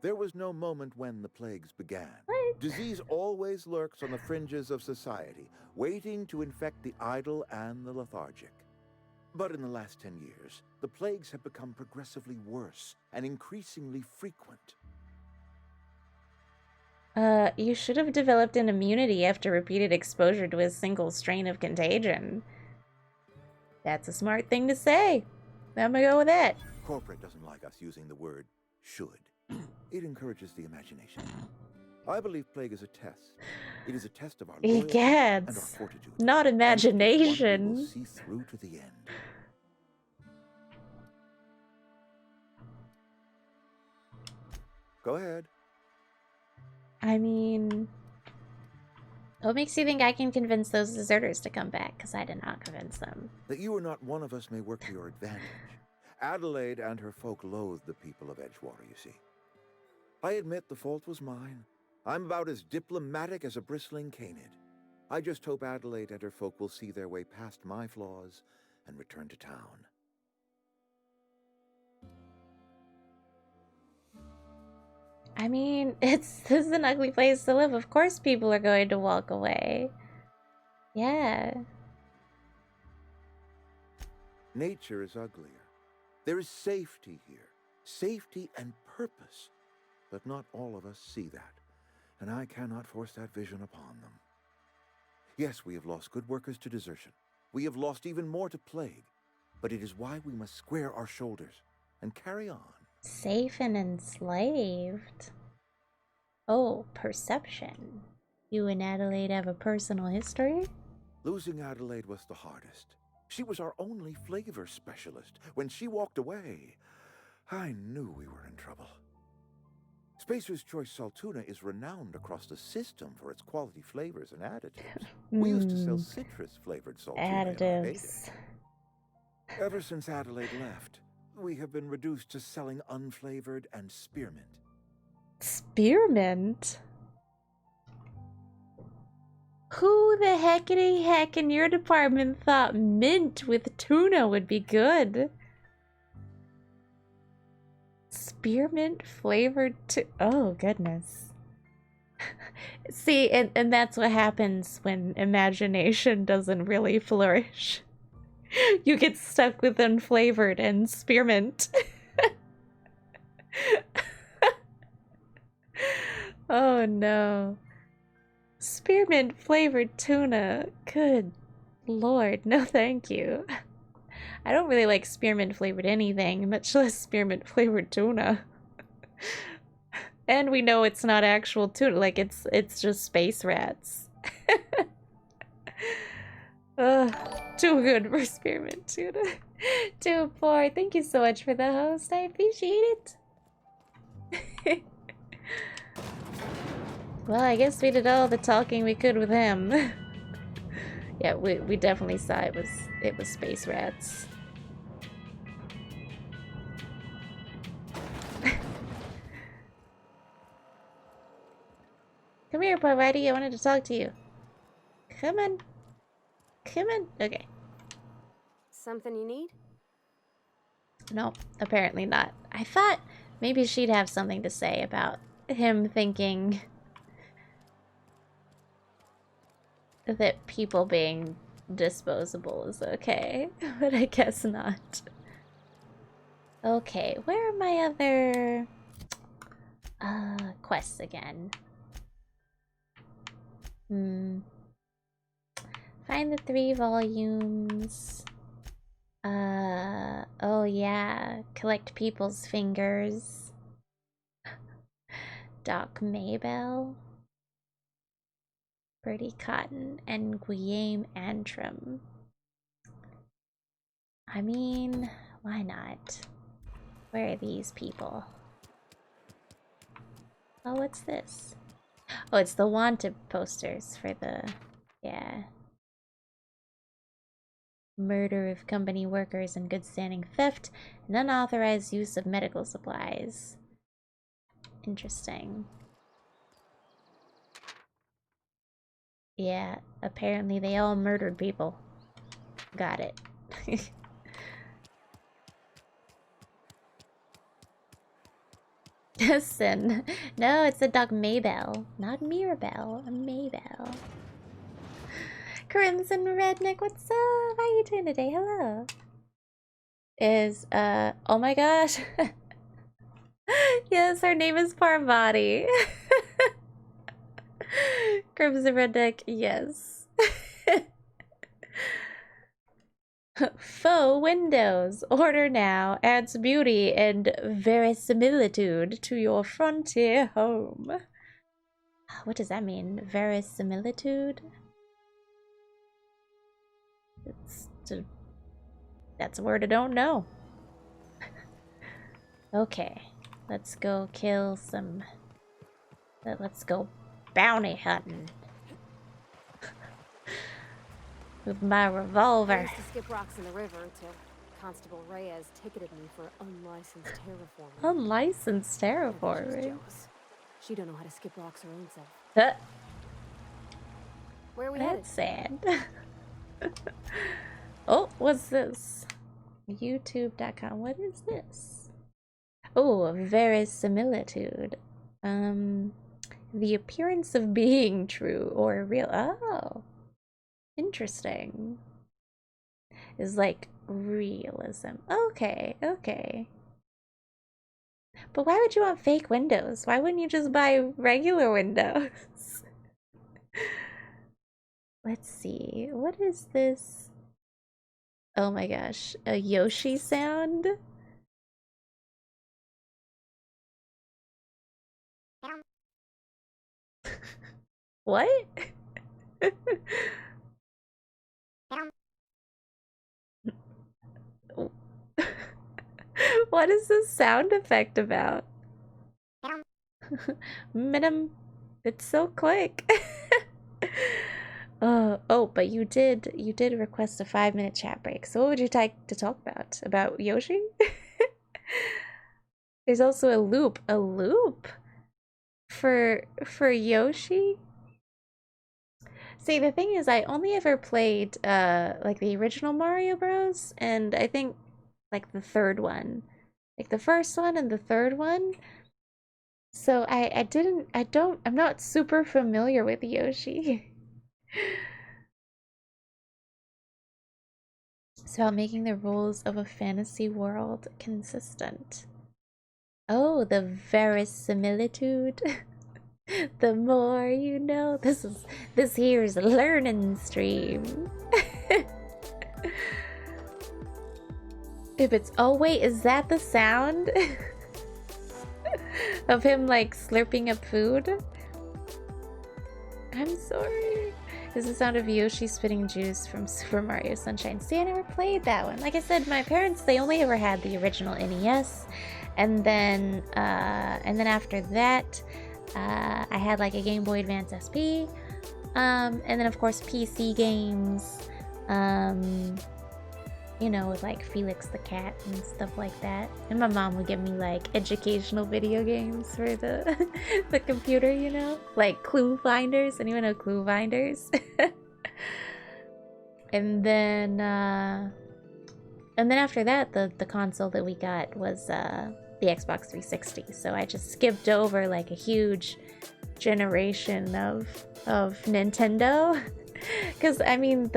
There was no moment when the plagues began. What? Disease always lurks on the fringes of society, waiting to infect the idle and the lethargic. But in the last 10 years, the plagues have become progressively worse and increasingly frequent. You should have developed an immunity after repeated exposure to a single strain of contagion. That's a smart thing to say. I'm gonna go with that. Corporate doesn't like us using the word should. It encourages the imagination. I believe plague is a test. It is a test of our loyalty and our fortitude. Not imagination. We will see through to the end. Go ahead. I mean, what makes you think I can convince those deserters to come back? Because I did not convince them. That you are not one of us may work to your advantage. Adelaide and her folk loathe the people of Edgewater, you see. I admit the fault was mine. I'm about as diplomatic as a bristling canid. I just hope Adelaide and her folk will see their way past my flaws and return to town. I mean, this is an ugly place to live. Of course people are going to walk away. Yeah. Nature is uglier. There is safety here. Safety and purpose. But not all of us see that, and I cannot force that vision upon them. Yes, we have lost good workers to desertion. We have lost even more to plague. But it is why we must square our shoulders and carry on. Safe and enslaved. Oh, perception. You and Adelaide have a personal history? Losing Adelaide was the hardest. She was our only flavor specialist. When she walked away, I knew we were in trouble. Spacer's Choice Salt Tuna is renowned across the system for its quality flavors and additives. We used to sell citrus-flavored salt tuna in our heyday. Ever since Adelaide left, we have been reduced to selling unflavored and spearmint. Spearmint? Who the heckity heck in your department thought mint with tuna would be good? Spearmint flavored to— oh goodness. See, and that's what happens when imagination doesn't really flourish. You get stuck with unflavored and spearmint. Oh no. Spearmint flavored tuna. Good lord, no thank you. I don't really like spearmint flavored anything, much less spearmint flavored tuna. And we know it's not actual tuna, like it's just space rats. Too good for spearmint tuna. Too poor. Thank you so much for the host. I appreciate it. Well, I guess we did all the talking we could with him. Yeah, we definitely saw it was space rats. Come here, poor Righty. I wanted to talk to you. Come on. Come on. Okay. Something you need? Nope, apparently not. I thought maybe she'd have something to say about him thinking that people being disposable is okay, but I guess not. Okay, where are my other quests again? Find the 3 volumes. Oh yeah, collect people's fingers. Doc Maybell, Bertie Cotton, and Guillaume Antrim. I mean, why not? Where are these people? Oh, what's this? Oh, it's the wanted posters for the, yeah. Murder of company workers and good standing theft and unauthorized use of medical supplies. Interesting. Yeah, apparently they all murdered people. Got it. Listen, no, it's a Doc Maybell, not Mirabelle, a Maybell. Crimson Redneck, what's up? How you doing today? Hello. Oh my gosh. Yes, her name is Parvati. Crimson Redneck, yes. Faux windows. Order now. Adds beauty and verisimilitude to your frontier home. What does that mean? Verisimilitude? That's a word I don't know. Okay. Let's go kill some... Let's go bounty hunting. With my revolver. I used to skip rocks in the river till Constable Reyes ticketed me for unlicensed terraforming. Unlicensed terraforming? She don't know how to skip rocks her own self. Huh. Where are we That's headed? sad. Oh, what's this? YouTube.com. What is this? Oh, verisimilitude. The appearance of being true or real. Oh, interesting. Is like realism. Okay, okay. But why would you want fake windows? Why wouldn't you just buy regular windows? Let's see. What is this? Oh my gosh. A Yoshi sound? What? What is this sound effect about? Minimum. It's so quick. Oh, but you did request a 5-minute chat break. So what would you like to talk about? About Yoshi? There's also a loop. A loop? For Yoshi? See, the thing is, I only ever played like the original Mario Bros. And I think like the third one. Like the first one and the third one. So I'm not super familiar with Yoshi. It's about making the rules of a fantasy world consistent. Oh, the verisimilitude. The more you know. This here's a learning stream. If it's, oh wait, is that the sound? Of him like slurping up food? I'm sorry. Is the sound of Yoshi spitting juice from Super Mario Sunshine. See, I never played that one. Like I said, my parents, they only ever had the original NES. And then after that, I had like a Game Boy Advance SP. And then of course PC games. You know, with like Felix the Cat and stuff like that. And my mom would give me like educational video games for the the computer, you know? Like Clue Finders. Anyone know Clue Finders? And then after that, the console that we got was the Xbox 360. So I just skipped over like a huge generation of Nintendo. Because I mean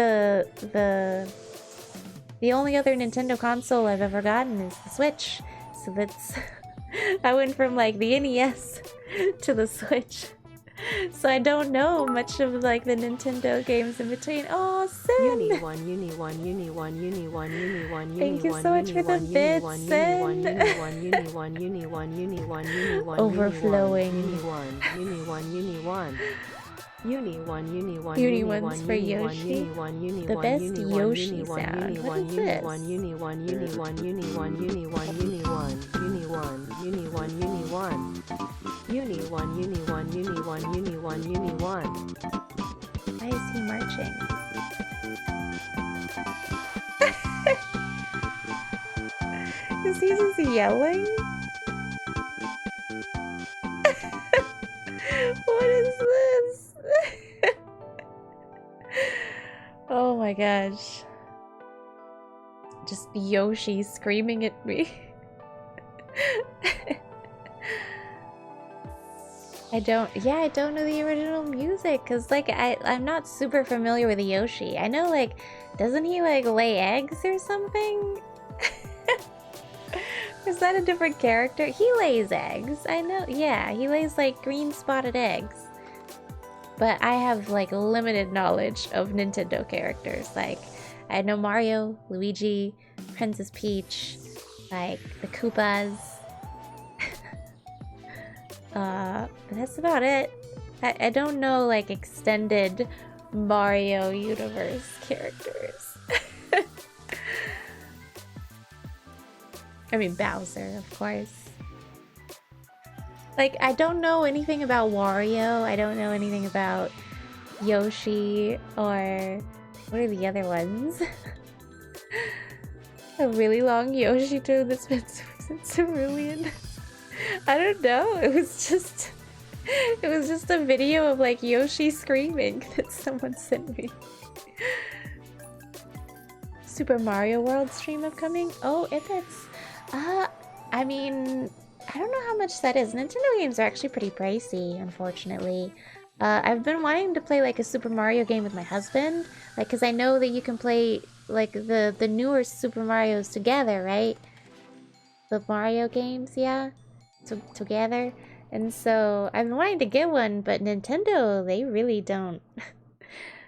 the only other Nintendo console I've ever gotten is the Switch. So that's... I went from like the NES to the Switch. So I don't know much of like the Nintendo games in between. Oh, Sin! Thank you so much for the bits, Sin! Overflowing. Uni ones for Yoshi. The best Yoshi sound. What is this? Why is he marching? Is he just yelling? What is this? Oh my gosh. Just Yoshi screaming at me. I don't know the original music because like I'm not super familiar with Yoshi. I know like, doesn't he like lay eggs or something? Is that a different character? He lays eggs. I know, yeah, he lays like green spotted eggs. But I have like limited knowledge of Nintendo characters. Like I know Mario, Luigi, Princess Peach, like the Koopas. But that's about it. I don't know like extended Mario universe characters. I mean Bowser, of course. Like, I don't know anything about Wario. I don't know anything about Yoshi or... What are the other ones? A really long Yoshi toad that's been cerulean. I don't know. It was just a video of like Yoshi screaming that someone sent me. Super Mario World stream upcoming? Oh, if it's... I mean, I don't know how much that is. Nintendo games are actually pretty pricey, unfortunately. I've been wanting to play like a Super Mario game with my husband, like, because I know that you can play like the newer Super Marios together, right? The Mario games, yeah, together. And so I've been wanting to get one, but Nintendo, they really don't.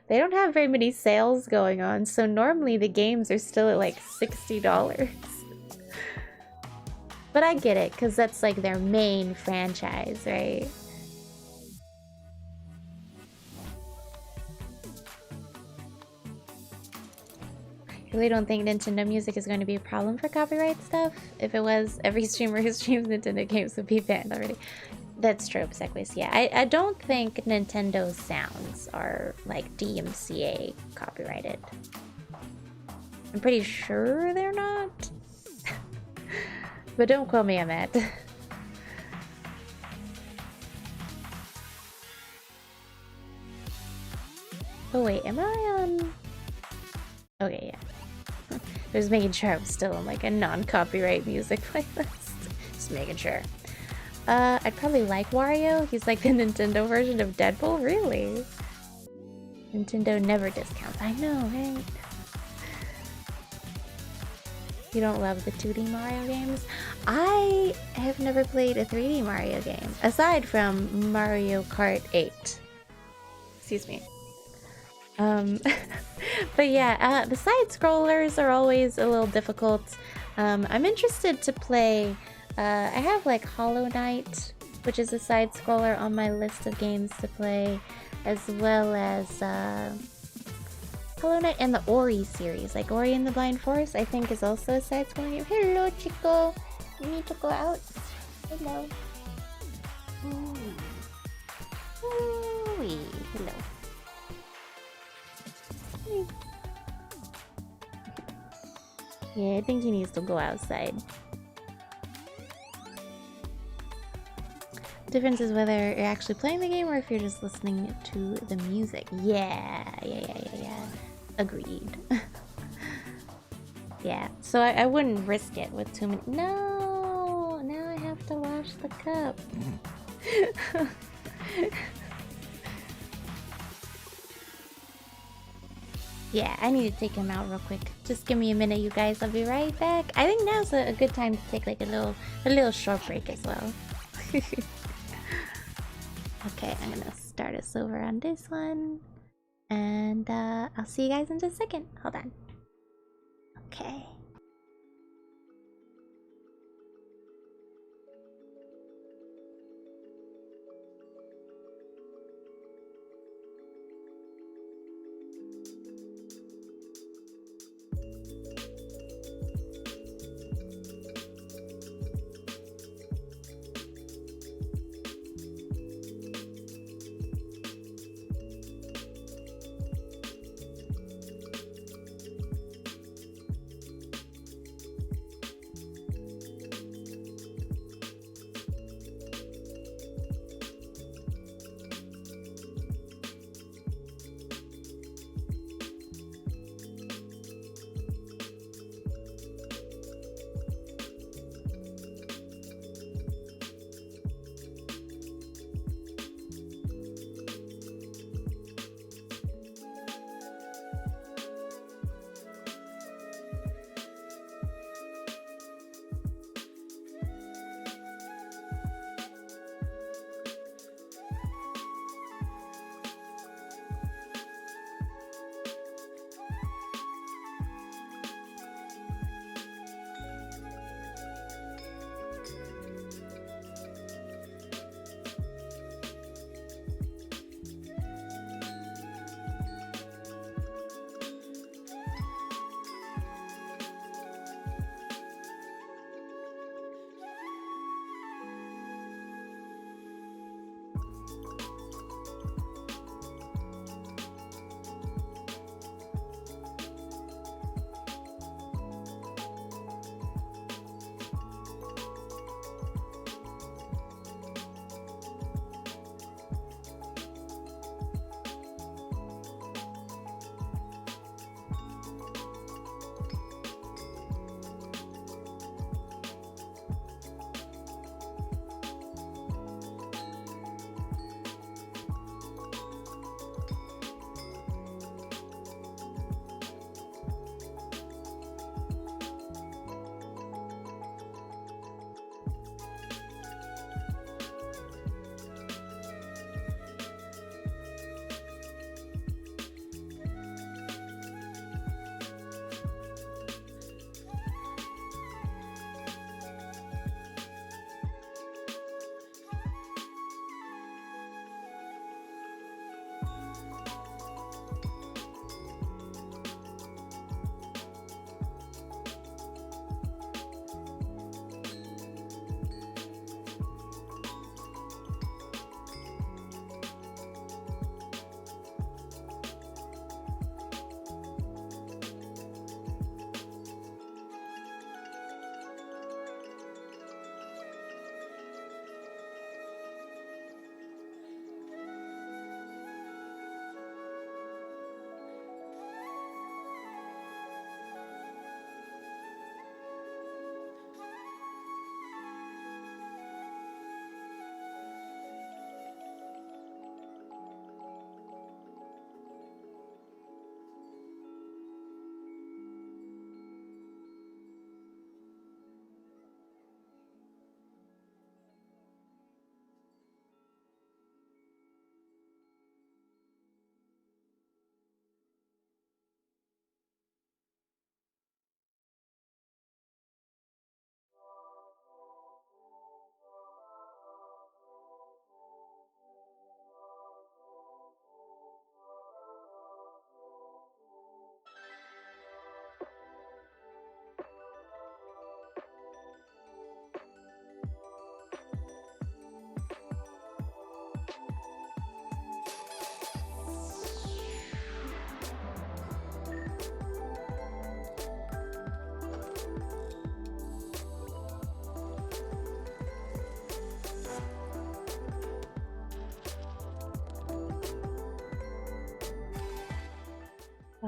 They don't have very many sales going on, so normally the games are still at like $60. But I get it, because that's like their main franchise, right? I really don't think Nintendo Music is going to be a problem for copyright stuff. If it was, every streamer who streams Nintendo games would be banned already. That's true, Obsequious. Yeah, I don't think Nintendo sounds are like DMCA copyrighted. I'm pretty sure they're not. But don't quote me on that. Oh wait, am I on... Okay, yeah. Just making sure I'm still on like a non-copyright music playlist. Just making sure. I'd probably like Wario. He's like the Nintendo version of Deadpool, really? Nintendo never discounts. I know, right? You don't love the 2D Mario games? I have never played a 3D Mario game, aside from Mario Kart 8. Excuse me. But yeah, the side-scrollers are always a little difficult. I'm interested to play... I have like Hollow Knight, which is a side-scroller on my list of games to play, as well as Hollow Knight and the Ori series. Like Ori and the Blind Forest, I think, is also a side-scrolling game. Hello, Chico! You need to go out? Hello. Ooh. Ooh-wee. Hello. Yeah, I think he needs to go outside. The difference is whether you're actually playing the game or if you're just listening to the music. Yeah. Agreed. Yeah, so I wouldn't risk it with too many... No! Now I have to wash the cup. Yeah, I need to take him out real quick. Just give me a minute, you guys. I'll be right back. I think now's a good time to take like a little short break as well. Okay, I'm gonna start us over on this one. And I'll see you guys in just a second. Hold on. Okay.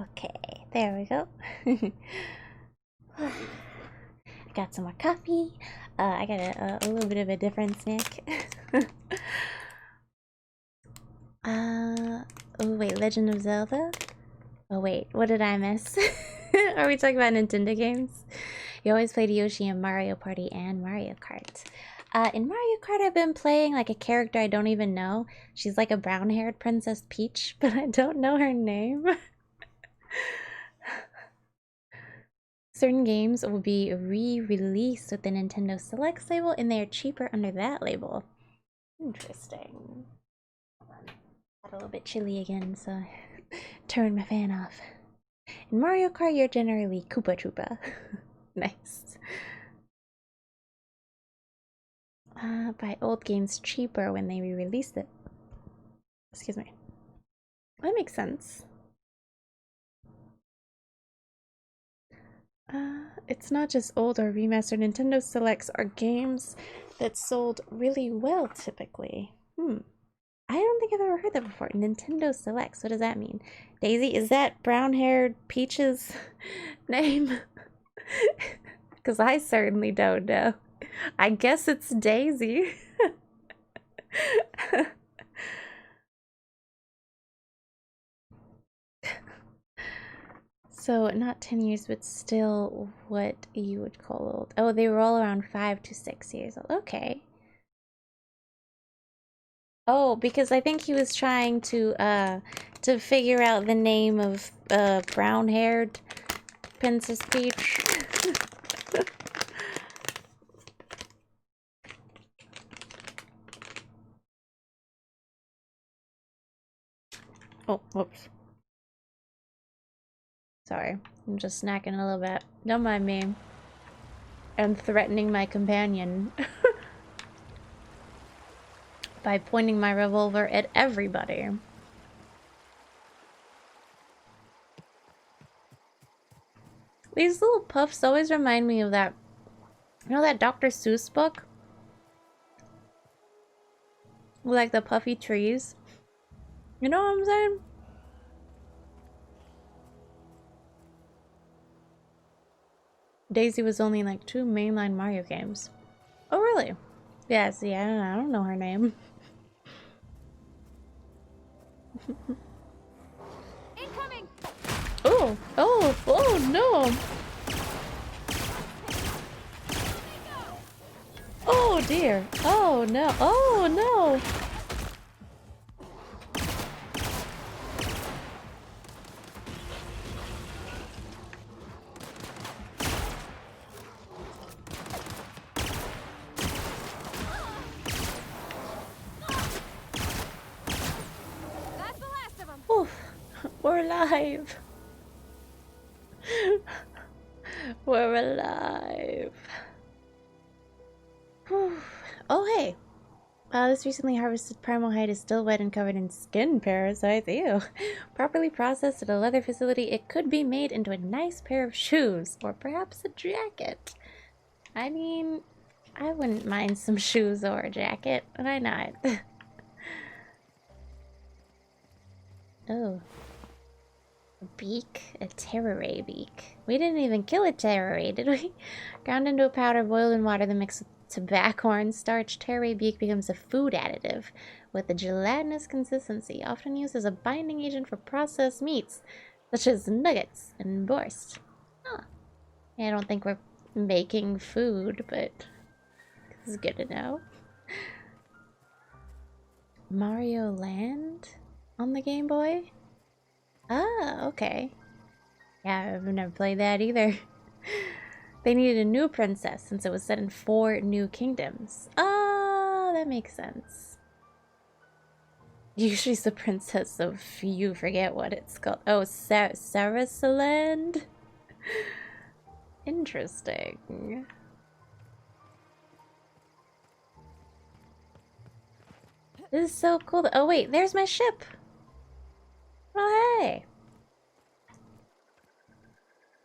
Okay, there we go. I got some more coffee. I got a little bit of a different snack. Oh wait, Legend of Zelda? Oh wait, what did I miss? Are we talking about Nintendo games? You always played Yoshi in Mario Party and Mario Kart. In Mario Kart, I've been playing like a character I don't even know. She's like a brown-haired Princess Peach, but I don't know her name. Certain games will be re-released with the Nintendo Selects label, and they are cheaper under that label. Interesting. Got a little bit chilly again, so I turned my fan off. In Mario Kart, you're generally Koopa Troopa. Nice. Buy old games cheaper when they re-release it. Excuse me. That makes sense. It's not just old or remastered. Nintendo Selects are games that sold really well, typically. I don't think I've ever heard that before. Nintendo Selects, what does that mean? Daisy, is that brown-haired Peach's name? Because I certainly don't know. I guess it's Daisy. So, not 10 years, but still what you would call old. Oh, they were all around 5 to 6 years old. Okay. Oh, because I think he was trying to figure out the name of brown-haired Princess Peach. Oh, whoops. Sorry, I'm just snacking a little bit. Don't mind me. I'm threatening my companion by pointing my revolver at everybody. These little puffs always remind me of that, you know, that Dr. Seuss book? Like the puffy trees. You know what I'm saying? Daisy was only in like 2 mainline Mario games. Oh, really? Yeah, see, I don't know her name. Incoming! Oh, oh, oh no! Oh dear! Oh no! Oh no! Oof, we're alive. We're alive. Whew. Oh, hey. This recently harvested primal hide is still wet and covered in skin parasites. Ew. Properly processed at a leather facility, it could be made into a nice pair of shoes, or perhaps a jacket. I mean, I wouldn't mind some shoes or a jacket. Why not? Oh. A beak? A terroray beak. We didn't even kill a terroray, did we? Ground into a powder, boiled in water, then mixed with tobacco and starch, terroray beak becomes a food additive with a gelatinous consistency, often used as a binding agent for processed meats, such as nuggets and borscht. Huh. Yeah, I don't think we're making food, but this is good to know. Mario Land on the Game Boy? Ah, okay. Yeah, I've never played that either. They needed a new princess since it was set in 4 new kingdoms. Oh, that makes sense. Usually it's the princess of you forget what it's called. Oh, Sarasaland? Interesting. This is so cool. Oh wait, there's my ship. Oh hey.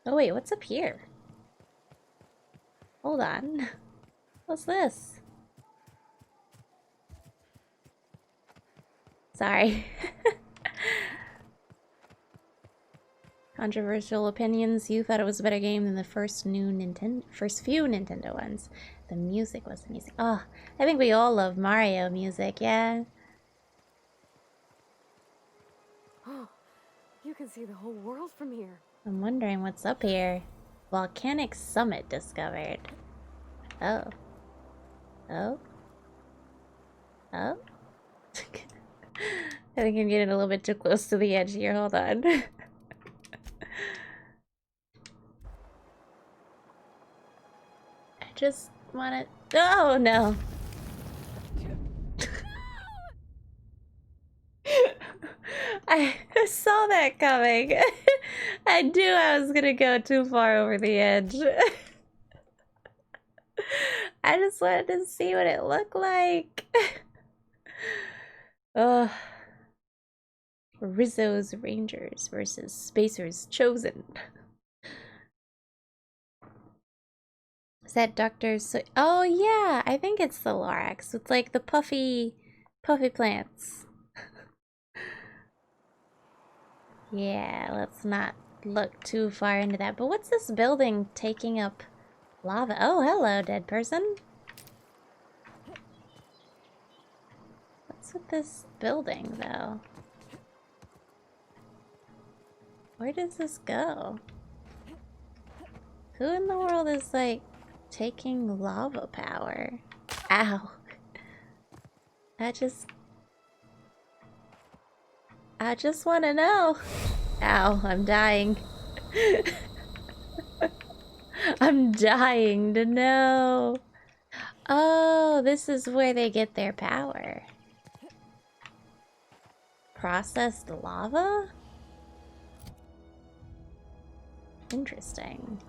Oh wait, what's up here? Hold on. What's this? Sorry. Controversial opinions. You thought it was a better game than the first few Nintendo ones. The music was amazing. Oh, I think we all love Mario music, yeah? Oh, you can see the whole world from here. I'm wondering what's up here. Volcanic Summit discovered. Oh. Oh? Oh? I think I'm getting a little bit too close to the edge here. Hold on. I just want to... Oh, no. I saw that coming. I knew I was gonna go too far over the edge. I just wanted to see what it looked like. Ugh. Rizzo's Rangers versus Spacer's Chosen. Is that Dr. Oh yeah, I think it's the Lorax. It's like the puffy plants. Yeah, let's not look too far into that. But what's this building taking up lava? Oh, hello, dead person. What's with this building, though? Where does this go? Who in the world is, like, taking lava power? Ow. I just want to know. Ow, I'm dying. I'm dying to know. Oh, this is where they get their power. Processed lava? Interesting.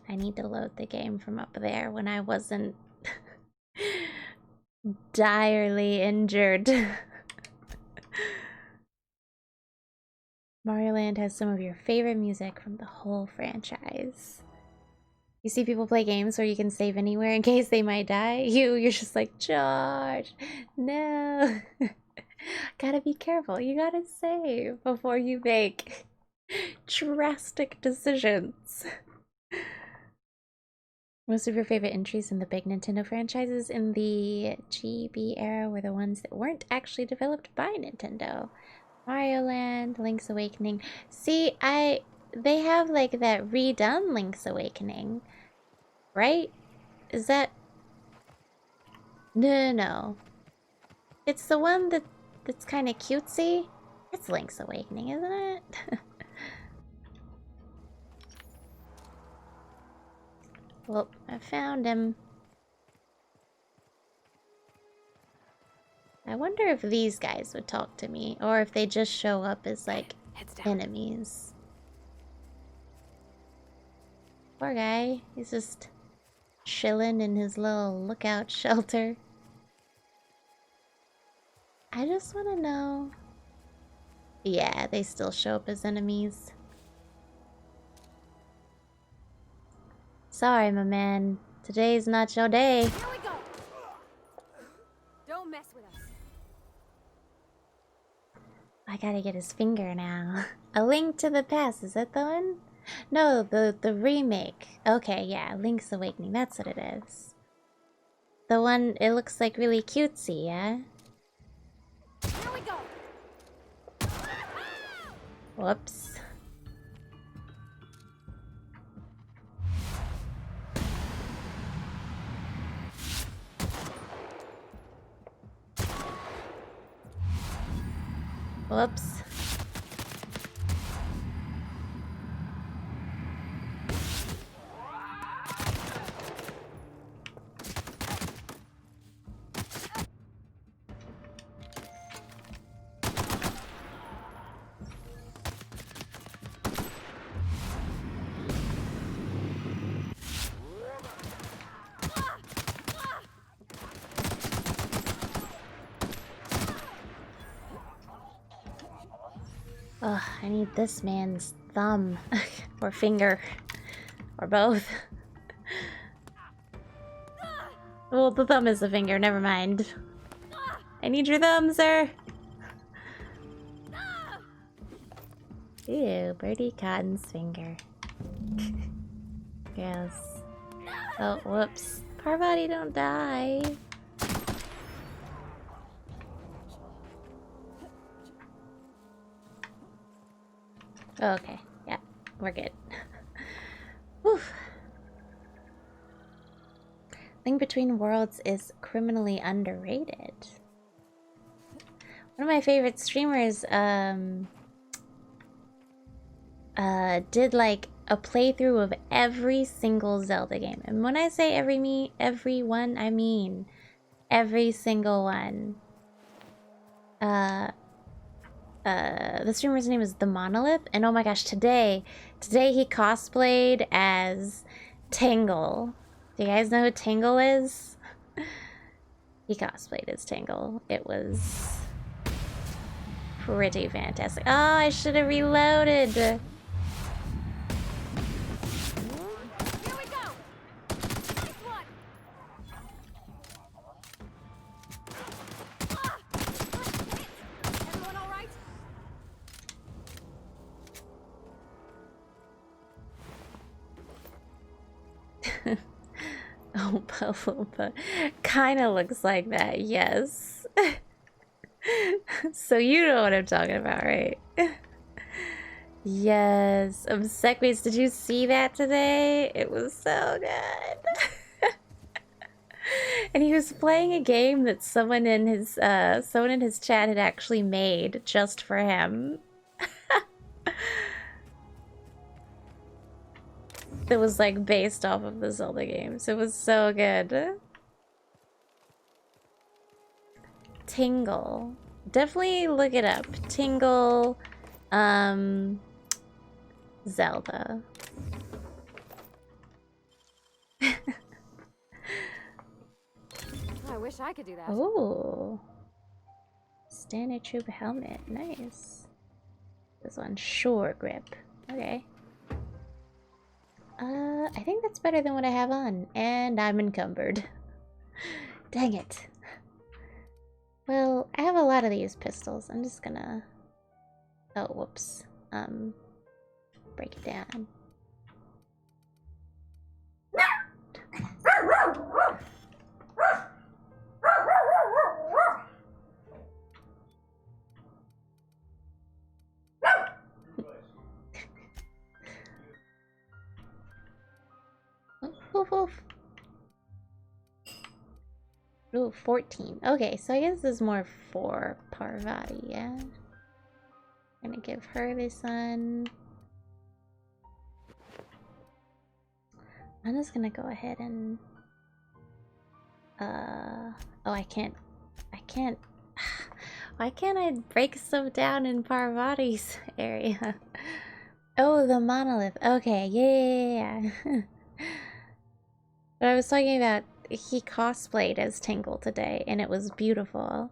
I need to load the game from up there when I wasn't direly injured. Mario Land has some of your favorite music from the whole franchise. You see people play games where you can save anywhere in case they might die. You're just like, George, no. Gotta be careful. You gotta save before you make drastic decisions. Most of your favorite entries in the big Nintendo franchises in the GB era were the ones that weren't actually developed by Nintendo. Mario Land, Link's Awakening. See, they have like that redone Link's Awakening, right? Is that... No. It's the one that's kind of cutesy. It's Link's Awakening, isn't it? Well, I found him. I wonder if these guys would talk to me, or if they just show up as, like, enemies. Poor guy. He's just chilling in his little lookout shelter. I just want to know... Yeah, they still show up as enemies. Sorry, my man. Today's not your day. Here we go. Don't mess with us. I gotta get his finger now. A Link to the Past, is that the one? No, the remake. Okay, yeah, Link's Awakening, that's what it is. The one, it looks like really cutesy, yeah? Here we go. Whoops. Whoops. Ugh, I need this man's thumb. Or finger. Or both. Well, the thumb is the finger, never mind. I need your thumb, sir. Ew, Birdie Cotton's finger. Gross. Oh, whoops. Parvati, don't die. Okay, yeah, we're good. Whew. Link Between Worlds is criminally underrated. One of my favorite streamers did like a playthrough of every single Zelda game. And when I say every one, I mean every single one. The streamer's name is The Monolith, and oh my gosh, today he cosplayed as Tingle. Do you guys know who Tingle is? He cosplayed as Tingle. It was pretty fantastic. Oh, I should have reloaded. Here we go. Nice one. Everyone all right? Oh, Palumpa. Kinda looks like that, yes. So you know what I'm talking about, right? Yes. Obsequious, did you see that today? It was so good. And he was playing a game that someone in his chat had actually made just for him. That was like based off of the Zelda games. It was so good. Tingle. Definitely look it up. Tingle, Zelda. I wish I could do that. Oh. Standard Trooper helmet. Nice. This one, Shore Grip. Okay. I think that's better than what I have on. And I'm encumbered. Dang it. Well, I have a lot of these pistols. I'm just gonna... Oh, whoops. Break it down. Woof, woof. Ooh, 14. Okay, so I guess this is more for Parvati, yeah? I'm gonna give her this one. I'm just gonna go ahead and... Oh, I can't... Why can't I break stuff down in Parvati's area? Oh, the monolith. Okay, yeah. But I was talking about, he cosplayed as Tingle today, and it was beautiful.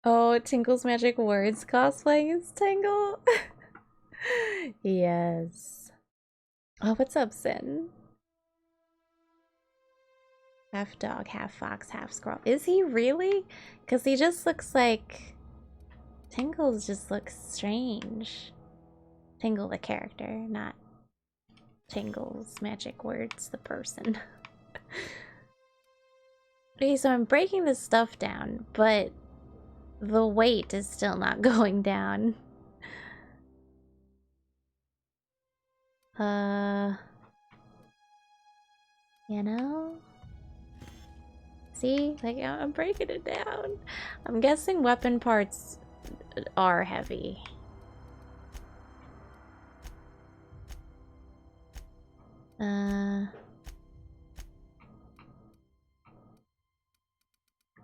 Oh, Tingle's Magic Words cosplaying as Tingle. Yes. Oh, what's up, Sin? Half dog, half fox, half squirrel. Is he really? Because he just looks like... Tingle just looks strange. Tingle the character, not Tingle's Magic Words the person. Okay, so I'm breaking this stuff down, but the weight is still not going down. You know? See? Like, I'm breaking it down. I'm guessing weapon parts are heavy.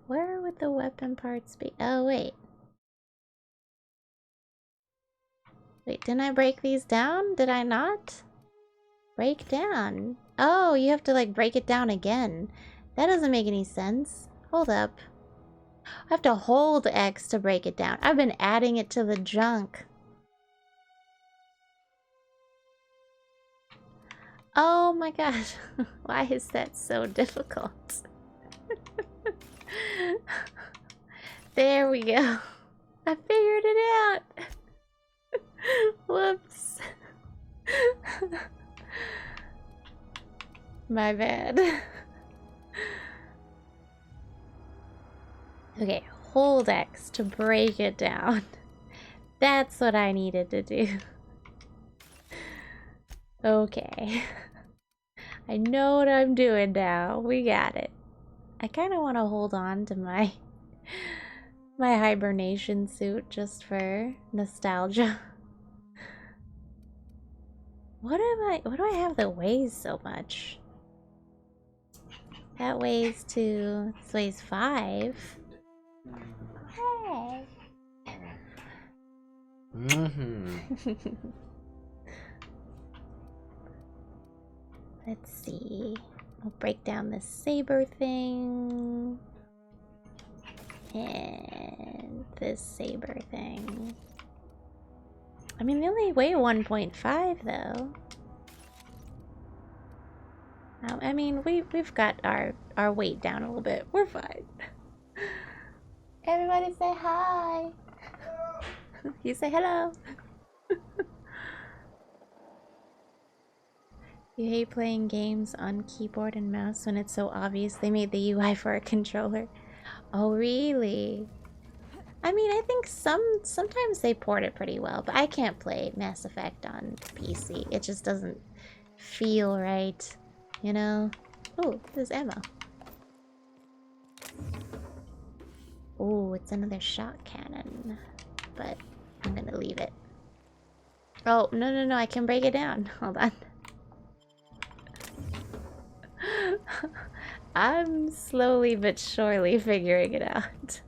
Where would the weapon parts be? Oh, wait. Wait, didn't I break these down? Did I not? Break down. Oh, you have to, like, break it down again. That doesn't make any sense. Hold up. I have to hold X to break it down. I've been adding it to the junk. Oh my gosh. Why is that so difficult? There we go. I figured it out. Whoops. My bad. Okay, hold X to break it down. That's what I needed to do. Okay. I know what I'm doing now. We got it. I kind of want to hold on to my hibernation suit just for nostalgia. What do I have that weighs so much? That weighs this weighs 5. Hey. Let's see. I'll break down this saber thing. And this saber thing. I mean, they only weigh 1.5 though. I mean, we've got our weight down a little bit. We're fine. Everybody say hi. You say hello. You hate playing games on keyboard and mouse when it's so obvious they made the UI for a controller. Oh, really? I mean, I think sometimes they port it pretty well, but I can't play Mass Effect on PC. It just doesn't feel right, you know? Oh, there's ammo. Oh, it's another shot cannon, but I'm gonna leave it. Oh, no, I can break it down. Hold on. I'm slowly but surely figuring it out.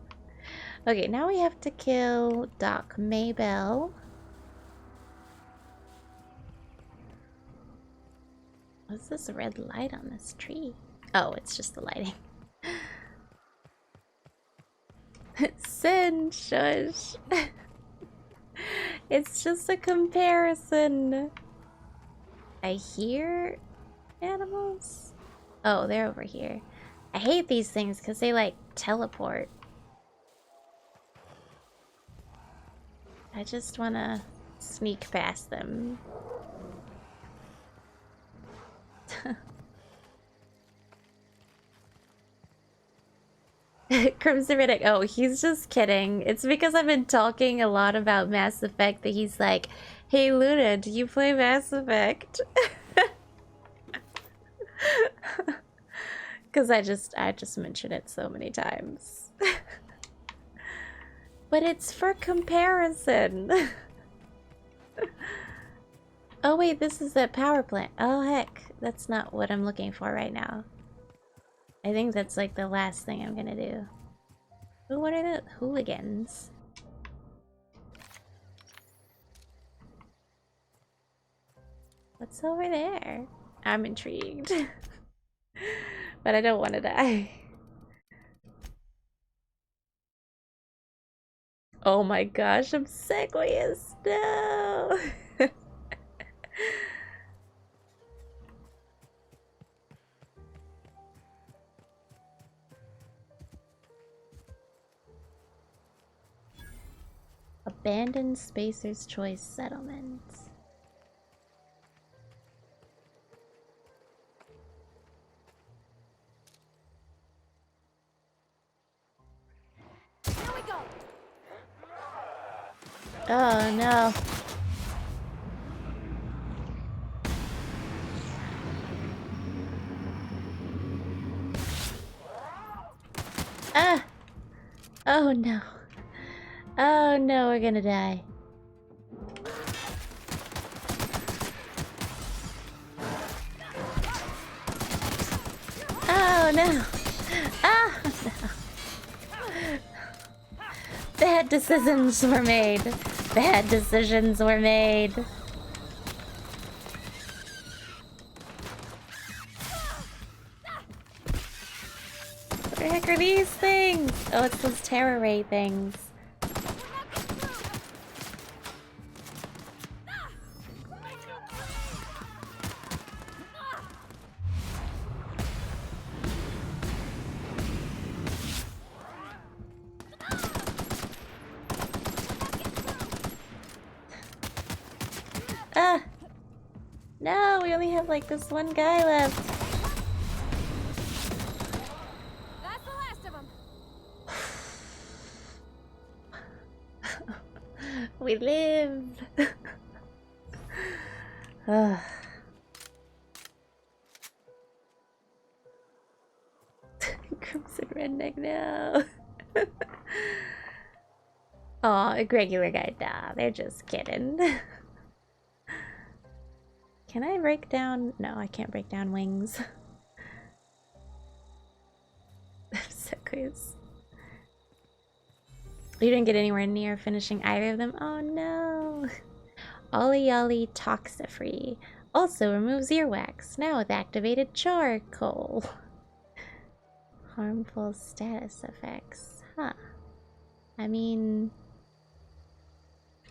Okay, now we have to kill Doc Maybell. What's this red light on this tree? Oh, it's just the lighting. Sin, shush. It's just a comparison. I hear animals. Oh, they're over here. I hate these things because they like teleport. I just want to sneak past them. Crimson Riddick. Oh, he's just kidding. It's because I've been talking a lot about Mass Effect that he's like, hey Luna, do you play Mass Effect? Because I just mentioned it so many times. But it's for comparison. Oh wait, this is that power plant. Oh heck, that's not what I'm looking for right now. I think that's like the last thing I'm gonna do. Ooh, what are the hooligans? What's over there? I'm intrigued. But I don't want to die. Oh my gosh, I'm segueing. No! Abandoned Spacer's Choice Settlement. Here we go. Oh no. Ah! Oh no. Oh no, we're gonna die. Oh no. Oh no. Bad decisions were made. Bad decisions were made. What the heck are these things? Oh, it's those terror ray things. Ah! No, we only have like this one guy left. That's the last of them. We live. Ugh. Crimson redneck now. Aw, a regular guy. Nah, they're just kidding. Can I break down? No, I can't break down wings. So close. You didn't get anywhere near finishing either of them? Oh no! Ollie Ollie Toxifree. Also removes earwax, now with activated charcoal. Harmful status effects. Huh. I mean,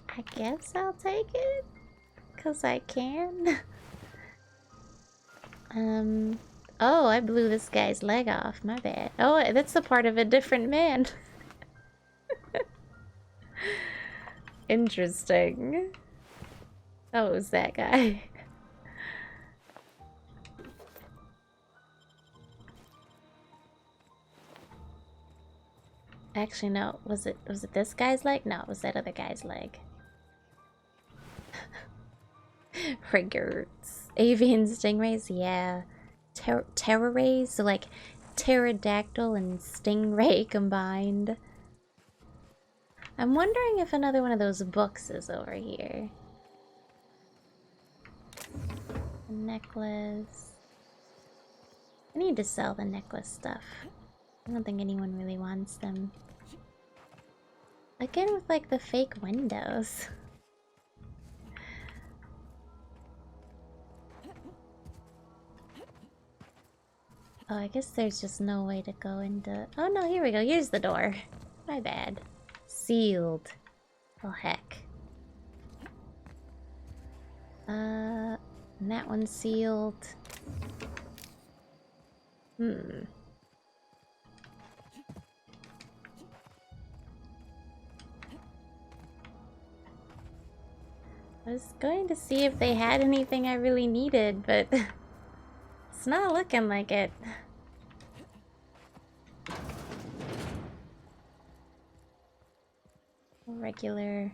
I guess I'll take it. 'Cause I can. Oh, I blew this guy's leg off. My bad. Oh, that's the part of a different man. Interesting. Oh, it was that guy. Actually, no. Was it this guy's leg? No, it was that other guy's leg. Frigates. Avian stingrays? Yeah. Terror rays? So like pterodactyl and stingray combined. I'm wondering if another one of those books is over here. A necklace. I need to sell the necklace stuff. I don't think anyone really wants them. Again with like the fake windows. Oh, I guess there's just no way to go into... Oh no, here we go. Here's the door. My bad. Sealed. Oh heck. And that one's sealed. I was going to see if they had anything I really needed, but it's not looking like it. Regular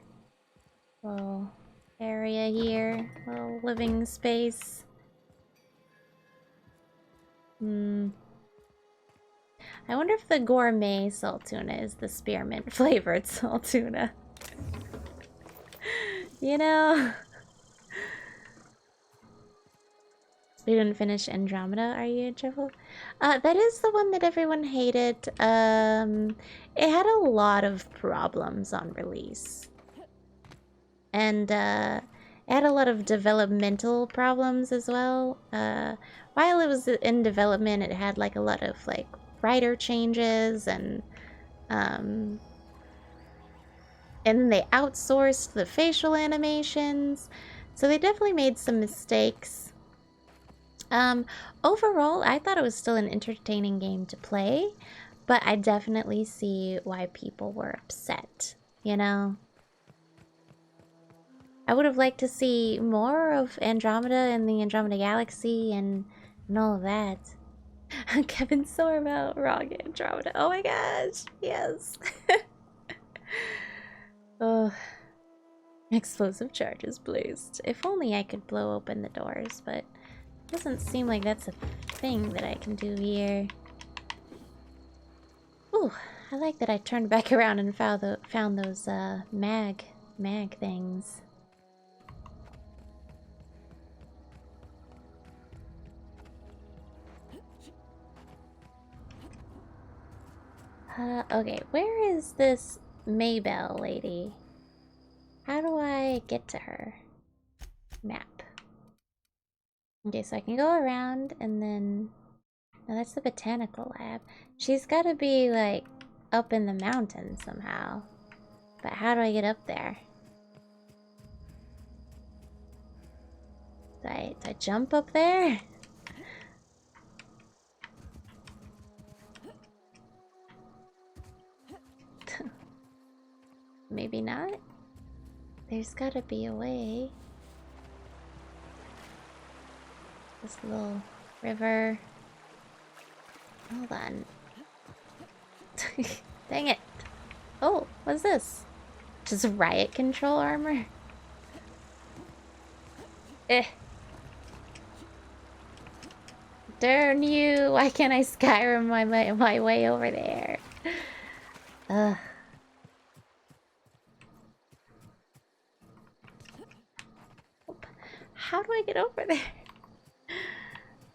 little area here, little living space. I wonder if the gourmet salt tuna is the spearmint flavored salt tuna. You know? You didn't finish Andromeda, are you, Jeffel? That is the one that everyone hated. It had a lot of problems on release. And, it had a lot of developmental problems as well. While it was in development, it had, like, a lot of, like, writer changes and then they outsourced the facial animations. So they definitely made some mistakes. Overall, I thought it was still an entertaining game to play, but I definitely see why people were upset, you know? I would have liked to see more of Andromeda and the Andromeda Galaxy and all of that. Kevin Sormo, wrong Andromeda. Oh my gosh, yes. Oh, explosive charges placed. If only I could blow open the doors, but it doesn't seem like that's a thing that I can do here. Ooh, I like that I turned back around and found those mag things. Okay, where is this Maybell lady? How do I get to her? Map. Okay, so I can go around and then... No, that's the botanical lab. She's gotta be, like, up in the mountains somehow. But how do I get up there? Do I jump up there? Maybe not? There's gotta be a way. This little river. Hold on. Dang it. Oh, what's this? Just riot control armor? Eh. Darn you! Why can't I Skyrim my way over there? Ugh. How do I get over there?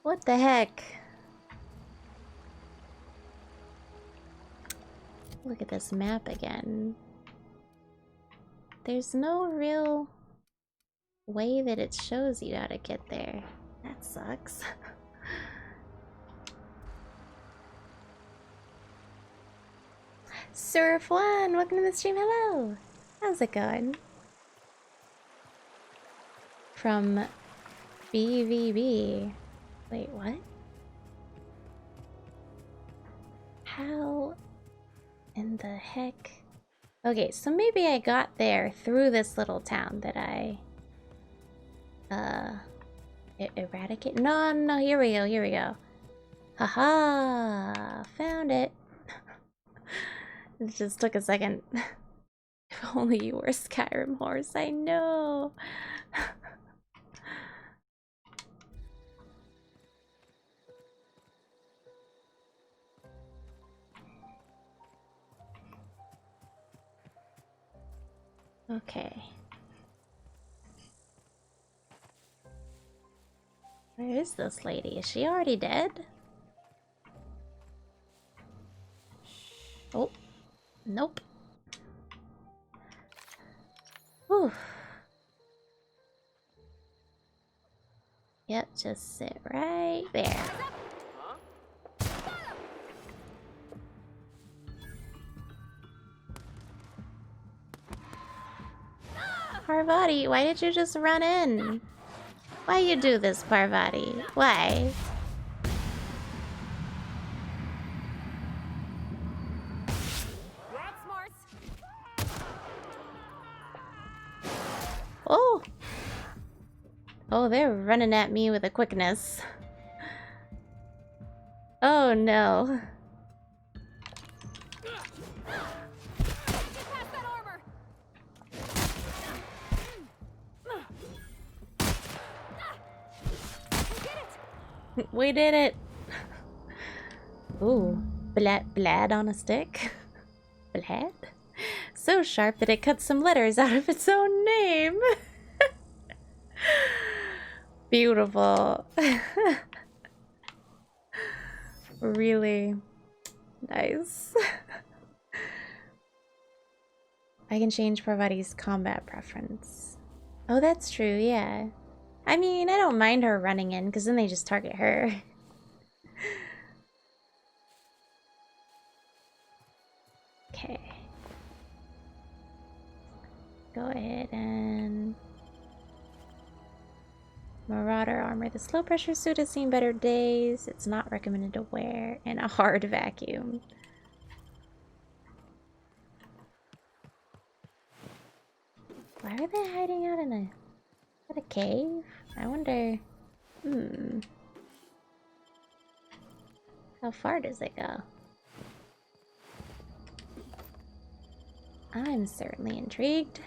What the heck? Look at this map again. There's no real way that it shows you how to get there. That sucks. Surf1, welcome to the stream. Hello. How's it going? From BVB. Wait, what? How in the heck? Okay, so maybe I got there through this little town that I eradicate. No, here we go. Haha, found it. It just took a second. If only you were a Skyrim horse, I know. Okay. Where is this lady? Is she already dead? Oh, nope. Whew. Yep, just sit right there. Parvati, why did you just run in? Why you do this, Parvati? Why? Oh! Oh, they're running at me with a quickness. Oh no. We did it! Ooh, blad on a stick? Blad? So sharp that it cuts some letters out of its own name! Beautiful. Really nice. I can change Parvati's combat preference. Oh, that's true, yeah. I mean, I don't mind her running in, because then they just target her. Okay. Go ahead and... Marauder armor. The slow pressure suit has seen better days. It's not recommended to wear. And a hard vacuum. Why are they hiding out in a... Is that a cave? I wonder... How far does it go? I'm certainly intrigued.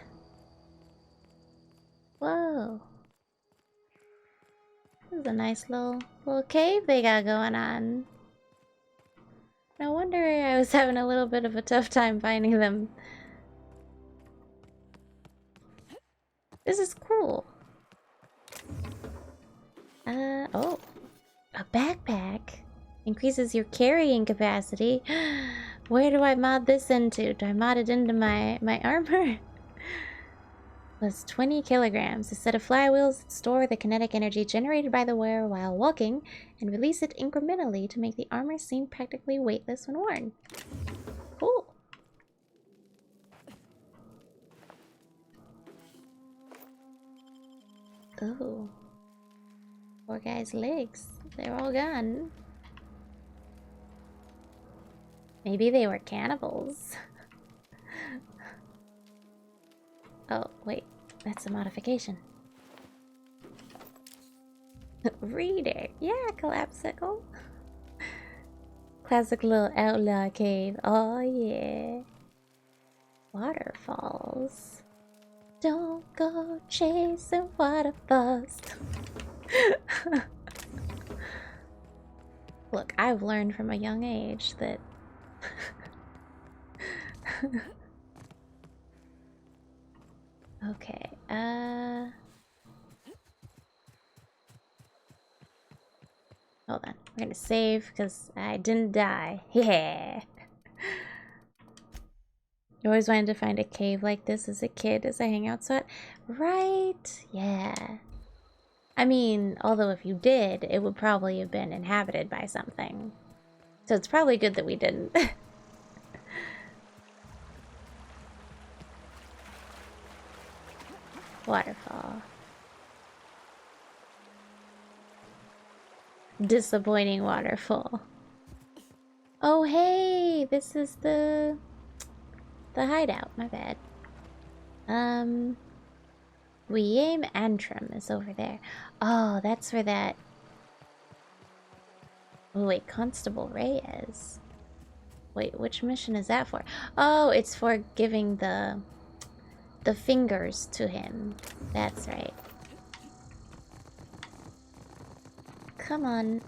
Whoa. This is a nice little cave they got going on. No wonder I was having a little bit of a tough time finding them. This is cool. Oh. A backpack. Increases your carrying capacity. Where do I mod this into? Do I mod it into my armor? Plus 20 kilograms. A set of flywheels that store the kinetic energy generated by the wearer while walking and release it incrementally to make the armor seem practically weightless when worn. Cool. Oh. Poor guy's legs. They're all gone. Maybe they were cannibals. Oh, wait. That's a modification. Read it. Yeah, Collapsicle. Classic little outlaw cave. Oh, yeah. Waterfalls. Don't go chasing waterfalls. Look, I've learned from a young age that okay, hold on. We're gonna save because I didn't die. Yeah. You always wanted to find a cave like this as a kid as a hangout spot? Right? Yeah. I mean, although if you did, it would probably have been inhabited by something. So it's probably good that we didn't. Waterfall. Disappointing waterfall. Oh hey, this is the hideout, my bad. We aim Antrim is over there. Oh, that's where that. Oh wait, Constable Reyes. Wait, which mission is that for? Oh, it's for giving the fingers to him. That's right. Come on.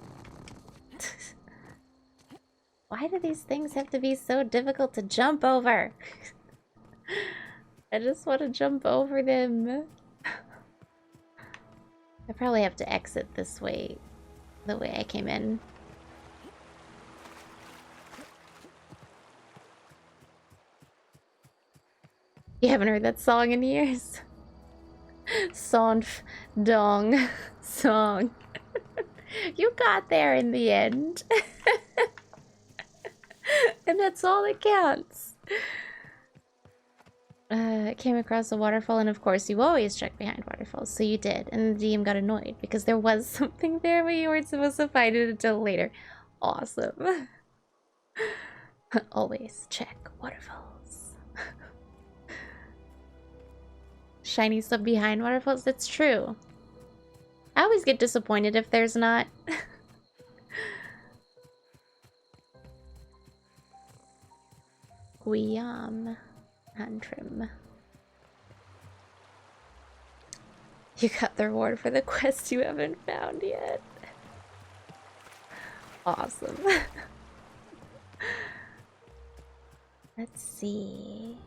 Why do these things have to be so difficult to jump over? I just want to jump over them. I probably have to exit this way, the way I came in. You haven't heard that song in years? Sonf dong song. You got there in the end. And that's all that counts. Came across a waterfall, and of course you always check behind waterfalls, so you did, and the DM got annoyed because there was something there, but you weren't supposed to find it until later. Awesome. Always check waterfalls. Shiny stuff behind waterfalls? That's true. I always get disappointed if there's not. Guillaume Antrim. You got the reward for the quest you haven't found yet. Awesome. Let's see.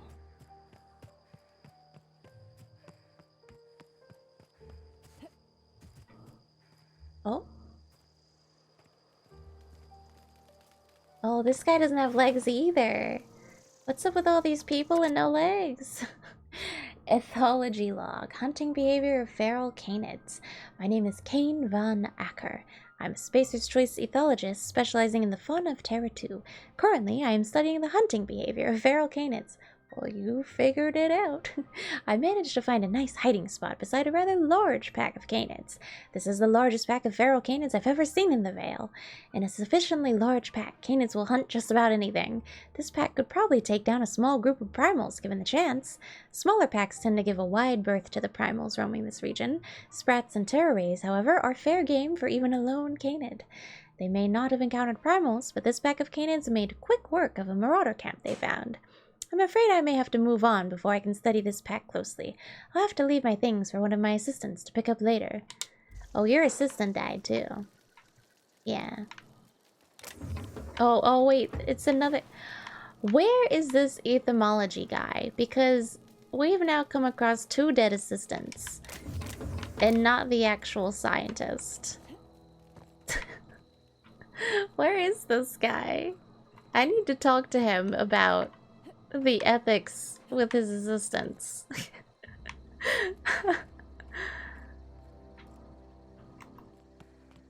Oh. Oh, this guy doesn't have legs either. What's up with all these people and no legs? Ethology log. Hunting behavior of feral canids. My name is Kane von Acker. I'm a Spacer's Choice ethologist specializing in the fauna of Terra 2. Currently, I am studying the hunting behavior of feral canids. Well, you figured it out. I managed to find a nice hiding spot beside a rather large pack of canids. This is the largest pack of feral canids I've ever seen in the Vale. In a sufficiently large pack, canids will hunt just about anything. This pack could probably take down a small group of primals given the chance. Smaller packs tend to give a wide berth to the primals roaming this region. Sprats and terror rays, however, are fair game for even a lone canid. They may not have encountered primals, but this pack of canids made quick work of a marauder camp they found. I'm afraid I may have to move on before I can study this pack closely. I'll have to leave my things for one of my assistants to pick up later. Oh, your assistant died too. Yeah. Oh, wait, it's another... Where is this etymology guy? Because we've now come across 2 dead assistants. And not the actual scientist. Where is this guy? I need to talk to him about the ethics with his assistants.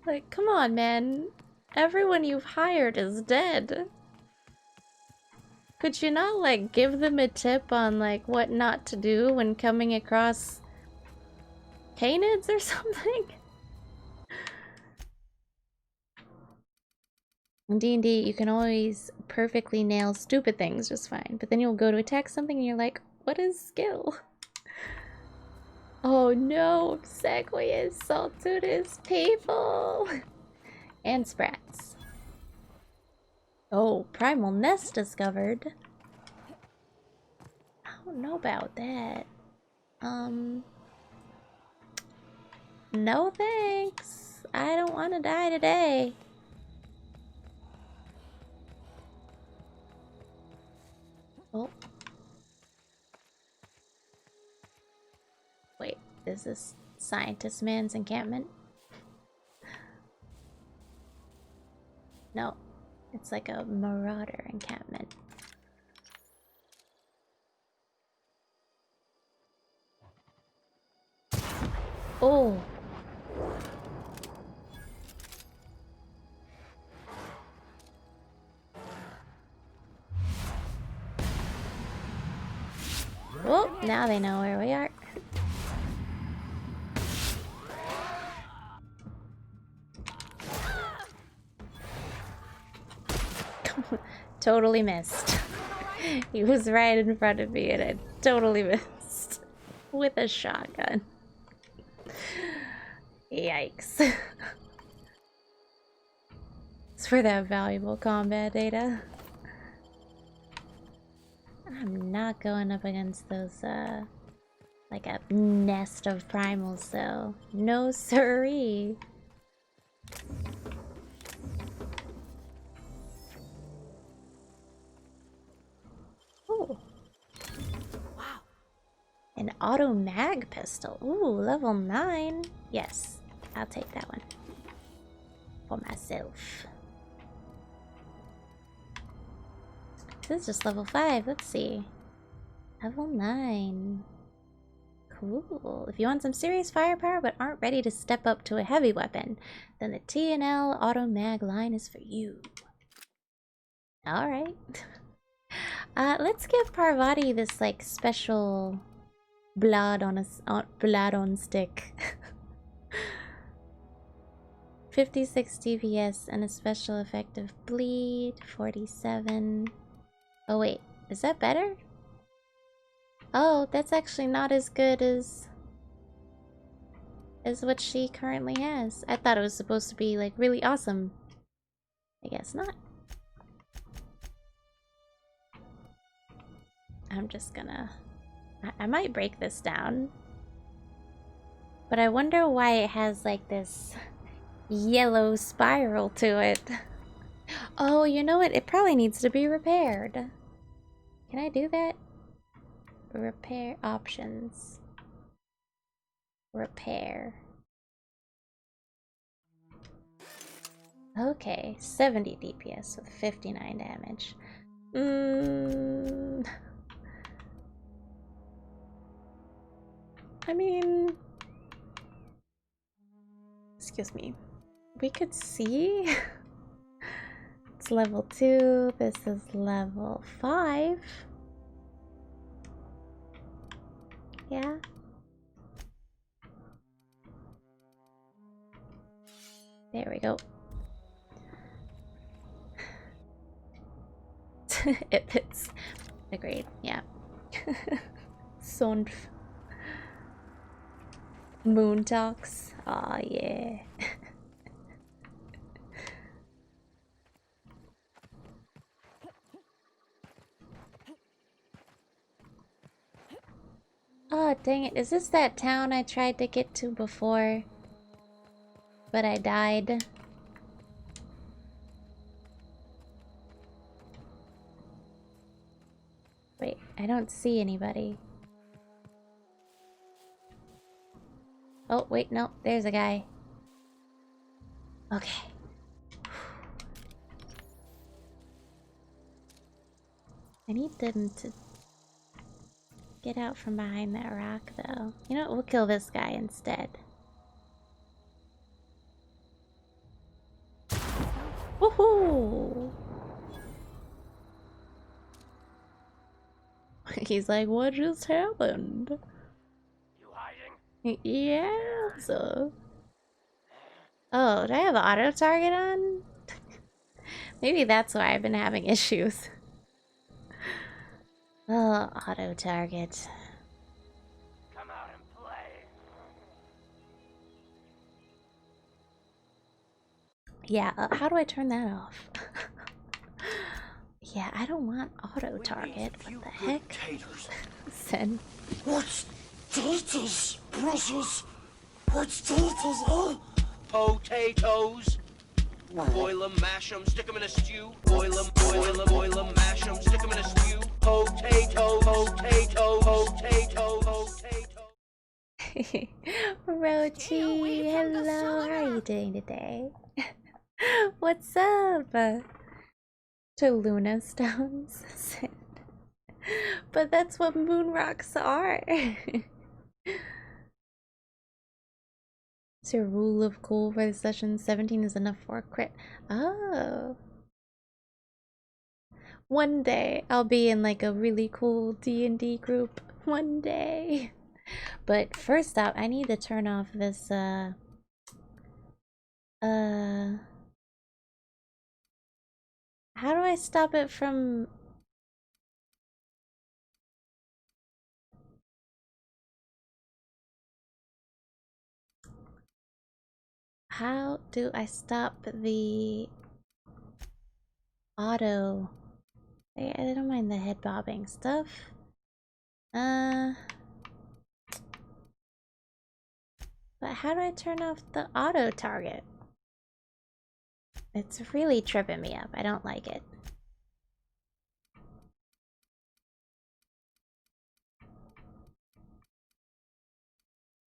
Like, come on, man. Everyone you've hired is dead. Could you not, like, give them a tip on, like, what not to do when coming across canids or something? In D&D, you can always perfectly nail stupid things just fine, but then you'll go to attack something and you're like, what is skill? Oh no, Segway is salted his people. And sprats. Oh, primal nest discovered. I don't know about that. No thanks. I don't want to die today. Oh. Wait, is this scientist man's encampment? No, it's like a marauder encampment. Oh. Oh, now they know where we are. Totally missed. He was right in front of me and I totally missed. With a shotgun. Yikes. It's for that valuable combat data. I'm not going up against those, like a nest of primals, though. No siree. Ooh. Wow. An auto mag pistol. Ooh, level 9. Yes, I'll take that one. For myself. This is just level 5. Let's see. Level 9. Cool. If you want some serious firepower but aren't ready to step up to a heavy weapon, then the T&L Auto Mag line is for you. Alright. Let's give Parvati this like special blood on stick. 56 DPS and a special effective bleed. 47. Oh wait, is that better? Oh, that's actually not as good as what she currently has. I thought it was supposed to be like really awesome. I guess not. I'm just gonna... I might break this down. But I wonder why it has like this yellow spiral to it. Oh, you know what? It probably needs to be repaired. Can I do that? Repair options. Repair. Okay, 70 DPS with 59 damage. I mean... Excuse me. We could see... It's level 2, this is level 5. Yeah. There we go. It fits. Agreed, yeah. Sonf. Moon talks. Aw, yeah. Oh, dang it. Is this that town I tried to get to before? But I died? Wait, I don't see anybody. Oh, wait, no. There's a guy. Okay. I need them to get out from behind that rock, though. You know what? We'll kill this guy instead. Woohoo! He's like, what just happened? You hiding? Yeah, so... Oh, do I have auto target on? Maybe that's why I've been having issues. Oh, auto target. Come out and play. Yeah, how do I turn that off? Yeah, I don't want auto target. What the heck? Send. What's taters, precious? What's taters, huh? Potatoes. Boil 'em, mash 'em, stick 'em in a stew. Boil 'em, boil 'em, boil 'em, mash 'em, stick 'em in a stew. Potato, potato, potato, potato. Rochi, hello, how are you doing today? What's up? To Luna Stones. But that's what moon rocks are. It's your rule of cool for the session. 17 is enough for a crit. Oh. One day I'll be in like a really cool D&D group. One day. But first up, I need to turn off this how do I stop it from... How do I stop the auto? I don't mind the head bobbing stuff. But how do I turn off the auto target? It's really tripping me up. I don't like it.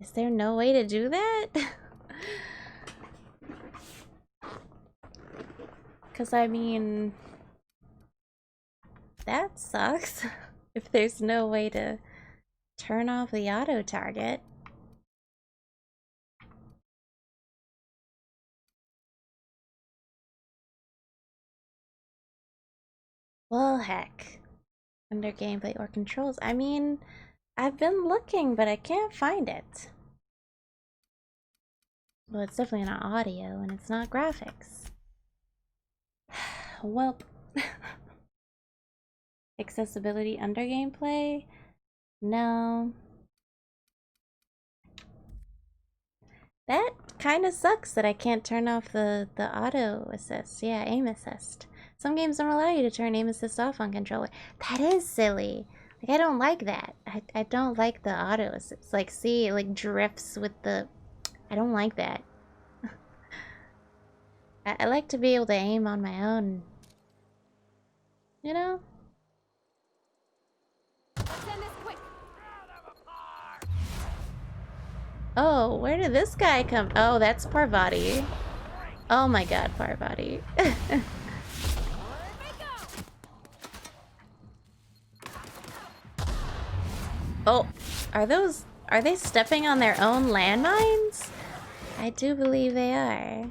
Is there no way to do that? Because I mean, that sucks. If there's no way to turn off the auto target. Well, heck. Under gameplay or controls. I mean, I've been looking, but I can't find it. Well, it's definitely not audio, and it's not graphics. Welp. Accessibility under gameplay? No. That kind of sucks that I can't turn off the auto assist. Yeah, aim assist. Some games don't allow you to turn aim assist off on controller. That is silly. Like, I don't like that. I don't like the auto assist. Like, see, it like drifts with the... I don't like that. I like to be able to aim on my own. You know? Oh, where did this guy come? Oh, that's Parvati. Oh my god, Parvati. Oh, are they stepping on their own landmines? I do believe they are.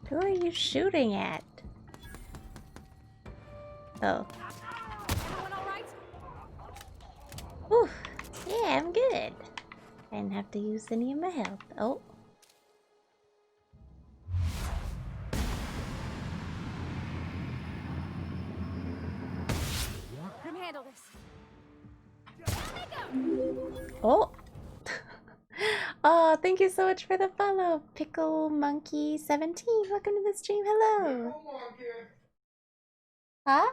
Who are you shooting at? Oh. Whew. Yeah, I'm good. I didn't have to use any of my health. Oh. Handle this. Oh. Oh, thank you so much for the follow, Pickle Monkey 17. Welcome to the stream. Hello. Huh?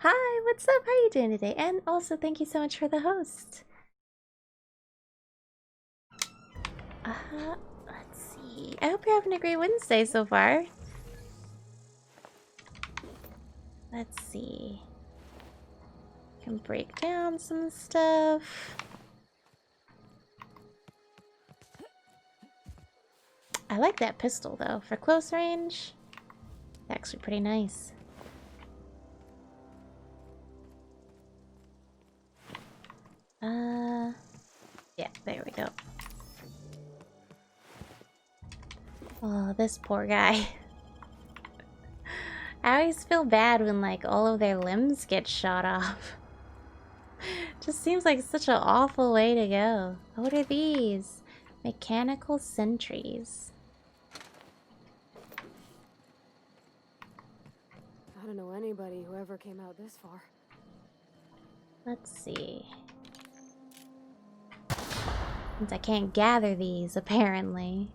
Hi, what's up? How are you doing today? And also, thank you so much for the host. Let's see. I hope you're having a great Wednesday so far. Let's see. Can break down some stuff. I like that pistol though. For close range, it's actually pretty nice. Yeah, there we go. Oh, this poor guy. I always feel bad when, like, all of their limbs get shot off. Just seems like such an awful way to go. What are these? Mechanical sentries. I don't know anybody who ever came out this far. Let's see. Since I can't gather these, apparently.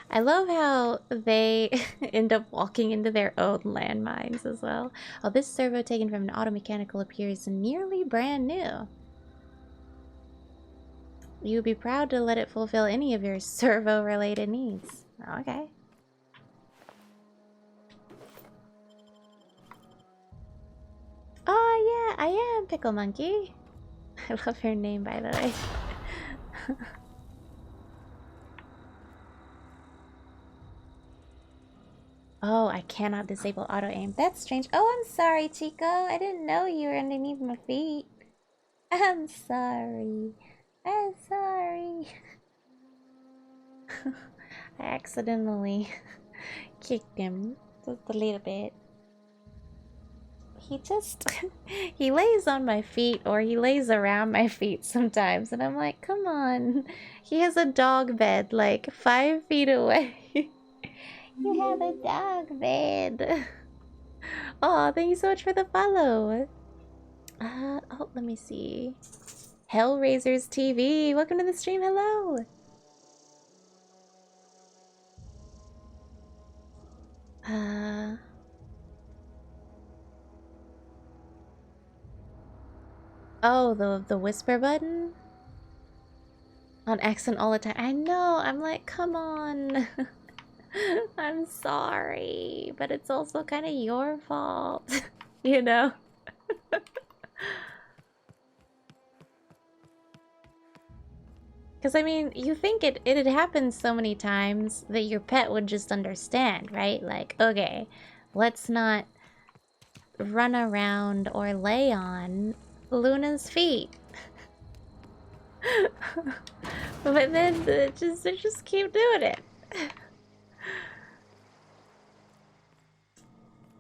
I love how they end up walking into their own landmines as well. Oh, this servo taken from an automechanical appears nearly brand new. You would be proud to let it fulfill any of your servo-related needs. Okay. Oh yeah, I am Pickle Monkey. I love her name, by the way. Oh, I cannot disable auto-aim. That's strange. Oh, I'm sorry, Chico. I didn't know you were underneath my feet. I'm sorry. I'm sorry. I accidentally kicked him just a little bit. He just... he lays on my feet, or he lays around my feet sometimes, and I'm like, come on. He has a dog bed, like, 5 feet away. You have a dog bed. Oh, thank you so much for the follow. Oh, let me see. Hellraisers TV, welcome to the stream. Hello. Oh, the whisper button on accent all the time. I know. I'm like, come on. I'm sorry, but it's also kind of your fault, you know? Because, I mean, you think it had happened so many times that your pet would just understand, right? Like, okay, let's not run around or lay on Luna's feet. But then they just keep doing it.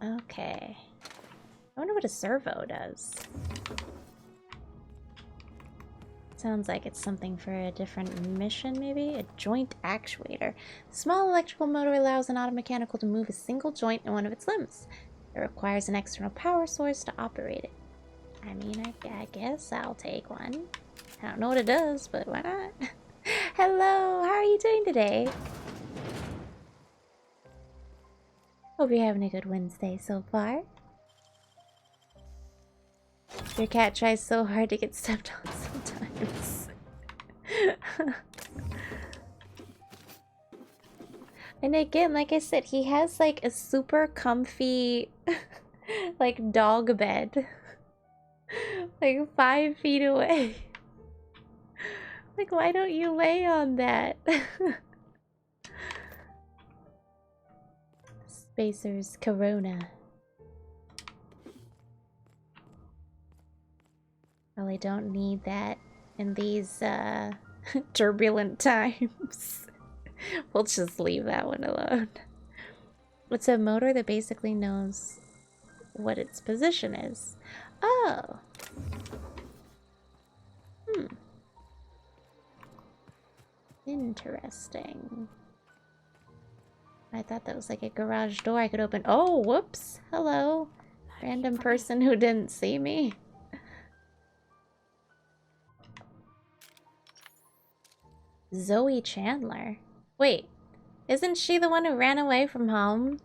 Okay. I wonder what a servo does. Sounds like it's something for a different mission, maybe? A joint actuator. Small electrical motor allows an automechanical to move a single joint in one of its limbs. It requires an external power source to operate it. I mean, I guess I'll take one. I don't know what it does, but why not? Hello, how are you doing today? Hope you're having a good Wednesday so far. Your cat tries so hard to get stepped on sometimes. And again, like I said, he has like a super comfy like dog bed. Like 5 feet away. Like, why don't you lay on that? Spacer's Corona. Probably don't need that in these turbulent times. We'll just leave that one alone. It's a motor that basically knows what its position is. Oh. Interesting. I thought that was like a garage door I could open. Oh, whoops. Hello. Random person who didn't see me. Zoe Chandler. Wait, isn't she the one who ran away from home?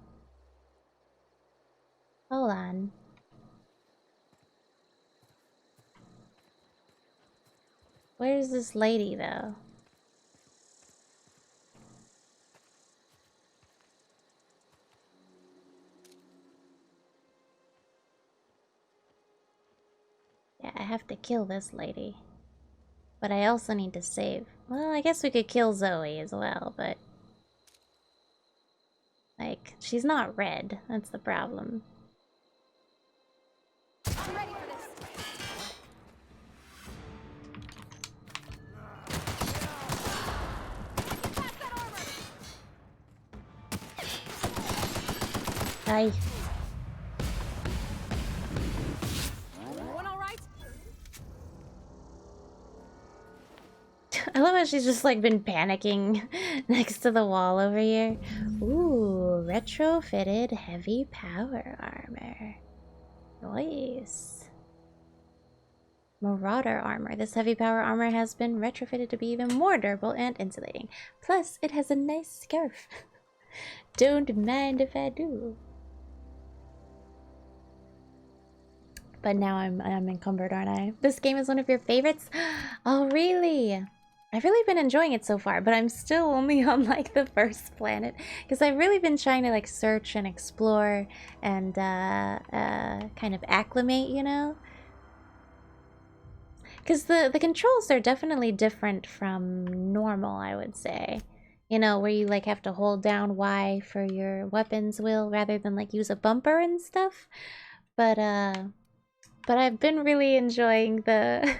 Hold on. Where's this lady, though? Yeah, I have to kill this lady. But I also need to save. Well, I guess we could kill Zoe as well, but... like, she's not red. That's the problem. I'm ready for this. Aye. Everyone all right? I love how she's just like been panicking next to the wall over here. Ooh, retrofitted heavy power armor. Nice. Marauder armor. This heavy power armor has been retrofitted to be even more durable and insulating. Plus, it has a nice scarf. Don't mind if I do. But now I'm encumbered, aren't I? This game is one of your favorites? Oh, really? I've really been enjoying it so far, but I'm still only on like the first planet because I've really been trying to like search and explore and kind of acclimate, you know? Because the controls are definitely different from normal, I would say. You know, where you like have to hold down Y for your weapons wheel rather than like use a bumper and stuff. But I've been really enjoying the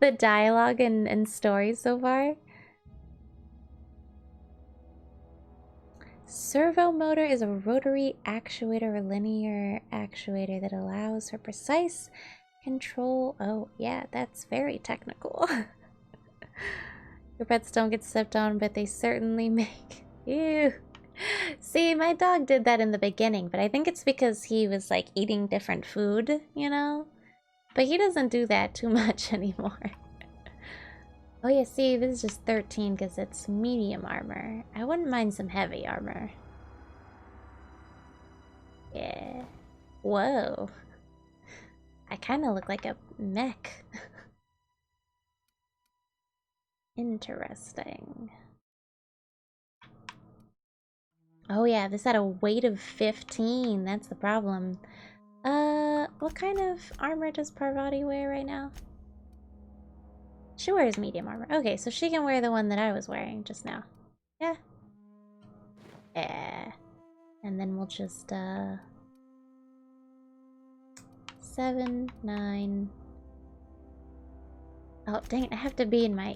the dialogue and story so far. Servo motor is a rotary actuator or linear actuator that allows for precise control. Oh, yeah, that's very technical. Your pets don't get stepped on, but they certainly make. Ew. See, my dog did that in the beginning, but I think it's because he was like eating different food, you know? But he doesn't do that too much anymore. Oh yeah, see, this is just 13 because it's medium armor. I wouldn't mind some heavy armor. Yeah. Whoa. I kind of look like a mech. Interesting. Oh yeah, this had a weight of 15. That's the problem. What kind of armor does Parvati wear right now? She wears medium armor. Okay, so she can wear the one that I was wearing just now. Yeah. Yeah. And then we'll just, 7, 9. Oh, dang it, I have to be in my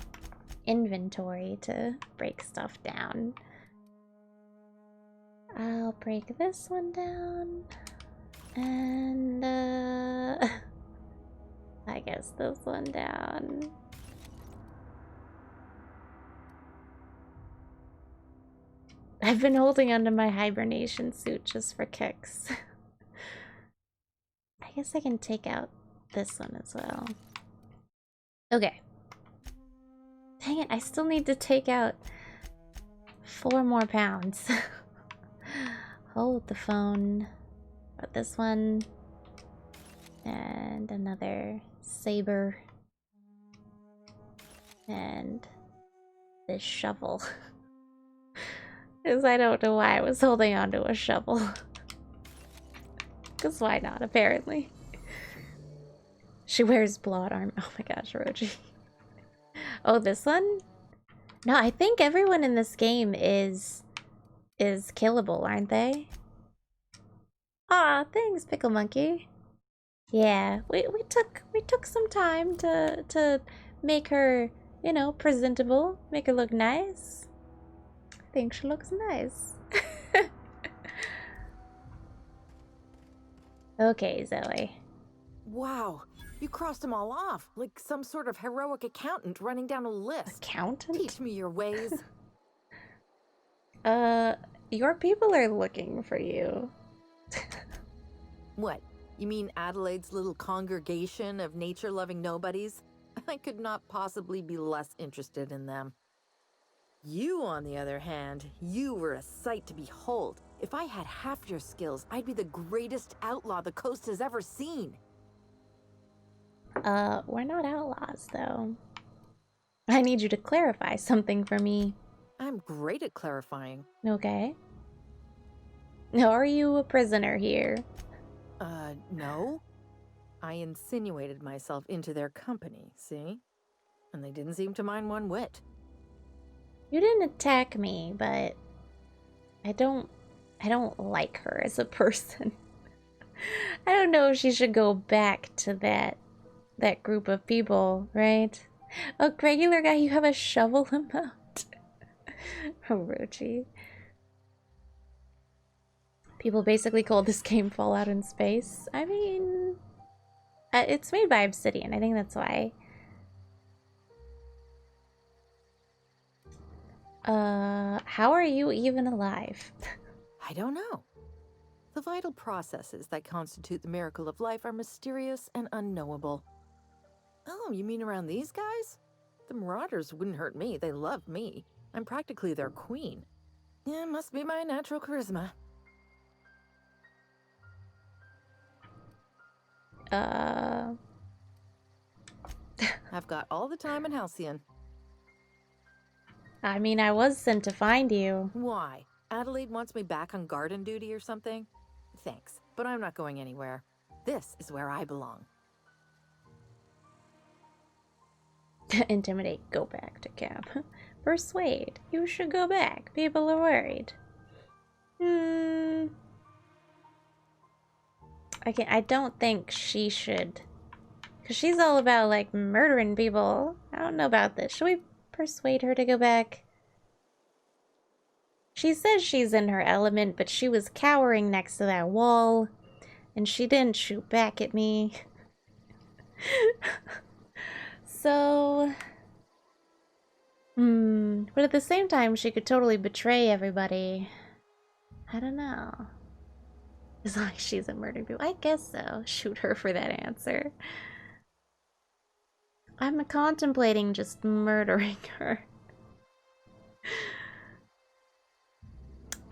inventory to break stuff down. I'll break this one down. And, I guess this one down. I've been holding onto my hibernation suit just for kicks. I guess I can take out this one as well. Okay. Dang it, I still need to take out 4 more pounds. Hold the phone. Got this one. And another saber. And this shovel. Because I don't know why I was holding onto a shovel. Because why not, apparently. She wears blood armor. Oh my gosh, Roji. Oh, this one? No, I think everyone in this game is killable, aren't they? Aw, thanks, Pickle Monkey. Yeah, we took some time to make her, you know, presentable, make her look nice. I think she looks nice. Okay, Zoe. Wow, you crossed them all off, like some sort of heroic accountant running down a list. Accountant? Teach me your ways. Your people are looking for you. What? You mean Adelaide's little congregation of nature-loving nobodies? I could not possibly be less interested in them. You, on the other hand, you were a sight to behold. If I had half your skills, I'd be the greatest outlaw the coast has ever seen. We're not outlaws, though. I need you to clarify something for me. I'm great at clarifying. Okay. Are you a prisoner here? No. I insinuated myself into their company, see? And they didn't seem to mind one whit. You didn't attack me, but I don't like her as a person. I don't know if she should go back to that group of people, right? A regular guy, you have a shovel emote. Orochi. People basically called this game Fallout in Space. I mean, it's made by Obsidian. I think that's why. How are you even alive? I don't know. The vital processes that constitute the miracle of life are mysterious and unknowable. Oh, you mean around these guys? The Marauders wouldn't hurt me. They love me. I'm practically their queen. Yeah, must be my natural charisma. I've got all the time in Halcyon. I mean, I was sent to find you. Why? Adelaide wants me back on garden duty or something? Thanks, but I'm not going anywhere. This is where I belong. Intimidate, go back to camp. Persuade, you should go back. People are worried. I don't think she should. Because she's all about, like, murdering people. I don't know about this. Should we persuade her to go back? She says she's in her element, but she was cowering next to that wall. And she didn't shoot back at me. So... But at the same time, she could totally betray everybody. I don't know. As long as she's a murdering people. I guess so. Shoot her for that answer. I'm contemplating just murdering her.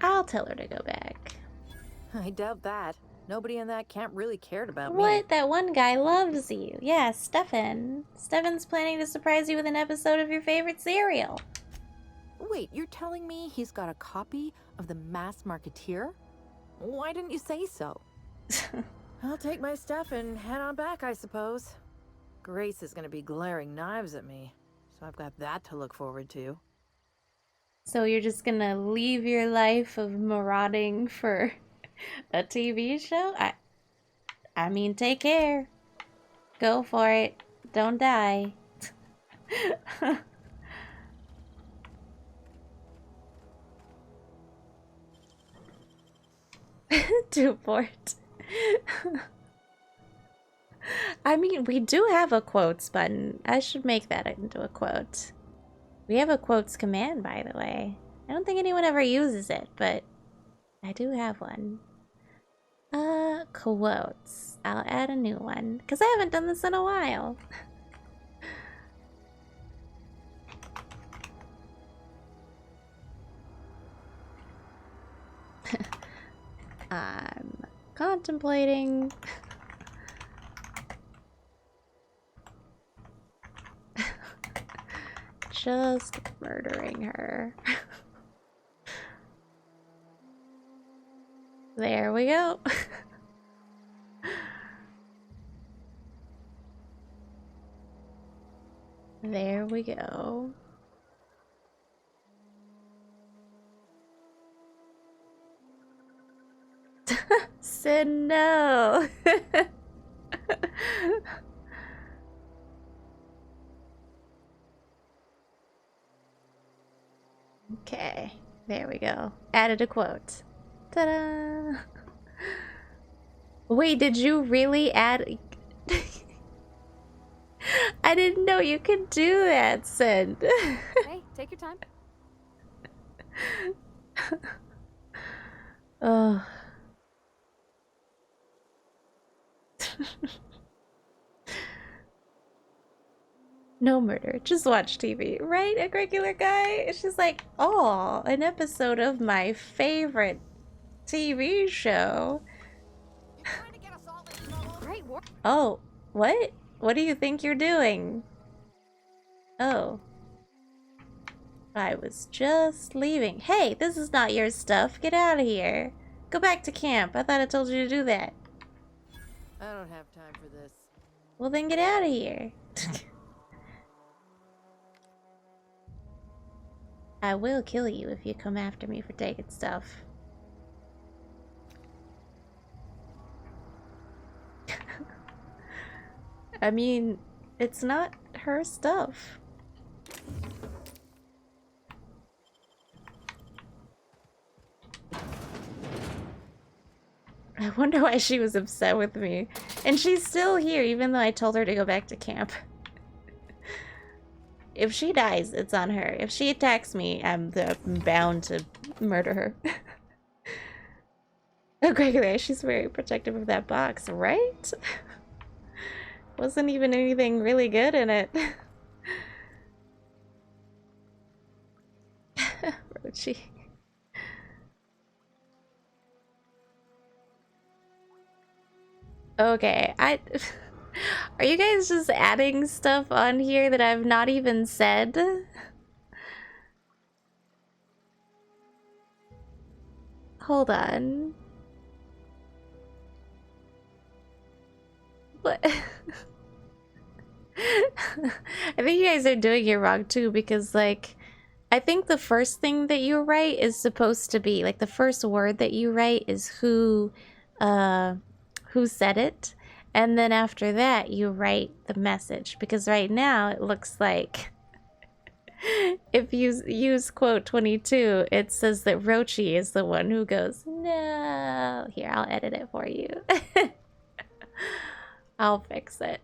I'll tell her to go back. I doubt that. Nobody in that camp really cared about me. What? That one guy loves you. Yeah, Stefan. Stefan's planning to surprise you with an episode of your favorite serial. Wait, you're telling me he's got a copy of The Masked Marketeer? Why didn't you say so? I'll take my stuff and head on back, I suppose. Grace is gonna be glaring knives at me, so I've got that to look forward to. So you're just gonna leave your life of marauding for a TV show? I mean, take care. Go for it. Don't die. To port. I mean, we do have a quotes button. I should make that into a quote. We have a quotes command, by the way. I don't think anyone ever uses it, but I do have one. Quotes. I'll add a new one, because I haven't done this in a while. I'm contemplating. Just murdering her. There we go. There we go. Said no. Okay, there we go. Added a quote. Ta-da! Wait, did you really add... I didn't know you could do that, Sid. Hey, take your time. Oh. No murder, just watch TV, right? A regular guy? She's like, oh, an episode of my favorite TV show. Great work. Oh, what? What do you think you're doing? Oh. I was just leaving. Hey, this is not your stuff. Get out of here. Go back to camp. I thought I told you to do that. I don't have time for this. Well, then get out of here. I will kill you if you come after me for taking stuff. I mean, it's not her stuff. I wonder why she was upset with me. And she's still here, even though I told her to go back to camp. If she dies, it's on her. If she attacks me, I'm bound to murder her. Oh, Gregory, she's very protective of that box, right? Wasn't even anything really good in it. Rochi. Okay, are you guys just adding stuff on here that I've not even said? Hold on. What? I think you guys are doing it wrong too, because like, I think the first thing that you write is supposed to be, like, the first word that you write is who said it, and then after that you write the message, because right now it looks like if you use quote 22, it says that Rochi is the one who goes, no. Here, I'll edit it for you. I'll fix it.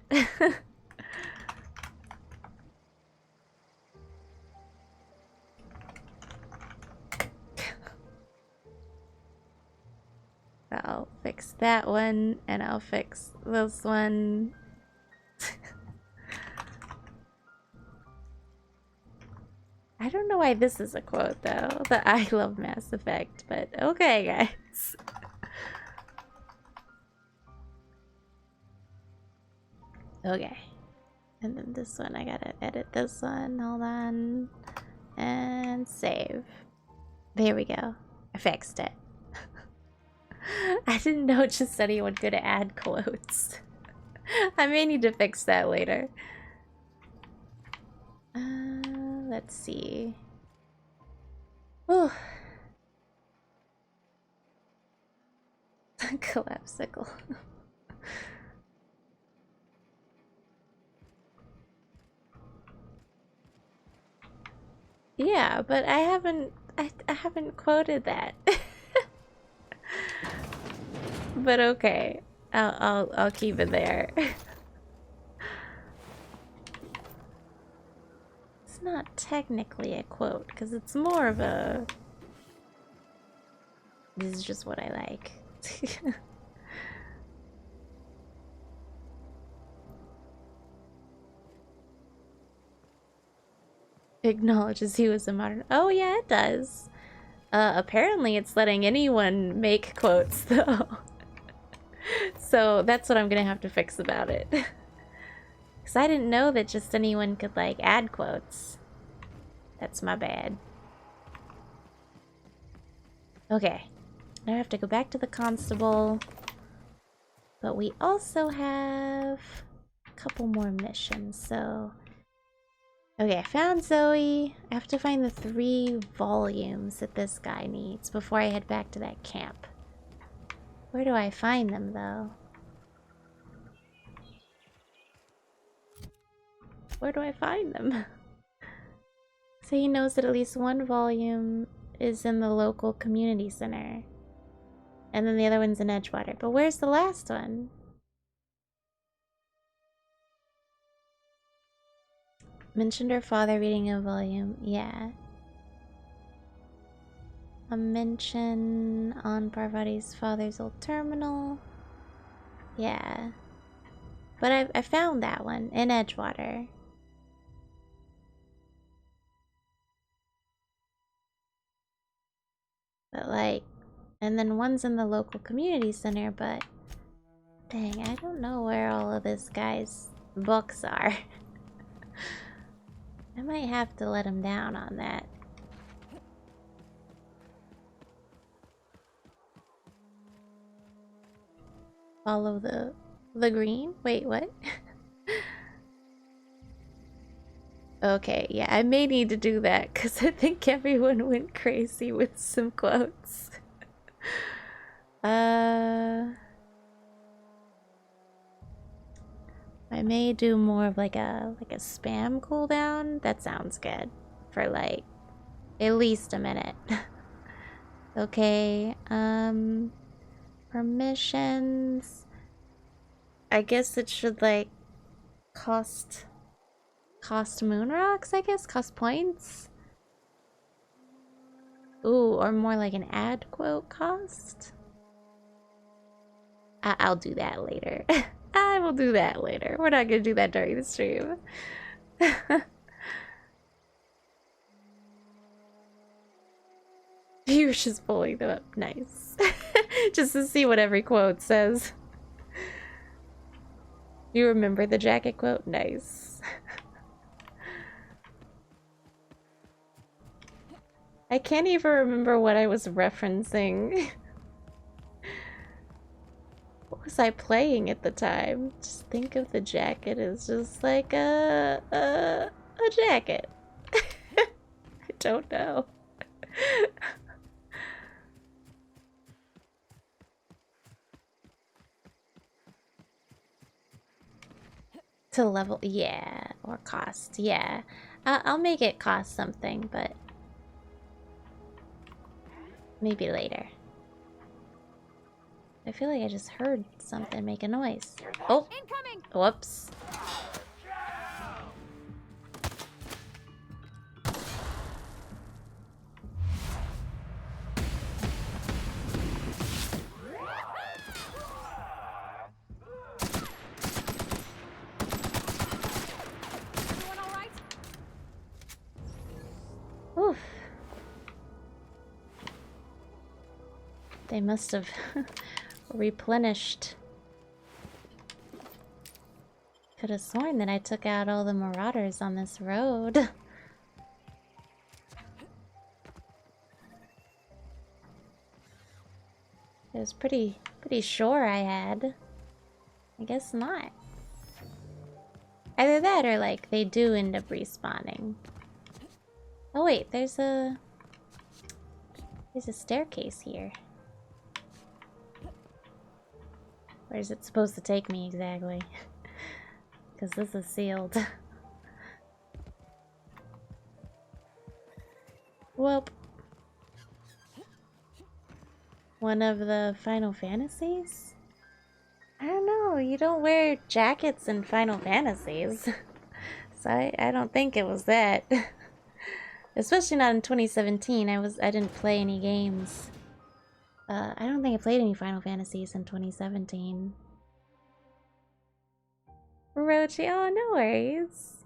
I'll fix that one, and I'll fix this one. I don't know why this is a quote, though. That I love Mass Effect, but okay, guys. Okay. And then this one, I gotta edit this one. Hold on. And save. There we go. I fixed it. I didn't know just anyone could add quotes. I may need to fix that later. Let's see. Oh. Collapsicle. Yeah, but I haven't quoted that. But okay. I'll keep it there. It's not technically a quote, because it's more of a... This is just what I like. Acknowledges he was a modern... Oh yeah, it does. Apparently it's letting anyone make quotes, though. So that's what I'm gonna have to fix about it. Because I didn't know that just anyone could, like, add quotes. That's my bad. Okay. Now I have to go back to the constable. But we also have a couple more missions, so... Okay, I found Zoe. I have to find the 3 volumes that this guy needs before I head back to that camp. Where do I find them, though? Where do I find them? So he knows that at least 1 volume is in the local community center. And then the other one's in Edgewater. But where's the last one? Mentioned her father reading a volume. Yeah. A mention on Parvati's father's old terminal. Yeah. But I found that one in Edgewater. But like, and then one's in the local community center, but dang, I don't know where all of this guy's books are. I might have to let him down on that. Follow the green? Wait, what? Okay, yeah, I may need to do that because I think everyone went crazy with some quotes. I may do more of like a spam cooldown. That sounds good for like at least a minute. Okay, Permissions. I guess it should like cost moon rocks, I guess? Cost points? Ooh, or more like an ad quote cost? I'll do that later. I will do that later. We're not gonna do that during the stream. You were just pulling them up. Nice. Just to see what every quote says. You remember the jacket quote? Nice. I can't even remember what I was referencing. What was I playing at the time? Just think of the jacket as just like a jacket. I don't know. To level, yeah, or cost, yeah. I'll make it cost something, but maybe later. I feel like I just heard something make a noise. Oh, whoops. Oof. They must have replenished. Could have sworn that I took out all the marauders on this road. I was pretty sure I had. I guess not. Either that or like they do end up respawning. Oh wait, there's a staircase here. Where's it supposed to take me exactly? Because this is sealed. Whoop. One of the Final Fantasies? I don't know, you don't wear jackets in Final Fantasies. So I don't think it was that. Especially not in 2017. I didn't play any games. I don't think I played any Final Fantasies in 2017. Rochi, oh, no worries.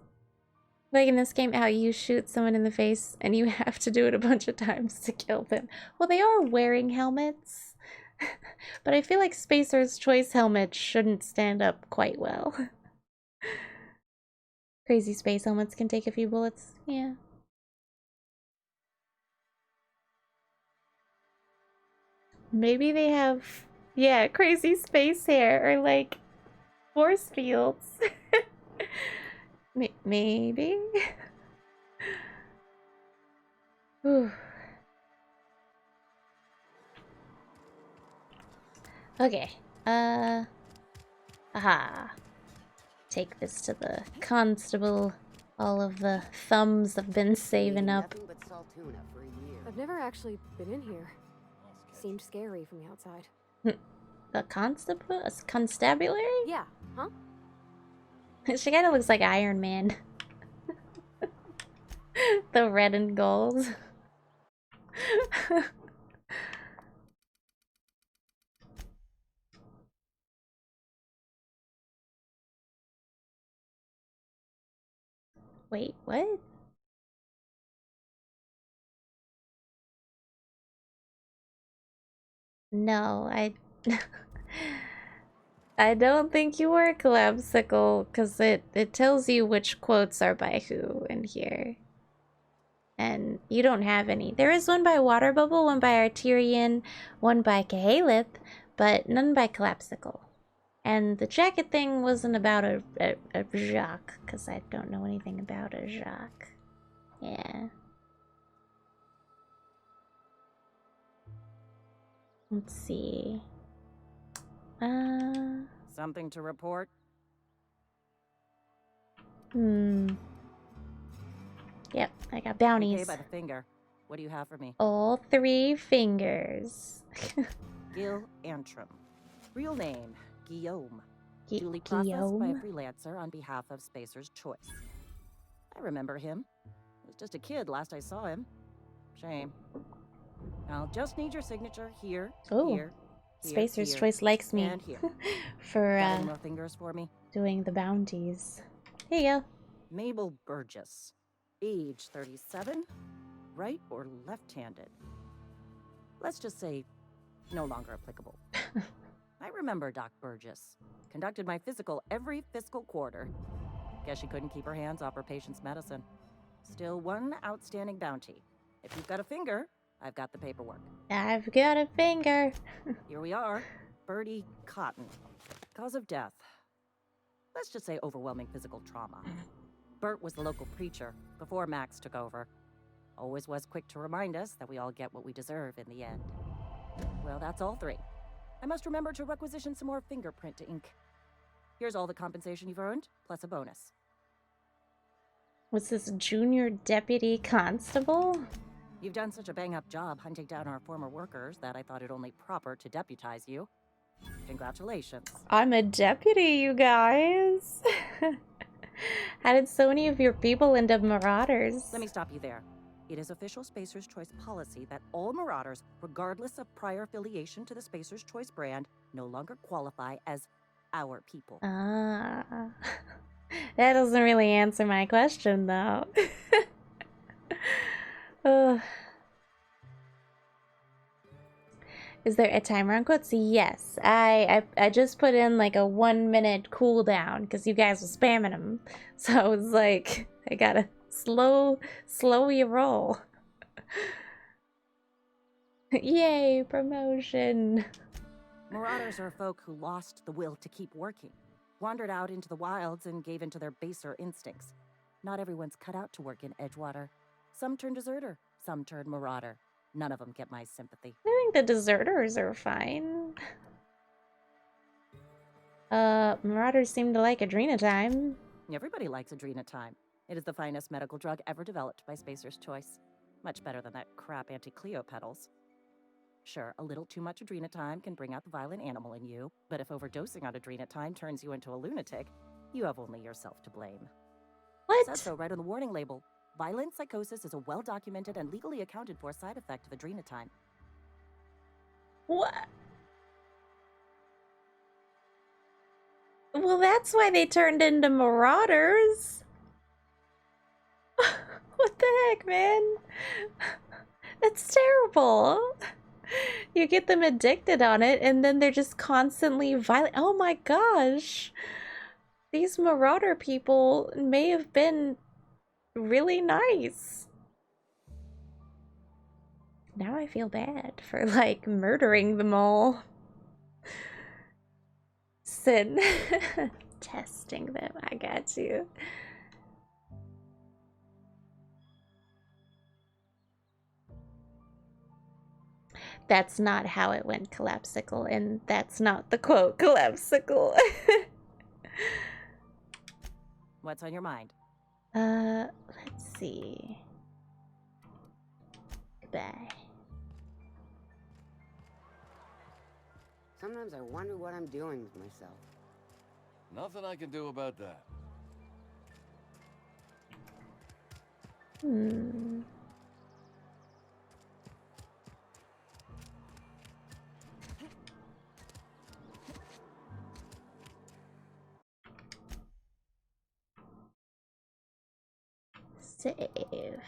Like in this game, how you shoot someone in the face and you have to do it a bunch of times to kill them. Well, they are wearing helmets. But I feel like Spacer's Choice helmets shouldn't stand up quite well. Crazy space helmets can take a few bullets. Yeah. Maybe they have, yeah, crazy space hair or like force fields. Maybe. Whew. Okay. Aha. Take this to the constable. All of the thumbs have been saving up. I've never actually been in here. Seemed scary from the outside. A constable? A constabulary? Yeah, huh? She kind of looks like Iron Man. The red and gold. Wait, what? No, I don't think you were Collapsicle, because it tells you which quotes are by who in here. And you don't have any. There is one by Water Bubble, one by Arterian, one by Cahalith, but none by Collapsicle. And the jacket thing wasn't about a Jacques, because I don't know anything about a Jacques. Yeah. Let's see. Something to report? Yep, I got bounties. Okay by the finger. What do you have for me? All 3 fingers. Gil Antrim. Real name, Guillaume. Duly processed by a freelancer on behalf of Spacer's Choice. I remember him. I was just a kid last I saw him. Shame. I'll just need your signature here, here, Spacer's here, Choice likes me and here. for Got any more fingers for me? doing the bounties. Here you go. Mabel Burgess. Age 37. Right or left-handed? Let's just say no longer applicable. I remember Doc Burgess. Conducted my physical every fiscal quarter. Guess she couldn't keep her hands off her patient's medicine. Still one outstanding bounty. If you've got a finger, I've got the paperwork. I've got a finger. Here we are. Bertie Cotton. Cause of death. Let's just say overwhelming physical trauma. Bert was the local preacher before Max took over. Always was quick to remind us that we all get what we deserve in the end. Well, that's all three. I must remember to requisition some more fingerprint ink. Here's all the compensation you've earned, plus a bonus. What's this, junior deputy constable? You've done such a bang-up job hunting down our former workers that I thought it only proper to deputize you. Congratulations. I'm a deputy, you guys. How did so many of your people end up marauders? Let me stop you there. It is official Spacer's Choice policy that all marauders, regardless of prior affiliation to the Spacer's Choice brand, no longer qualify as our people. Ah. That doesn't really answer my question, though. Is there a timer on quotes? Yes. I just put in like a 1 minute cooldown because you guys were spamming them. So it's like, I gotta slow your roll. Yay, promotion. Marauders are folk who lost the will to keep working, wandered out into the wilds and gave into their baser instincts. Not everyone's cut out to work in Edgewater. Some turn deserter, some turn marauder. None of them get my sympathy. I think the deserters are fine. Marauders seem to like Adrena time. Everybody likes Adrena time. It is the finest medical drug ever developed by Spacer's Choice. Much better than that crap anti-Cleo pedals. Sure, a little too much Adrena time can bring out the violent animal in you, but if overdosing on Adrena time turns you into a lunatic, you have only yourself to blame. What? It says so right on the warning label. Violent psychosis is a well-documented and legally accounted for side effect of Adrena time. What? Well, that's why they turned into marauders. What the heck, man? That's terrible. You get them addicted on it, and then they're just constantly violent. Oh my gosh. These marauder people may have been really nice. Now I feel bad for, like, murdering them all. Sin. Testing them, I got you. That's not how it went, Collapsicle, and that's not the quote, Collapsicle. What's on your mind? Let's see. Goodbye. Sometimes I wonder what I'm doing with myself. Nothing I can do about that. Save.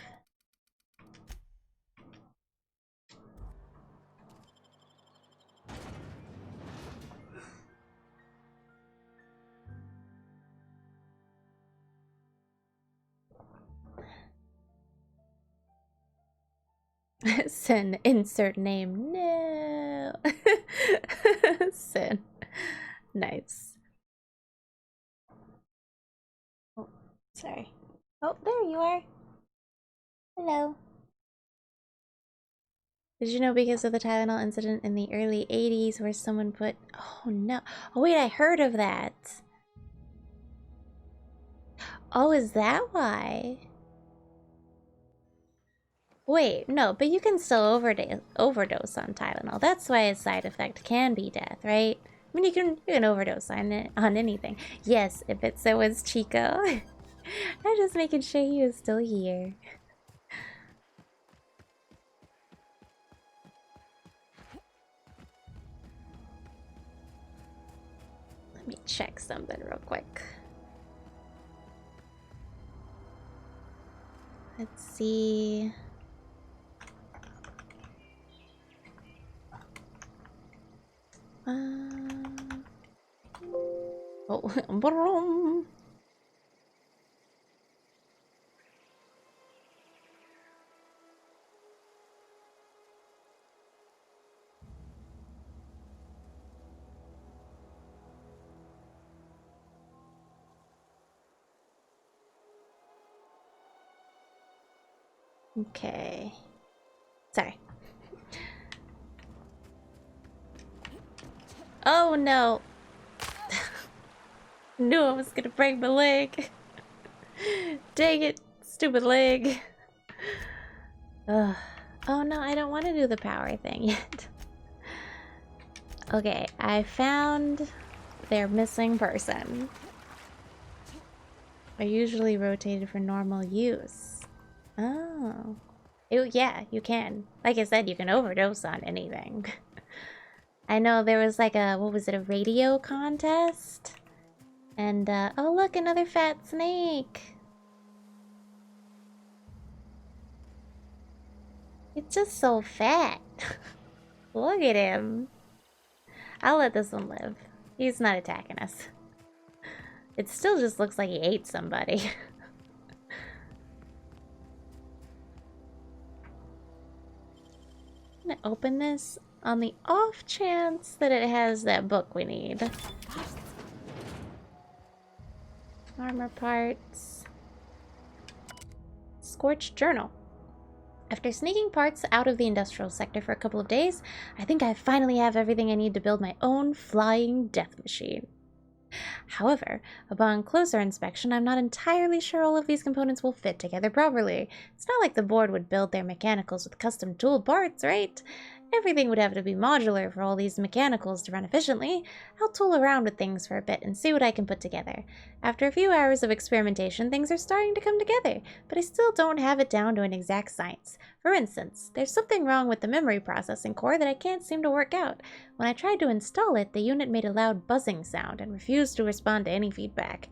Sin, insert name. No. Sin. Nice. Oh, sorry. Oh, there you are. Hello. Did you know because of the Tylenol incident in the early 80s where someone put... Oh, no. Oh, wait, I heard of that. Oh, is that why? Wait, no, but you can still overdose on Tylenol. That's why a side effect can be death, right? I mean, you can overdose on anything. Yes, if it so was Chico. I'm just making sure he was still here. Let me check something real quick. Let's see. Oh, boom. Okay. Sorry. Oh no. Knew I was gonna break my leg. Dang it, stupid leg. Ugh. Oh no, I don't want to do the power thing yet. Okay, I found their missing person. Are usually rotated for normal use. Oh. Yeah, you can. Like I said, you can overdose on anything. I know there was like a, what was it, a radio contest? And, oh look, another fat snake! It's just so fat. Look at him. I'll let this one live. He's not attacking us. It still just looks like he ate somebody. I'm gonna open this on the off chance that it has that book we need. Armor parts. Scorched journal. After sneaking parts out of the industrial sector for a couple of days, I think I finally have everything I need to build my own flying death machine. However, upon closer inspection, I'm not entirely sure all of these components will fit together properly. It's not like the board would build their mechanicals with custom tool parts, right? Everything would have to be modular for all these mechanicals to run efficiently. I'll tool around with things for a bit and see what I can put together. After a few hours of experimentation, things are starting to come together, but I still don't have it down to an exact science. For instance, there's something wrong with the memory processing core that I can't seem to work out. When I tried to install it, the unit made a loud buzzing sound and refused to respond to any feedback.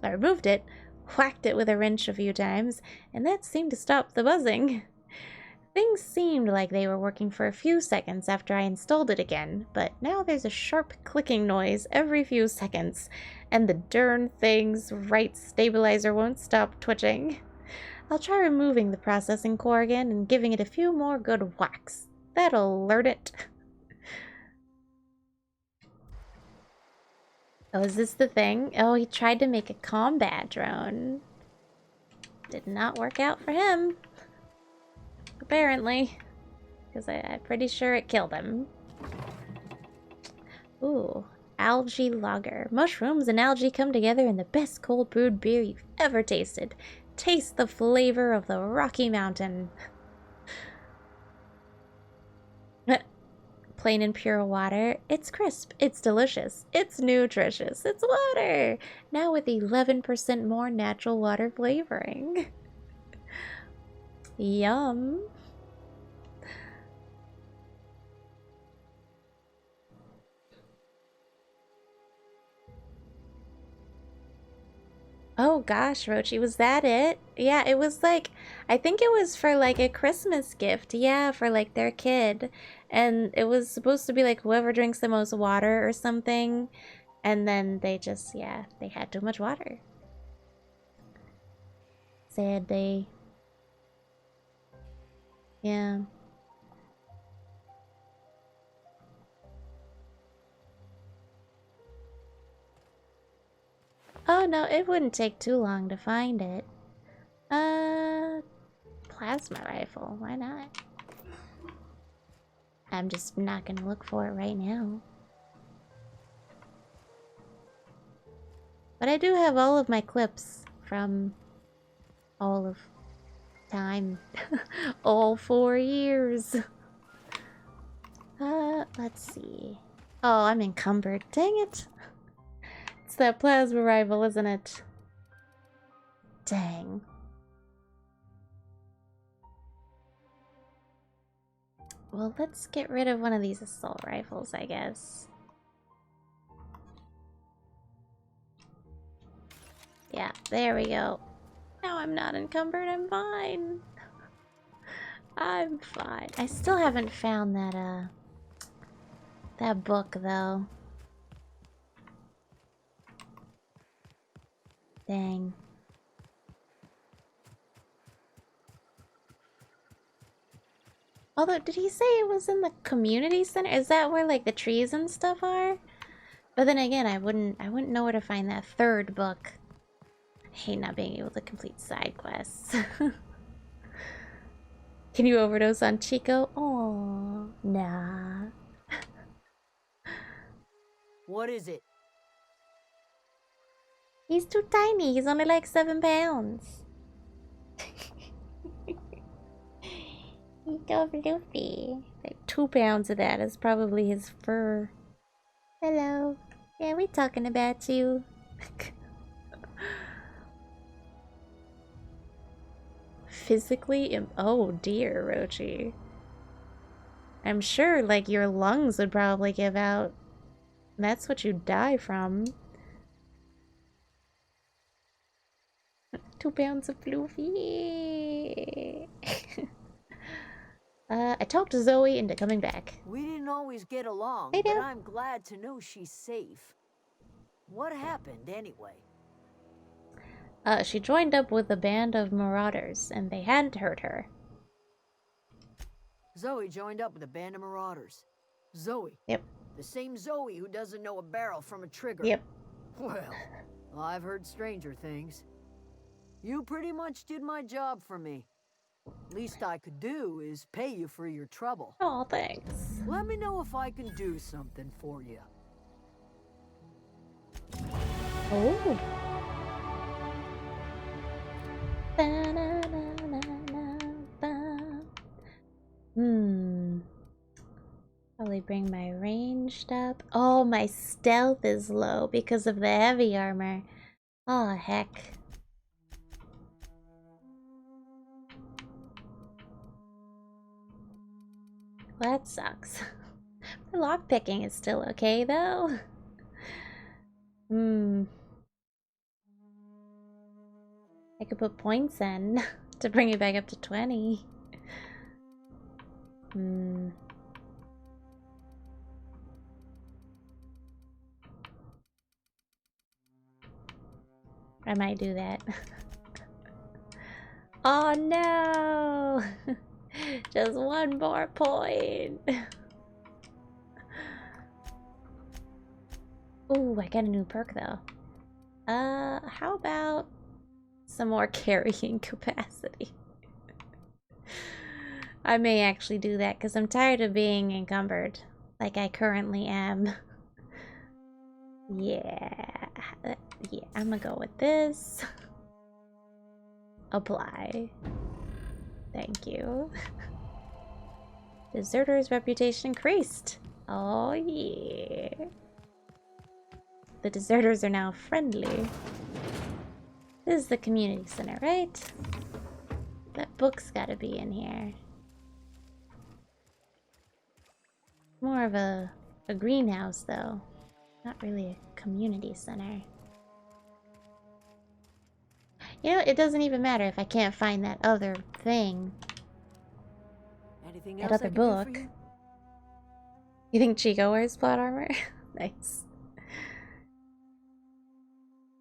I removed it, whacked it with a wrench a few times, and that seemed to stop the buzzing. Things seemed like they were working for a few seconds after I installed it again, but now there's a sharp clicking noise every few seconds, and the darn thing's right stabilizer won't stop twitching. I'll try removing the processing core again and giving it a few more good whacks. That'll alert it. Oh, is this the thing? Oh, he tried to make a combat drone. Did not work out for him. Apparently. Because I'm pretty sure it killed him. Ooh, algae lager. Mushrooms and algae come together in the best cold brewed beer you've ever tasted. Taste the flavor of the Rocky Mountain. Plain and pure water. It's crisp. It's delicious. It's nutritious. It's water. Now with 11% more natural water flavoring. Yum. Oh gosh, Rochi, was that it? Yeah, it was like, I think it was for like a Christmas gift. Yeah, for like their kid. And it was supposed to be like whoever drinks the most water or something. And then they just, yeah, they had too much water. Sad day. Yeah. Oh no, it wouldn't take too long to find it. Plasma rifle, why not? I'm just not gonna look for it right now. But I do have all of my clips from all of time. All 4 years. Let's see. Oh, I'm encumbered. Dang it. It's that plasma rifle, isn't it? Dang. Well, let's get rid of one of these assault rifles, I guess. Yeah, there we go. Now I'm not encumbered, I'm fine. I'm fine. I still haven't found that book, though. Dang. Although, did he say it was in the community center? Is that where, like, the trees and stuff are? But then again, I wouldn't know where to find that third book. I hate not being able to complete side quests. Can you overdose on Chico? Oh, nah. What is it? He's too tiny. He's only like 7 pounds. He's so fluffy. Like 2 pounds of that is probably his fur. Hello. Yeah, we're talking about you. Physically oh dear, Rochi. I'm sure, like, your lungs would probably give out. That's what you die from. 2 pounds of floofy. I talked Zoe into coming back. We didn't always get along, Hey, but Dad. I'm glad to know she's safe. What happened, anyway? She joined up with a band of marauders, and they hadn't hurt her. Zoe joined up with a band of marauders. Zoe? Yep. The same Zoe who doesn't know a barrel from a trigger. Yep. Well, I've heard stranger things. You pretty much did my job for me. Least I could do is pay you for your trouble. Oh, thanks. Let me know if I can do something for you. Oh. Probably bring my ranged up. Oh, my stealth is low because of the heavy armor. Oh, heck. Well, that sucks. The lockpicking is still okay, though. I could put points in to bring it back up to 20. I might do that. Oh no! Just one more point. Ooh, I got a new perk though. How about some more carrying capacity? I may actually do that because I'm tired of being encumbered like I currently am. Yeah, I'm gonna go with this. Apply. Thank you. Deserter's reputation increased. Oh yeah. The deserters are now friendly. This is the community center, right? That book's gotta be in here. More of a greenhouse though. Not really a community center. You know, it doesn't even matter if I can't find that other thing. Anything That else other I can do for book. you? You think Chico wears plot armor? Nice.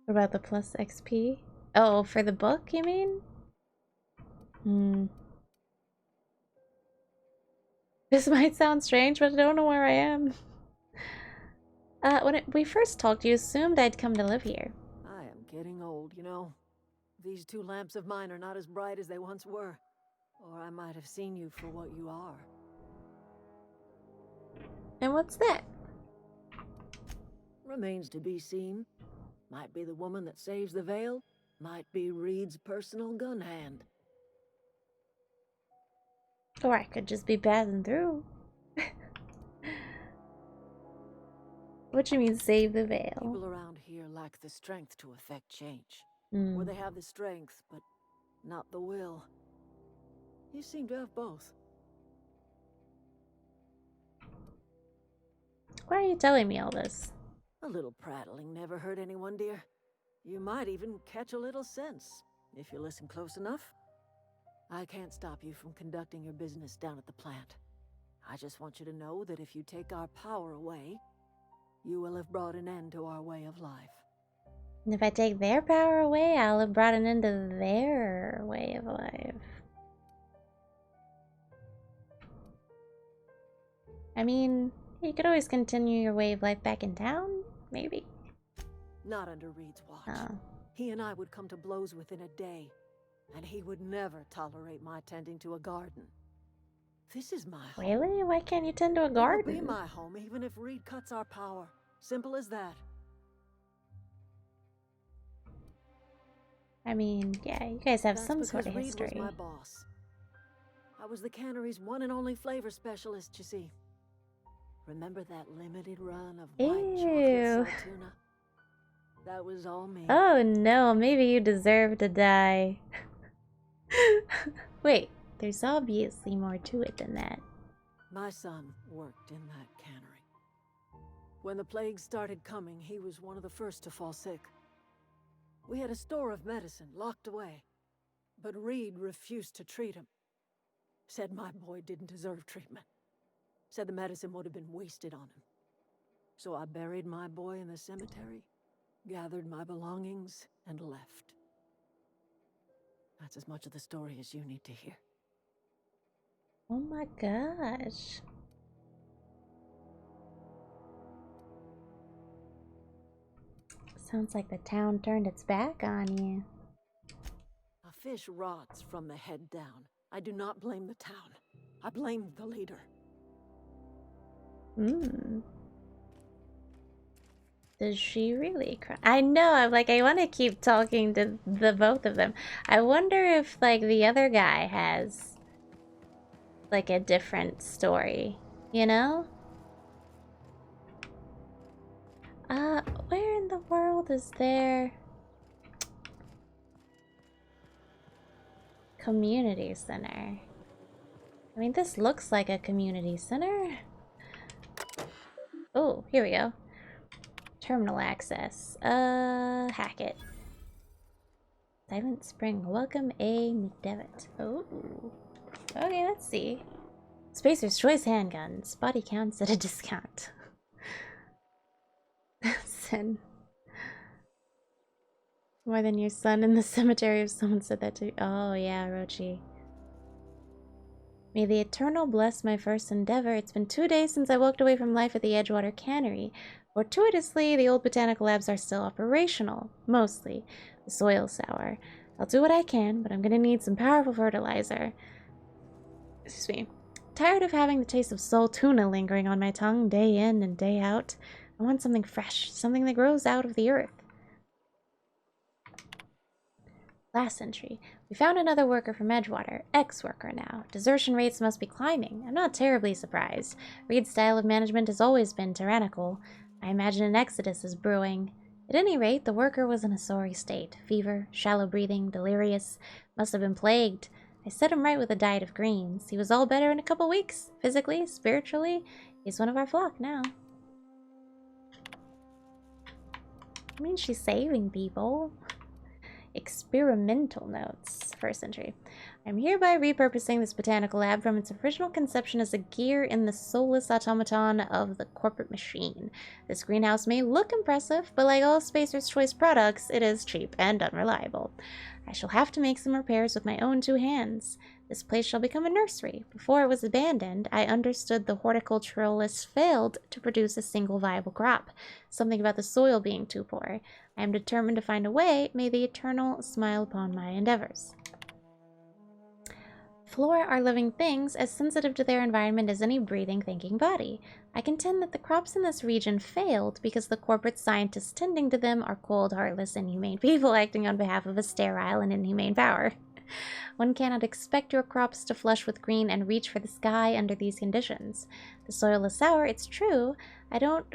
What about the plus XP? Oh, for the book, you mean? This might sound strange, but I don't know where I am. When we first talked, you assumed I'd come to live here. I am getting old, you know. These 2 lamps of mine are not as bright as they once were. Or I might have seen you for what you are. And what's that? Remains to be seen. Might be the woman that saves the Vale. Might be Reed's personal gun hand. Or I could just be passing through. What you mean, save the veil? People around here lack the strength to affect change. Mm. Or they have the strength, but not the will. You seem to have both. Why are you telling me all this? A little prattling never hurt anyone, dear. You might even catch a little sense, if you listen close enough. I can't stop you from conducting your business down at the plant. I just want you to know that if you take our power away, you will have brought an end to our way of life. And if I take their power away, I'll have brought an end to their way of life. I mean, you could always continue your way of life back in town, maybe? Not under Reed's watch. Oh. He and I would come to blows within a day, and he would never tolerate my tending to a garden. This is my home. Really? Why can't you tend to a garden? It will be my home, even if Reed cuts our power. Simple as that. I mean, yeah, you guys have That's some sort of Reed history. was my boss. I was the cannery's one and only flavor specialist, you see. Remember that limited run of white chocolate salt tuna? That was all me. Oh no, maybe you deserve to die. Wait, there's obviously more to it than that. My son worked in that cannery. When the plague started coming, he was one of the first to fall sick. We had a store of medicine locked away, but Reed refused to treat him. Said my boy didn't deserve treatment. Said the medicine would have been wasted on him. So I buried my boy in the cemetery, gathered my belongings, and left. That's as much of the story as you need to hear. Oh my gosh. Sounds like the town turned its back on you. A fish rots from the head down. I do not blame the town. I blame the leader. Does she really cry? I know, I want to keep talking to the both of them. I wonder if, the other guy has, a different story, you know? Where in the world is there community center? I mean, this looks like a community center. Oh, here we go. Terminal access. Hack it. Silent Spring. Welcome A. McDevitt. Oh. Okay, let's see. Spacer's Choice handguns. Body counts at a discount. Sin. More than your son in the cemetery if someone said that to you. Oh yeah, Orochi. May the Eternal bless my first endeavor. It's been 2 days since I walked away from life at the Edgewater Cannery. Fortuitously, the old botanical labs are still operational. Mostly. The soil's sour. I'll do what I can, but I'm gonna need some powerful fertilizer. Excuse me. Tired of having the taste of salt tuna lingering on my tongue day in and day out. I want something fresh, something that grows out of the earth. Last entry. We found another worker from Edgewater. Ex-worker now. Desertion rates must be climbing. I'm not terribly surprised. Reed's style of management has always been tyrannical. I imagine an exodus is brewing. At any rate, the worker was in a sorry state. Fever, shallow breathing, delirious. Must have been plagued. I set him right with a diet of greens. He was all better in a couple weeks. Physically, spiritually, he's one of our flock now. I mean, she's saving people. Experimental notes. First entry. I'm hereby repurposing this botanical lab from its original conception as a gear in the soulless automaton of the corporate machine. This greenhouse may look impressive, but like all Spacer's Choice products, it is cheap and unreliable. I shall have to make some repairs with my own 2 hands. This place shall become a nursery. Before it was abandoned, I understood the horticulturalists failed to produce a single viable crop. Something about the soil being too poor. I am determined to find a way. May the Eternal smile upon my endeavors. Flora are living things as sensitive to their environment as any breathing, thinking body. I contend that the crops in this region failed because the corporate scientists tending to them are cold, heartless, inhumane people acting on behalf of a sterile and inhumane power. One cannot expect your crops to flush with green and reach for the sky under these conditions. The soil is sour, it's true. I don't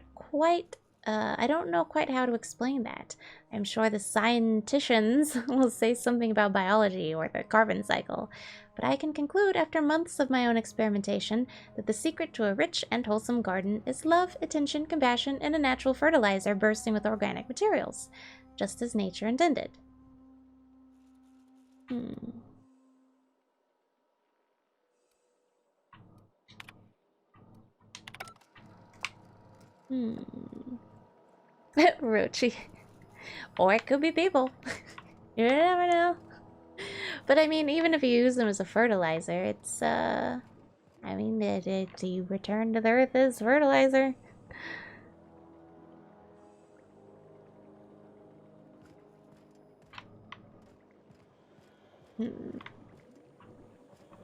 know quite how to explain that. I'm sure the scienticians will say something about biology or the carbon cycle, but I can conclude after months of my own experimentation that the secret to a rich and wholesome garden is love, attention, compassion, and a natural fertilizer bursting with organic materials, just as nature intended. Rochi. Or it could be people. You never know. But I mean, even if you use them as a fertilizer, it's, I mean, do you return to the earth as fertilizer? Yeah,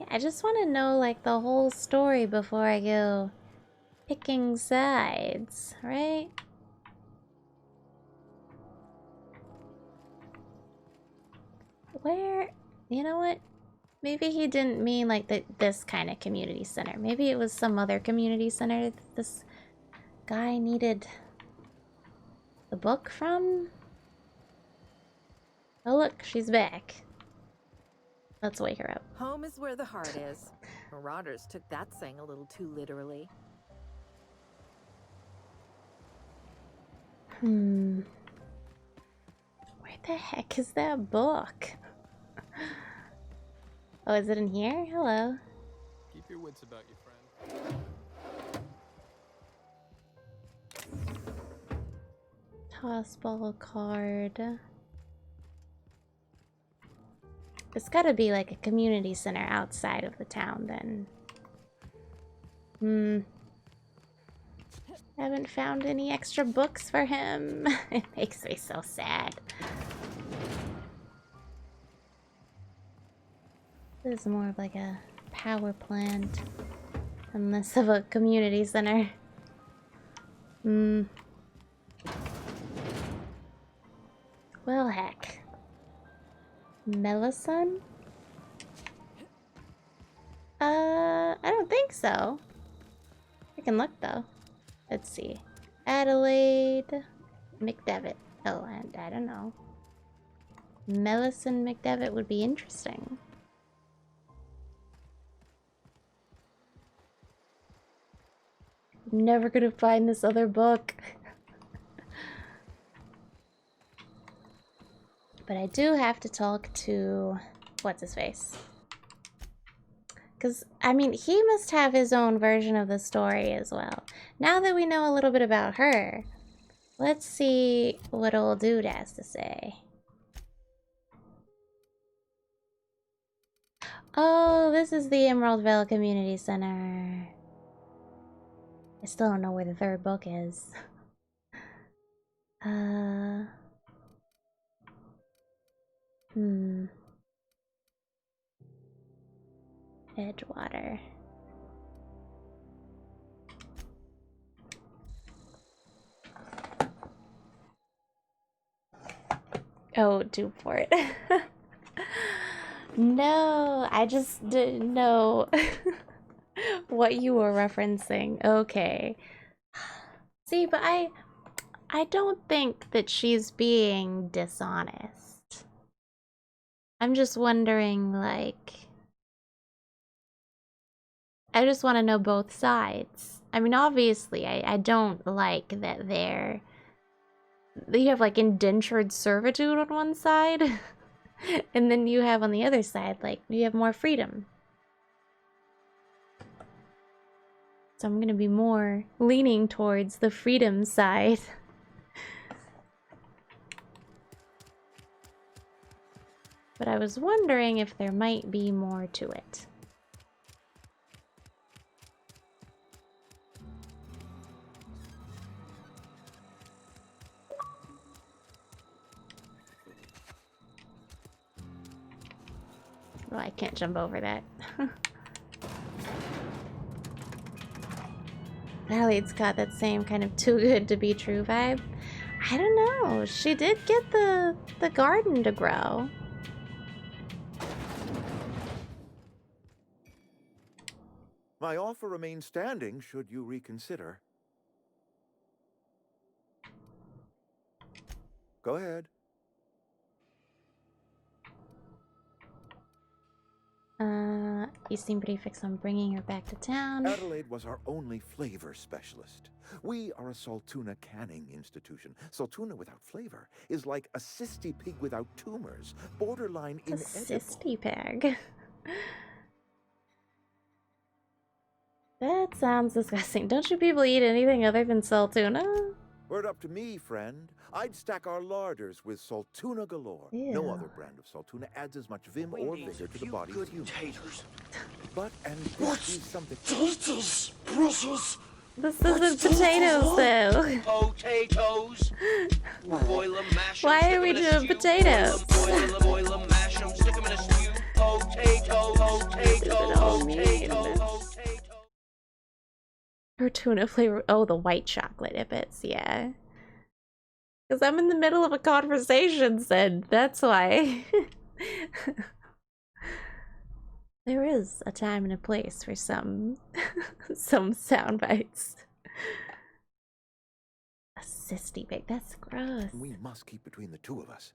I just want to know, like, the whole story before I go picking sides, right? Where, you know what? Maybe he didn't mean like this kind of community center. Maybe it was some other community center that this guy needed the book from. Oh look, she's back. Let's wake her up. Home is where the heart is. Marauders took that saying a little too literally. Where the heck is that book? Oh, is it in here? Hello. Keep your wits about you, friend. Tossball card. It's gotta be like a community center outside of the town then. Haven't found any extra books for him. It makes me so sad. This is more of like a power plant and less of a community center. Well, heck. Melisson? I don't think so. I can look though. Let's see. Adelaide McDevitt. Oh, and I don't know. Melisson McDevitt would be interesting. I'm never gonna find this other book. But I do have to talk to... what's his face? Because, I mean, he must have his own version of the story as well. Now that we know a little bit about her, let's see what old dude has to say. Oh, this is the Emerald Vale Community Center. I still don't know where the third book is. Edgewater. Oh, Dewport. No, I just didn't know what you were referencing. Okay. See, but I don't think that she's being dishonest. I'm just wondering, like... I just want to know both sides. I mean, obviously, I don't like that you have, like, indentured servitude on one side, and then you have on the other side, like, you have more freedom. So I'm gonna be more leaning towards the freedom side. But I was wondering if there might be more to it. Oh, I can't jump over that. Adelaide's got that same kind of too good to be true vibe. I don't know. She did get the garden to grow. My offer remains standing should you reconsider. Go ahead. You seem pretty fixed on bringing her back to town. Adelaide was our only flavor specialist. We are a Saltuna canning institution. Saltuna without flavor is like a cysty pig without tumors, borderline A inedible. cysty pig. That sounds disgusting. Don't you people eat anything other than salt tuna? Were it up to me, friend, I'd stack our larders with Saltuna galore. Ew. No other brand of Saltuna adds as much vim or vigor to the body as human. But, and this is something... Potatoes, precious! This isn't potatoes, though. Potatoes. Boil 'em, mash 'em, Why stick are 'em we in a doing stew. potatoes? Boil 'em, mash 'em, stick 'em in a stew. Potato. Her tuna flavor. Oh, the white chocolate nippets, yeah. Because I'm in the middle of a conversation, Sid. That's why. There is a time and a place for some sound bites. A cysty pig. That's gross. We must keep between the two of us.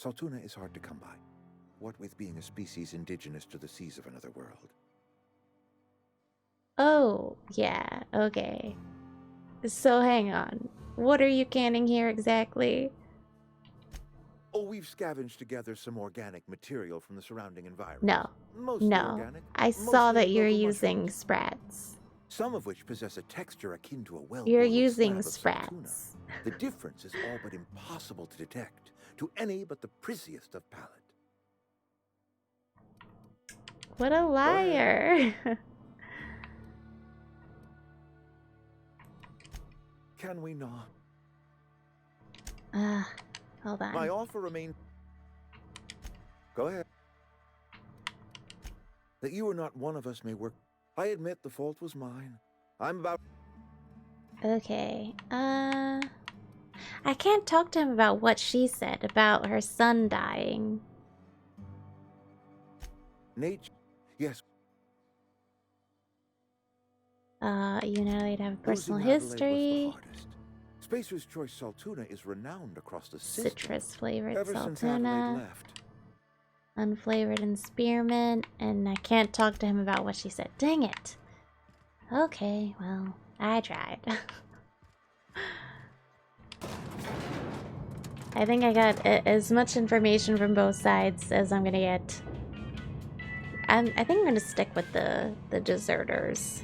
Saltuna is hard to come by. What with being a species indigenous to the seas of another world. Oh, yeah, okay. So hang on. What are you canning here exactly? Oh, we've scavenged together some organic material from the surrounding environment. No. Mostly No. organic, I saw mostly that you're local using mushrooms, sprats. some of which possess a texture akin to a well You're using sprats. The difference is all but impossible to detect to any but the prissiest of palate. What a liar. Can we not? Hold on. My offer remains. Go ahead. That you are not one of us may work. I admit the fault was mine. I'm about. Okay. I can't talk to him about what she said about her son dying. Nature. Yes. You know, they'd have a personal Losing Adelaide was the history. hardest. Spacer's Choice Saltuna is renowned across the system. Citrus flavored Ever since Adelaide saltuna. left. Unflavored and spearmint. And I can't talk to him about what she said. Dang it. Okay, well, I tried. I think I got as much information from both sides as I'm gonna get. I think I'm gonna stick with the deserters.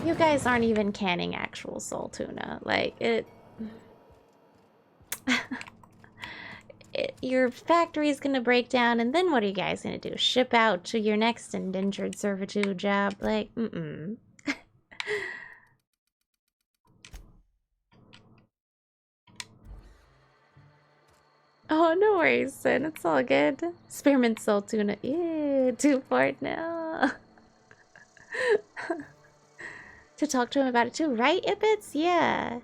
You guys aren't even canning actual soul tuna. Like, your factory is gonna break down, and then what are you guys gonna do? Ship out to your next indentured servitude job? Like, Oh, no worries, son. It's all good. Spearmint soul tuna. Ew, too far now. To talk to him about it too, right, Ippets? Yeah.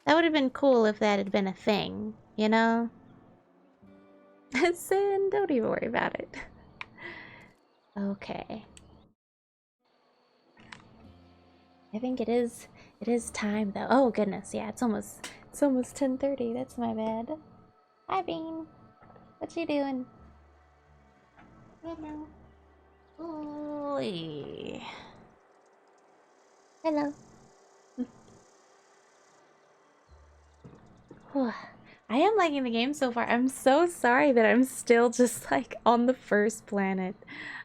That would have been cool if that had been a thing, you know? Sin, don't even worry about it. Okay. I think it is time though. Oh goodness, yeah, it's almost 10:30. That's my bad. Hi Bean. What you doing? Hello. Oi. Hello. I am liking the game so far. I'm so sorry that I'm still just like on the first planet.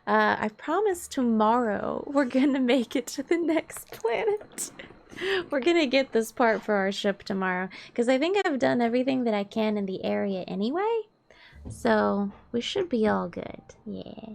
I promise tomorrow we're gonna make it to the next planet. We're gonna get this part for our ship tomorrow because I think I've done everything that I can in the area anyway. So we should be all good. Yeah.